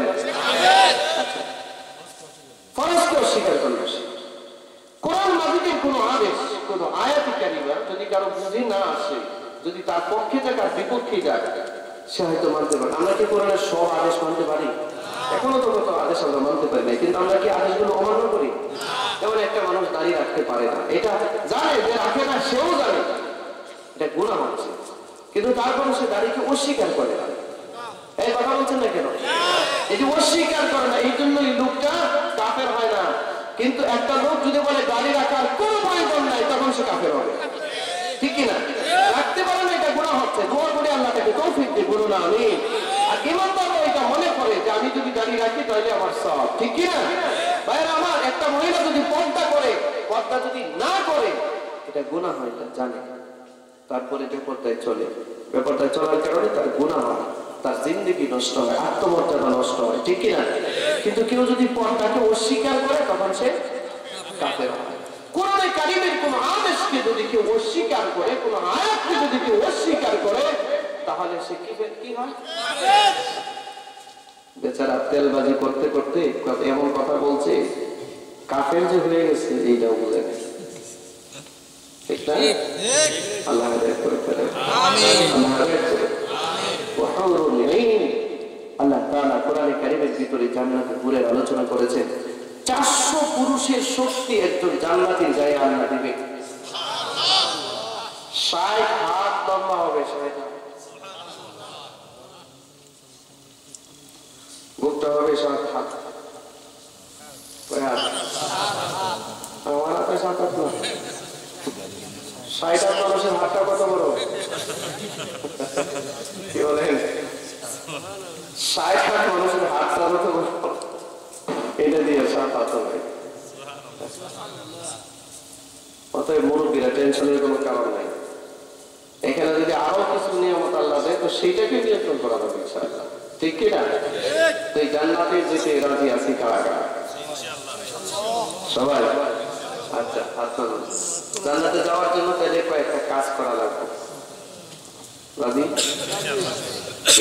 ফরজকে অস্বীকার করলো। কোরআন মাজিদের কোন আদেশ, কোন আয়াত কারিমা যদি কারো বুঝে না আসে, যদি তার পক্ষে যায় তার বিপক্ষে যায়, সে হয়তো মানতে পারে। আমরা কি কোরআনের সব আদেশ মানতে পারি? এখনো তো কত আদেশ আমরা মানতে পারি না, কিন্তু আমরা কি আদেশগুলো অমান্য করি? যেমন একটা মানুষ দাঁড়িয়ে রাখতে পারে না, এটা জানে যে রাখে না, সেও জানে এটা গুনাহ হচ্ছে, কিন্তু তারপরে সে দাঁড়িয়ে অস্বীকার করে না। এই কথা বলছেন না কেন? এই যে অস্বীকার করে না, এই জন্য এই লোকটা কাফের হয় না। কিন্তু একটা লোক যদি বলে দাড়ি রাখার কোন প্রয়োজন নাই, তখন সে কাফের হবে, ঠিক কিনা? রাখতে পারে না, এটা গুনাহ হচ্ছে। দোয়া করে আল্লাহ তাকে তৌফিক দিন, বলুন আমিন। আর ইমানদার এটা মনে করে যে আমি যদি দাড়ি রাখি তাহলে আমার সব, ঠিক কিনা? ভাইরা আমার, একটা মহিলা যদি পর্দা করে, পর্দা যদি না করে, এটা গুনাহ হয়, এটা জানে। তারপরে বেপরদায় চলে, বেপরদায় চলার কারণে তার গুনাহ হয়, তার জিন্দেগি নষ্ট হয়, আত্মমর্যাদা নষ্ট হয়, ঠিক কিনা? কিন্তু কেউ যদি পর্দাকে অস্বীকার করে তখন সে কাফের হয়। কোরআনে কারীমের কোন আদেশকে যদি কেউ অস্বীকার করে, কোন আয়াতকে যদি কেউ অস্বীকার করে, তাহলে সে কি হয়? বেচারা তেলবাজি করতে করতে এমন কথা বলছে, কাফের যে হয়ে গেছে এইটাও বুঝে নেই, ঠিক না? আল্লাহ হেদায়েত করে ফেলে, আল্লাহ হেদায়েত করে। আল্লাহ তাআলা কোরআনে কারীমের ভিতরে জান্নাতের হুরের আলোচনা করেছেন। 400 পুরুষের শক্তি একজন জান্নাতীর গায়ে আল্লাহ দিবে। 60 হাত লম্বা হবে, 60 হাত। বুকটা হবে 7 হাত। কয় হাত? আমার হাতে 7 হাত না। 60 হাত মানুষের হাতটা কত বড়? কি বলেন? 60 হাত মানুষের হাতটা কত বড়? এটা দিয়ে 7 হাত হবে। অতএব মুরব্বীরা টেনশনের কোনো কারণ নাই। এখানে যদি আরো কিছু নিয়ামত আল্লাহ দেয় তো সেইটাকে নিয়ন্ত্রণ করা হবে ইনশাআল্লাহ, ঠিক কি না? তো এই জান্নাতে যেতে রাজি আছি কারা কারা? সবাই? আচ্ছা, হাত তুলুন। জান্নাতে যাওয়ার জন্য তাহলে কয়েকটা কাজ করা লাগবে, রাজি?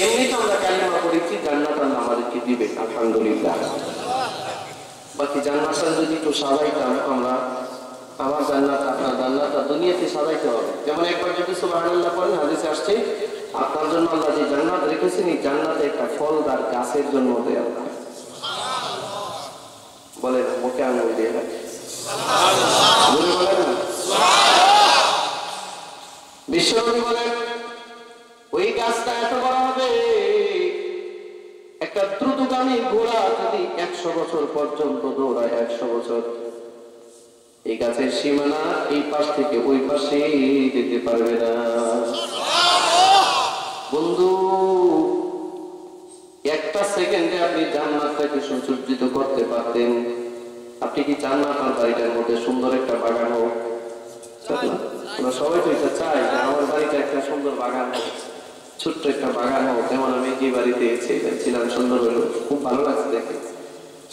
এমনি তো আমরা কালিমা পড়েছি, জান্নাত আল্লাহ আমাদেরকে দিবে, আলহামদুলিল্লাহ। বাকি জান্নাতটা যদি একটু সাজাইতাম আমরা, আমার জান্নাত আপনার জান্নাত দুনিয়াতে সাজাইতে হবে। যেমন একবার যদি সুবহানাল্লাহ পড়েন, হাদিসে আসছে আপনার জন্য আল্লাহ যে জান্নাত রেখেছেন, এই জান্নাতে একটা ফলদার গাছের জন্য দেয় আল্লাহ। বলেন মুখে আঙুল দিয়ে বলেন। বিশ্বনবী বলেন ওই গাছটা এত বড় হবে, একটা দ্রুতগামী ঘোড়া যদি 100 বছর পর্যন্ত দৌড়ায়, 100 বছর, এই গাছের সীমানা এই পাশ থেকে ওই পাশে যেতে পারবে না। বন্ধু, একটা সেকেন্ডে আপনি জান্নাতটাকে সুসজ্জিত করতে পারতেন। আপনি কি চান না আপনার বাড়িটার মধ্যে সুন্দর একটা বাগান হোক? আমরা সবাই তো এটা চাই যে আমার বাড়িটা একটা সুন্দর বাগান হোক, ছোট্ট একটা বাগান হোক। যেমন আমি যে বাড়িতে ছিলাম, সুন্দর হলো, খুব ভালো লাগছে দেখে।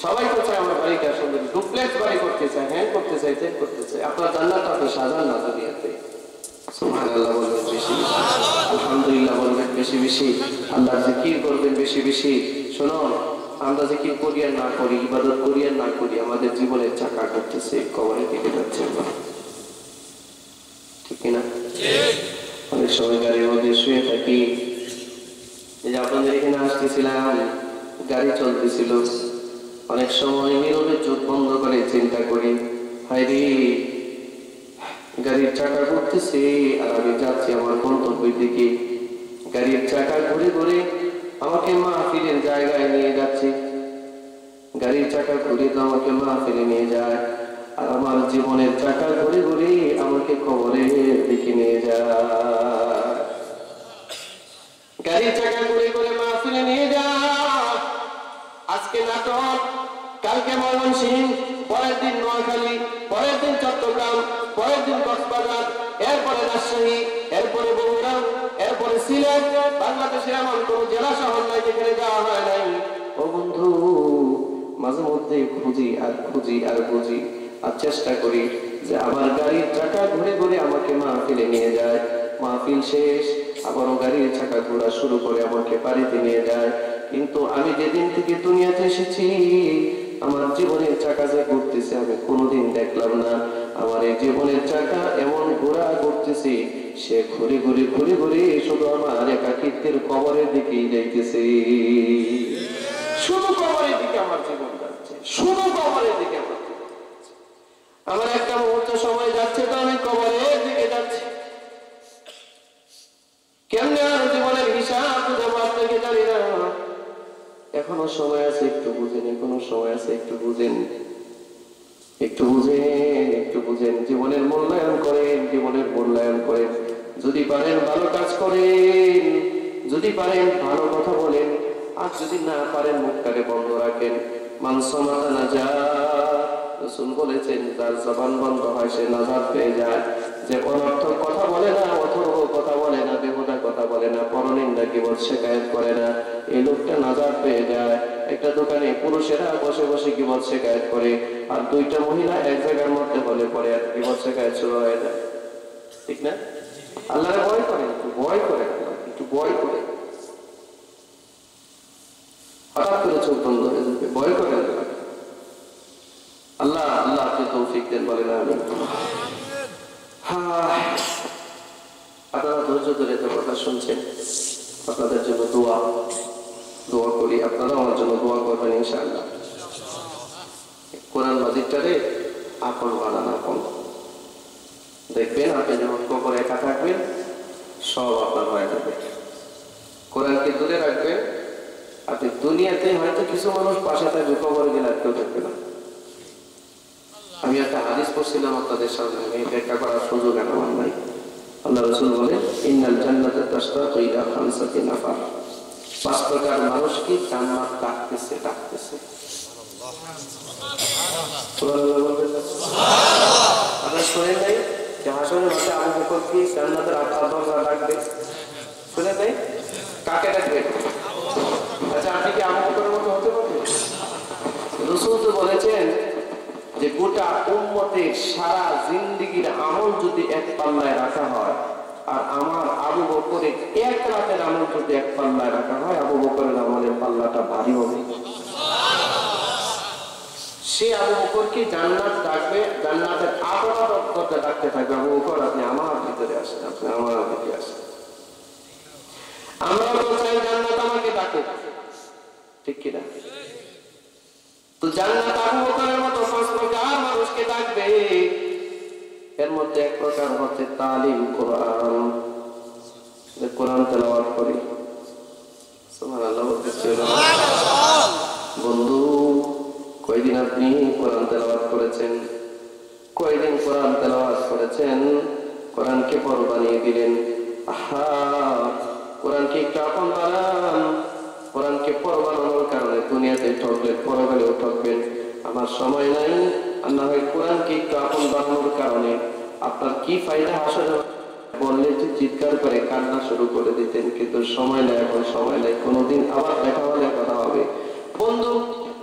সবাই তো চায় আমার বাড়িটা সুন্দর, ডুপ্লেক্স বাড়ি করতে চায়, হ্যাঁ করতে চাই, ত্যাগ করতে চাই। আপনার জান্নাতটা তো সাজান না দুনিয়াতে। সুবহানাল্লাহ বলবেন বেশি বেশি, আলহামদুলিল্লাহ বলবেন বেশি বেশি, আল্লাহর জিকির করবেন বেশি বেশি। শোনো, আমরা জিকির করি আর না করি, ইবাদত করি আর না করি, আমাদের জীবনের চাকা ঘুরতেছে, কবরে দিকে যাচ্ছে, ঠিক কিনা? অনেক সময় গাড়ির মধ্যে শুয়ে থাকি, এই যে আপনাদের এখানে আসতেছিলাম, গাড়ি চলতেছিল, অনেক সময় নীরবে চোখ বন্ধ করে চিন্তা করি, হায় রে, গাড়ির চাকা ঘুরতেছে আর আমি যাচ্ছি আমার গন্তব্যের দিকে। গাড়ির চাকা ঘুরে ঘুরে আমাকে মাহফিলের জায়গায় নিয়ে যাচ্ছে, গাড়ির চাকা ঘুরে তো আমাকে মাহফিলে নিয়ে যায়, আর আমার জীবনের চাকা ঘুরে ঘুরে আমাকে কবরের দিকে নিয়ে যায়। গাড়ির চাকা ঘুরে ঘুরে মাহফিলে নিয়ে যায়। আজকে নাটক, কালকে ময়মনসিংহ, পরের দিন নোয়াখালী, পরের দিন চট্টগ্রাম, পরের দিন কক্সবাজার, এরপরে রাজশাহী, এরপরে বগুড়া, এরপরে সিলেট। বাংলাদেশের এমন কোন জেলা শহর নাই যেখানে যাওয়া হয় নাই। ও বন্ধু, মাঝে মধ্যে খুঁজি আর খুঁজি আর বুঝি আর চেষ্টা করি যে আমার গাড়ির চাকা ঘুরে ঘুরে আমাকে মাহফিলে নিয়ে যায়, মাহফিল শেষ আবারও গাড়ির চাকা ঘোরা শুরু করে আমাকে বাড়িতে নিয়ে যায়। কিন্তু আমি যেদিন থেকে দুনিয়াতে এসেছি, আমার জীবনের চাকা যে ঘুরতেছে আমি কোনোদিন দেখলাম না। আমার এই জীবনের চাকা এমন ঘোরা ঘুরতেছে, সে ঘুরে ঘুরে ঘুরে ঘুরে শুধু আমার একাকিত্বের কবরের দিকেই যাইতেছে। শুধু কবরের দিকে আমার জীবন যাচ্ছে, শুধু কবরের দিকে আমার জীবন যাচ্ছে। আমার একটা মুহূর্ত সময় যাচ্ছে তো আমি কবরের দিকে যাচ্ছি। কেমনে আর জীবনের হিসাব দেবো আপনাকে জানি না। এখনো সময় আছে, একটু বুঝেন, এখনো সময় আছে, একটু বুঝেন, একটু বুঝেন, একটু বুঝেন। জীবনের মূল্যায়ন করেন, জীবনের মূল্যায়ন করেন। যদি পারেন ভালো কাজ করেন, যদি পারেন ভালো কথা বলেন, আর যদি না পারেন মুখটাকে বন্ধ রাখেন। মানসমাতা নাজাত, রাসূল বলেছেন যার জবান বন্ধ হয় সে নাজাত পেয়ে যায়। যে অনর্থক কথা বলে না, অথর্ব কথা বলে না, বেহুদা কথা বলে না, পরনিন্দা কিবত শিকায়েত করে না, এই লোকটা নাজাত পেয়ে যায়। একটা দোকানে পুরুষেরা বসে বসে কিবত শিকায়েত করে, আর দুইটা মহিলা এক জায়গার মধ্যে হলে পরে আর কিবত শিকায়েত শুরু হয়ে যায়, ঠিক না? আল্লাহরে ভয় করে, একটু ভয় করে, একটু ভয় করে, হঠাৎ করে চোখ বন্ধ হয়ে যাবে, ভয় করে আল্লাহ। আল্লাহ আপনি তৌফিক দেন, বলেন আমিন। আপনারা ধৈর্য ধরে তো কথা শুনছেন, আপনাদের জন্য দোয়া করি, আপনারা আমার জন্য দোয়া করবেন ইনশাআল্লাহ। কোরআন মাজিদটারে আপন বানান, আপন দেখবেন আপনি যখন কবরে একা থাকবেন সব আপনার হয়ে যাবে। কোরআনকে দূরে রাখবেন, আপনি দুনিয়াতে হয়তো কিছু মানুষ পাশে থাকবে, কবরে গেলে আর কেউ থাকবে না। আমি একটা হাদিস পড়ছিলাম আপনাদের সামনে, আমি ব্যাখ্যা করার সুযোগ আমার নাই। আল্লাহ রাসূল বলেন, ইন্নাল জান্নাতা তাশতাকু ইলা খামসাতি নাফার, 5 প্রকার মানুষকে জান্নাত ডাকতেছে। সুবহানাল্লাহ বলবেন না? সুবহানাল্লাহ। আপনারা শুনেন নাই যে হাসরের মাঠে আবু বকরকে জান্নাতের আত্মা ডাকবে? শুনেন নাই? কাকে ডাকবে? আচ্ছা, আপনি কি আবু বকরের মতো হতে পারবেন? রাসূল তো বলেছেন যে গোটা উম্মতের সারা জিন্দেগীর আমল যদি এক পাল্লায় রাখা হয়, আর আমার আবু বকরের এক রাতের আমল যদি এক পাল্লায় রাখা হয়, আবু বকরের আমলের পাল্লাটা ভারী হবে। সে আবু বকরকে জান্নাত ডাকবে, জান্নাতের আবহাওয়া করতে ডাকতে থাকবে, আবু বকর আপনি আমার ভিতরে আসেন, আপনি আমার ভিতরে আসেন। আমরা তো চাই জান্নাত আমাকে ডাকুক, ঠিক কিনা? তো জান্নাত আবু বকরের মতো 5 প্রকার মানুষকে ডাকবে। এর মধ্যে এক প্রকার হচ্ছে তালিম কোরআন, যে কোরআন তেলাওয়াত করি। সুবহানাল্লাহ বলতেছেন। বন্ধু, কয়দিন আপনি কোরআন তেলাওয়াত করেছেন? কয়দিন কোরআন তেলাওয়াত করেছেন? কোরআনকে পর বানিয়ে দিলেন। কোরআনকে একটু আপন বানান। কোরআনকে পর বানানোর কারণে দুনিয়াতে ঠকলেন, পরকালেও ঠকবেন। আমার সময় নাই। আর না হয় কোরআনকে একটু আপন বানানোর কারণে আপনার কি ফায়দা আসলে বললে যে চিৎকার করে কান্না শুরু করে দিতেন, কিন্তু সময় নাই, এখন সময় নাই, কোনোদিন আবার দেখা হলে কথা হবে। বন্ধু,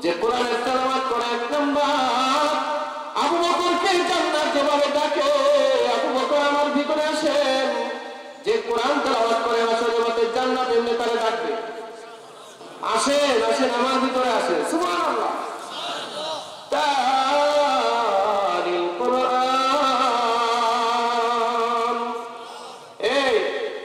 যে কোরআনের তেলাওয়াত করে 1 নাম্বার আবু বকরকে জান্নাত যেভাবে ডাকে, আবু বকর আমার ভিতরে আসেন, যে কোরআন তেলাওয়াত করে আসলে জান্নাত এমনি তারে ডাকবে, আসেন আসেন আমার ভিতরে আসেন। সুবহানাল্লাহ। তালিল কোরআন, এই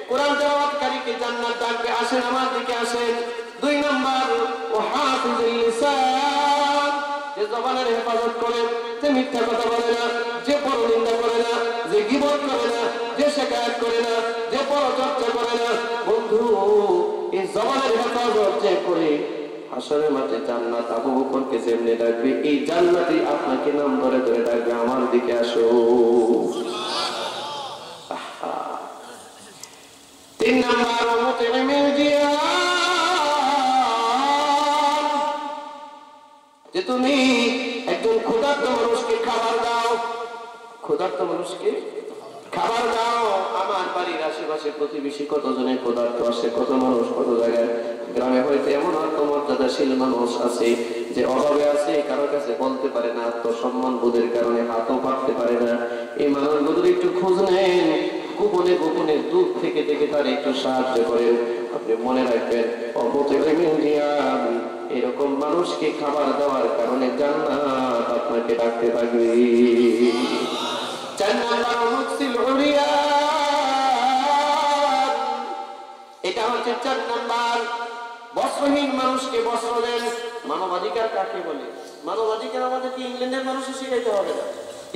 কোরআন তেলাওয়াতকারীকে জান্নাত ডাকবে, আসেন আমার দিকে আসেন। 2 নাম্বার ও হাফিজুল লিসান, যে জবানের হেফাজত করে, যে মিথ্যা কথা বলে না, যে পরনিন্দা করে না, যে গীবত করে না, যে শিকায়াত করে না, যে পরচর্চা করে না। বন্ধু, এই জবানের হেফাজত যে করে হাসরের মাঠে জান্নাত আবু বকরকে যেমনি ডাকবে, এই জান্নাতই আপনাকে নাম ধরে ধরে ডাকবে, আমার দিকে আসো। 3 নাম্বার মুতিমিল জিয়ান, যে তুমি একজন ক্ষুধার্ত মানুষকে খাবার দাও, ক্ষুধার্ত মানুষকে খাবার দাও। আমার বাড়ির আশেপাশে প্রতিবেশী কতজনে ক্ষুধার্ত আসে, কত মানুষ কত জায়গায়, গ্রামে হয়তো এমন আত্মমর্যাদাশীল মানুষ আছে যে অভাবে আছে, কারোর কাছে বলতে পারে না, আত্মসম্মান বোধের কারণে হাতও পাততে পারে না। এই মানুষগুলোর একটু খোঁজ নেন, গোপনে গোপনে দূর থেকে থেকে তার একটু সাহায্য করেন। আপনি মনে রাখবেন, এরকম মানুষকে খাবার দেওয়ার কারণে জান্নাত আপনাকে ডাকতে থাকবে। 4 নাম্বার মুকসিল উরিয়ান, এটা হচ্ছে 4 নাম্বার। বস্ত্রহীন মানুষকে বস্ত্র দেন। মানবাধিকার কাকে বলে? মানবাধিকার আমাদেরকে ইংল্যান্ডের মানুষে শিখাইতে হবে না,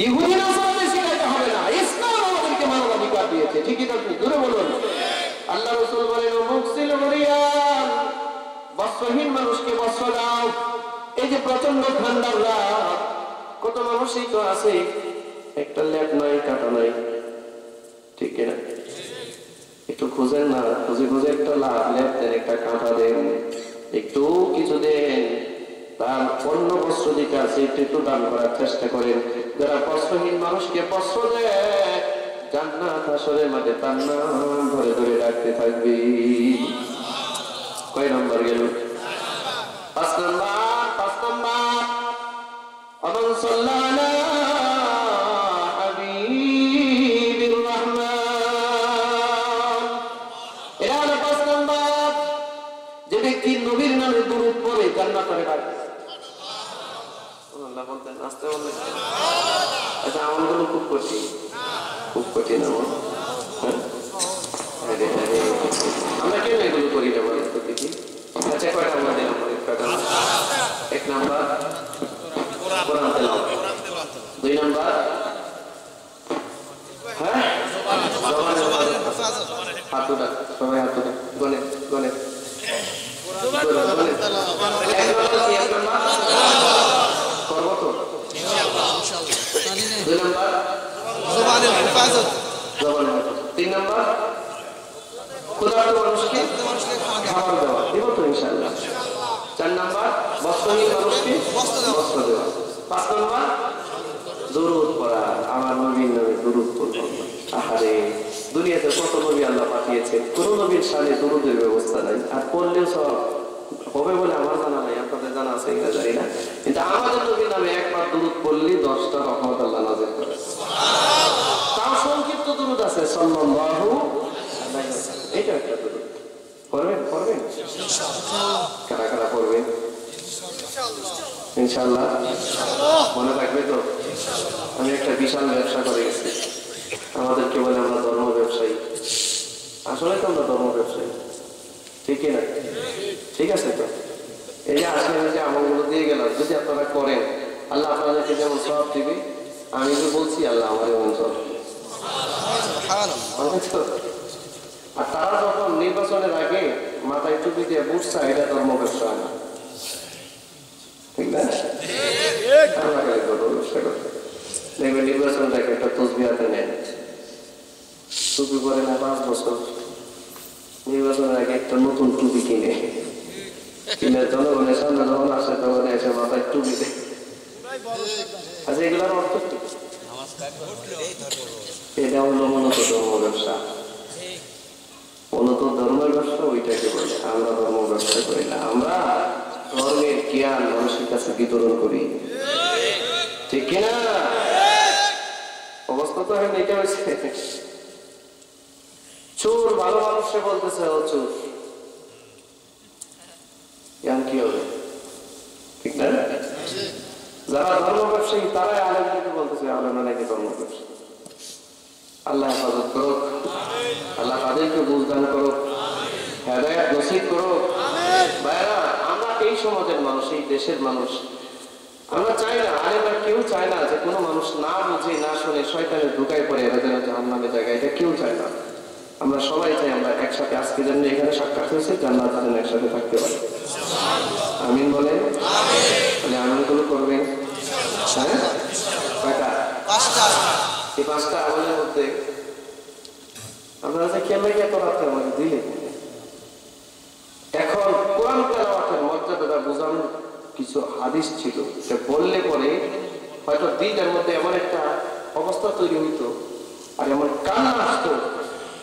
ইহুদি নাসারাদের শিখাইতে হবে না, ইসলাম আমাদেরকে মানবাধিকার দিয়েছে। ঠিকই তো? আপনি জোরে বলুন। আল্লাহ রাসূল বলেন, মুকসিল উরিয়ান, বস্ত্রহীন মানুষকে বস্ত্র দাও। এই যে প্রচন্ড ঠান্ডার রাত, কত মানুষই তো আছে একটা ল্যাপ নাই, কাটা নাই, ঠিক না? একটু খুঁজেন না, খুঁজে খুঁজে একটা ল্যাপ দেন, একটা কাঁটা দেন, একটু কিছু দেন। তার অন্য বস্ত্র দিতে আছে একটু একটু দান করার চেষ্টা করেন। যারা বস্ত্রহীন মানুষকে বস্ত্র দেয়, জান্নাত হাসরের মাঠে তার নাম ধরে ধরে ডাকতে থাকবি। কয় নাম্বার গেল? 5 নাম্বার। ومن صلى على حبيب الرحمن এরা হলো 5 নাম্বার। যে ব্যক্তি নবীর নামে দুরূদ পড়ে জান্নাতে যাবে। আল্লাহ বলতেন আস্তে বললেন। আচ্ছা আমলগুলো খুব কঠিন আমল। আমরা কেন এগুলো করি না বলেন তো দেখি? আচ্ছা কয়টা আমরা দিলাম? 1 নাম্বার কোরআন তেলাওয়াত, 2 নাম্বার হ্যাঁ হাত উঠা, সবাই হাত উঠা, গনে করবো তো। 2 নাম্বার জবানের হেফাজত, 3 নাম্বার ক্ষুধার্ত মানুষকে খাবার দেওয়া, দিব তো ইনশাআল্লাহ। 4 নাম্বার বস্ত্রহীন মানুষকে বস্ত্র দেওয়া। 5 নাম্বার দুরূদ পড়া, আমার নবীর নামে দুরূদ পড়ব। আহারে দুনিয়াতে কত নবী আল্লাহ পাঠিয়েছে, কোন নবীর শানে দুরূদের ব্যবস্থা নাই, আর পড়লেও সব হবে বলে আমার জানা নাই, আপনাদের জানা আছে কিনা জানি না, কিন্তু আমাদের নবীর নামে একবার দুরূদ পড়লে 10টা রহমত আল্লাহ নাযিল করে। তার সংক্ষিপ্ত দুরূদ আছে সাল্লাল্লাহু আলাইহি ওয়াসাল্লাম, এইটা একটা দুরূদ। পড়বেন কারা কারা পড়বেন ইনশাআল্লাহ? মনে রাখবে তো? আমি একটা বিশাল ব্যবসা করে গেছি, আমাদেরকে বলে আমরা ধর্ম ব্যবসায়ী। আসলে তো আমরা ধর্ম ব্যবসায়ী, ঠিক না? ঠিক আছে তো? এই যে আজকে আমি যে আমলগুলো দিয়ে গেলাম, যদি আপনারা করেন আল্লাহ আপনাদেরকে যেমন সওয়াব দিবে, আমি যে বলছি আল্লাহ আমার এমন সওয়াব দিবে। আর তারা যখন নির্বাচনের আগে মাথায় টুপি দিয়ে বুঝছে এটা ধর্ম ব্যবসা না, ঠিক না? দেখবেন নির্বাচনের আগে একটা তসবিহ হাতে নেন, টুপি পরে না 5 বছর, নির্বাচনের আগে একটা নতুন টুপি কিনে জনগণের সামনে যখন আসে তখন এসে মাথায় টুপি দেয়। আচ্ছা এগুলোর অর্থ কি? এটা হলো মূলত ধর্ম ব্যবসা, মূলত ধর্মের ব্যবসা ওইটাকে বলে। আমরা ধর্ম ব্যবসা করি না, আমরা ধর্মের জ্ঞান মানুষের কাছে বিতরণ করি, ঠিক কিনা? অবস্থা তো এখন এটা হয়েছে, চোর ভালো মানুষে বলতেছে ও চোর, জ্ঞান কি হবে, ঠিক না? যারা ধর্ম ব্যবসায়ী তারাই আলেমদেরকে বলতেছে আলেমরা নাকি ধর্ম ব্যবসায়ী। আল্লাহ হেফাজত করুক, আল্লাহ তাদেরকে বুঝদান করুক, হেদায়েত নসিব করুক। ভাইরা আমরা এই সমাজের মানুষ, এই দেশের মানুষ, আমরা চাই না, আলেমরা কেউ চায় না যে কোনো মানুষ না বুঝে না শুনে শয়তানের ঢুকায় পড়ে এরা যেন জাহান্নামের জায়গায়, এটা কেউ চায় না। আমরা সবাই চাই আমরা একসাথে, আজকে যেন এখানে সাক্ষাৎ হয়েছে, জান্নাতে যেন একসাথে থাকতে পারি। আমিন বলেন। তাহলে আমলগুলো করবেন, হ্যাঁ? কয়টা? 5টা। এই 5টা আমলের মধ্যে আপনারা যে কেমন এত রাত্রে আমাকে দিলেন, এখন কোরআন তেলাওয়াতের মর্যাদাটা বোঝানোর কিছু হাদিস ছিল, সে বললে পরে হয়তো দিনের মধ্যে এমন একটা অবস্থা তৈরি হইতো আর এমন কান্না আসতো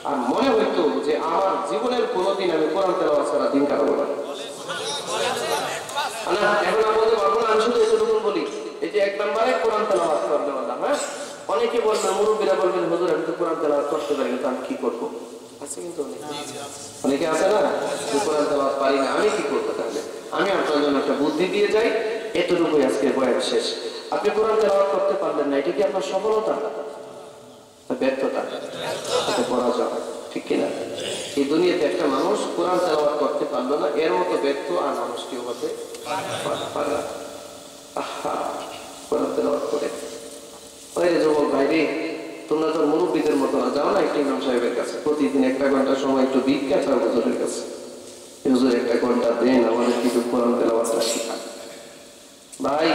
আর মনে হইতো যে আমার জীবনের কোনোদিন আমি কোরআন তেলাওয়াত ছাড়া দিন কাটাবো না। এখন আমাদের পারবো না, আমি শুধু এতটুকু বলি, এই যে 1 নম্বরে কোরআন তেলাওয়াত করতে পারলাম, হ্যাঁ? অনেকে বলবেন, মুরব্বীরা বলবেন, হুজুর আমি তো কোরআন তেলাওয়াত করতে পারি না, তো আমি কি করবো? আছে কিন্তু অনেকে আছে না, কোরআন তেলাওয়াত পারি না, আমি কি করবো? তাহলে আমি আপনার জন্য একটা বুদ্ধি দিয়ে যাই, এতটুকুই আজকে বয়ান শেষ। আপনি কোরআন তেলাওয়াত করতে পারলেন না, এটা কি আপনার সফলতা না ব্যর্থতা? এটা পরাজয়, ঠিক কিনা? এই দুনিয়াতে একটা মানুষ কোরআন তেলাওয়াত করতে পারলো না, এর মতো ব্যর্থ আর মানুষ কেউ হতে পারে না। কোরআন তেলাওয়াত করে ওই রে যুবক ভাই রে, তোমরা তো মুরব্বীদের মতো না, যাও না একটু ইমাম সাহেবের কাছে, প্রতিদিন 1 ঘন্টা সময় একটু ভিক্ষা চাও হুজুরের কাছে, হুজুর 1 ঘন্টা দেন, আমাদের কিছু কোরআন তেলাওয়াত শিখান। ভাই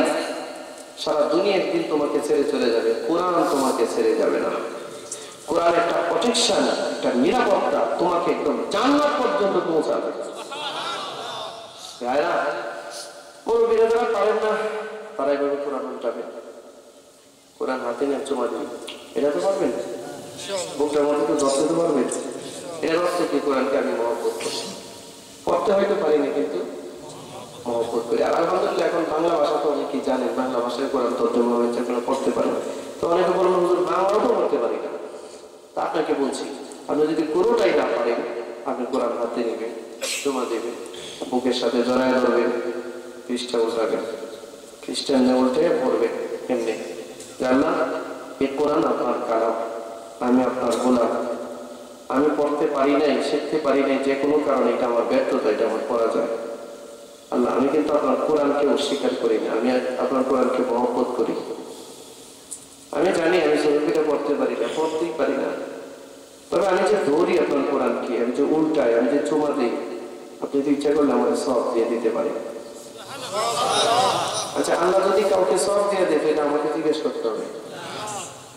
সারা দুনিয়া একদিন তোমাকে ছেড়ে চলে যাবে, কোরআন তোমাকে ছেড়ে যাবে না। কোরআন একটা প্রোটেকশন, একটা নিরাপত্তা, তোমাকে একদম জান্নাত পর্যন্ত পৌঁছাবে। ভাইরা মুরব্বীরা যারা পারেন না তারা এভাবে কোরআন উল্টাবে, কোরআন হাতে নিয়ে চুমা দিবে, এটা তো পারবেন? বুকটার মধ্যে তো ধরতে তো পারবে। এর অর্থ কি কোরআনকে আমি মহব্বত করি, পড়তে হয়তো পারিনি কিন্তু মহব্বত করি। আর আলহামদুলিল্লাহ এখন বাংলা ভাষা তো অনেকেই জানেন, বাংলা ভাষায় কোরআন তর্জমা হয়েছে, আপনারা পড়তে পারেন। তো অনেকে বলুন হুজুর বাংলাও তো পড়তে পারি না। তা আপনাকে বলছি, আপনি যদি কোনোটাই না পারেন, আপনি কোরআন হাতে নেবেন, জমা দেবেন, বুকের সাথে জড়ায় ধরবেন, পৃষ্ঠা উল্টাবেন, খ্রিস্টানদের উল্টে পড়বেন এমনি যে আল্লাহ এই কোরআন আপনার কালাম, আমি আপনার গোলাম, আমি পড়তে পারি নাই, শিখতে পারি নাই, যে কোনো কারণে এটা আমার ব্যর্থতা, এটা আমার পড়া যায়। আল্লাহ আমি কিন্তু আপনার কোরআনকে অস্বীকার করি না, আমি আপনার কোরআনকে মহব্বত করি। আমি জানি আমি সহিটা পড়তে পারি না, পড়তেই পারি না, তবে আমি যে ধরি আপনার কোরআনকে, আমি যে উল্টাই, আমি যে চুমা দিই, আপনি যদি ইচ্ছা করলে আমাকে সব দিয়ে দিতে পারেন। আচ্ছা আল্লাহ যদি কাউকে সব দিয়ে দেবে, এটা আমাকে জিজ্ঞেস করতে হবে?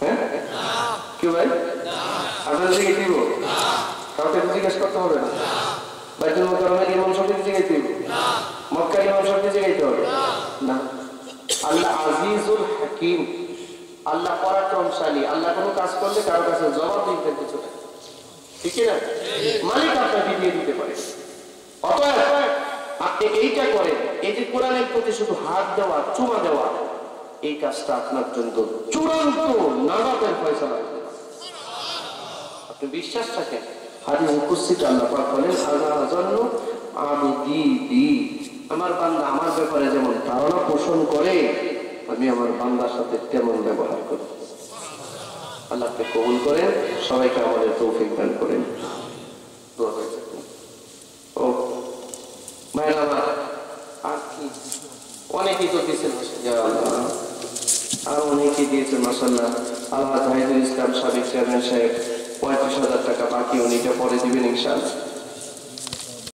হ্যাঁ কি ভাই, আপনার দিকে দিব? কাউকে জিজ্ঞেস করতে হবে না? বাইতুল মুকাররমের ইমাম সাহেবকে জিজ্ঞেস দিব? মক্কার ইমাম সাহেবকে জিজ্ঞাসা হবে না? আল্লাহ আজিজুল হাকিম, আল্লাহ পরাক্রমশালী, আল্লাহ কোনো কাজ করলে কারো কাছে জবাব দিতে কিছু না, ঠিক না? মালিক আপনাকে দিয়ে দিতে পারে। অতএব আপনি এইটা করেন, এই যে কোরআনের প্রতি শুধু হাত দেওয়া, চুমা দেওয়া, এই কাজটা আপনার জন্য চূড়ান্ত নাজাতের ফয়সালা। আপনি বিশ্বাস রাখেন, হাদিসে কুদসিতে আল্লাহ পাক বলেন আল্লাহ জন্য আবদি দি, আমার বান্দা আমার ব্যাপারে যেমন ধারণা পোষণ করে, আমি আমার বান্দার সাথে তেমন ব্যবহার করি। আল্লাহকে কবুল করেন, সবাইকে আমাদের তৌফিক দান করেন। দোয়া হয়েছে ও ভাইরা আমার, আর কি অনেকেই তো দিয়েছেন, আর অনেকেই দিয়েছেন মাশাআল্লাহ। আল্লাহ জাহিদুল ইসলাম সাবেক চেয়ারম্যান সাহেব 35,000 টাকা বাকি, উনিটা পরে দিবেন ইনশাআল্লাহ।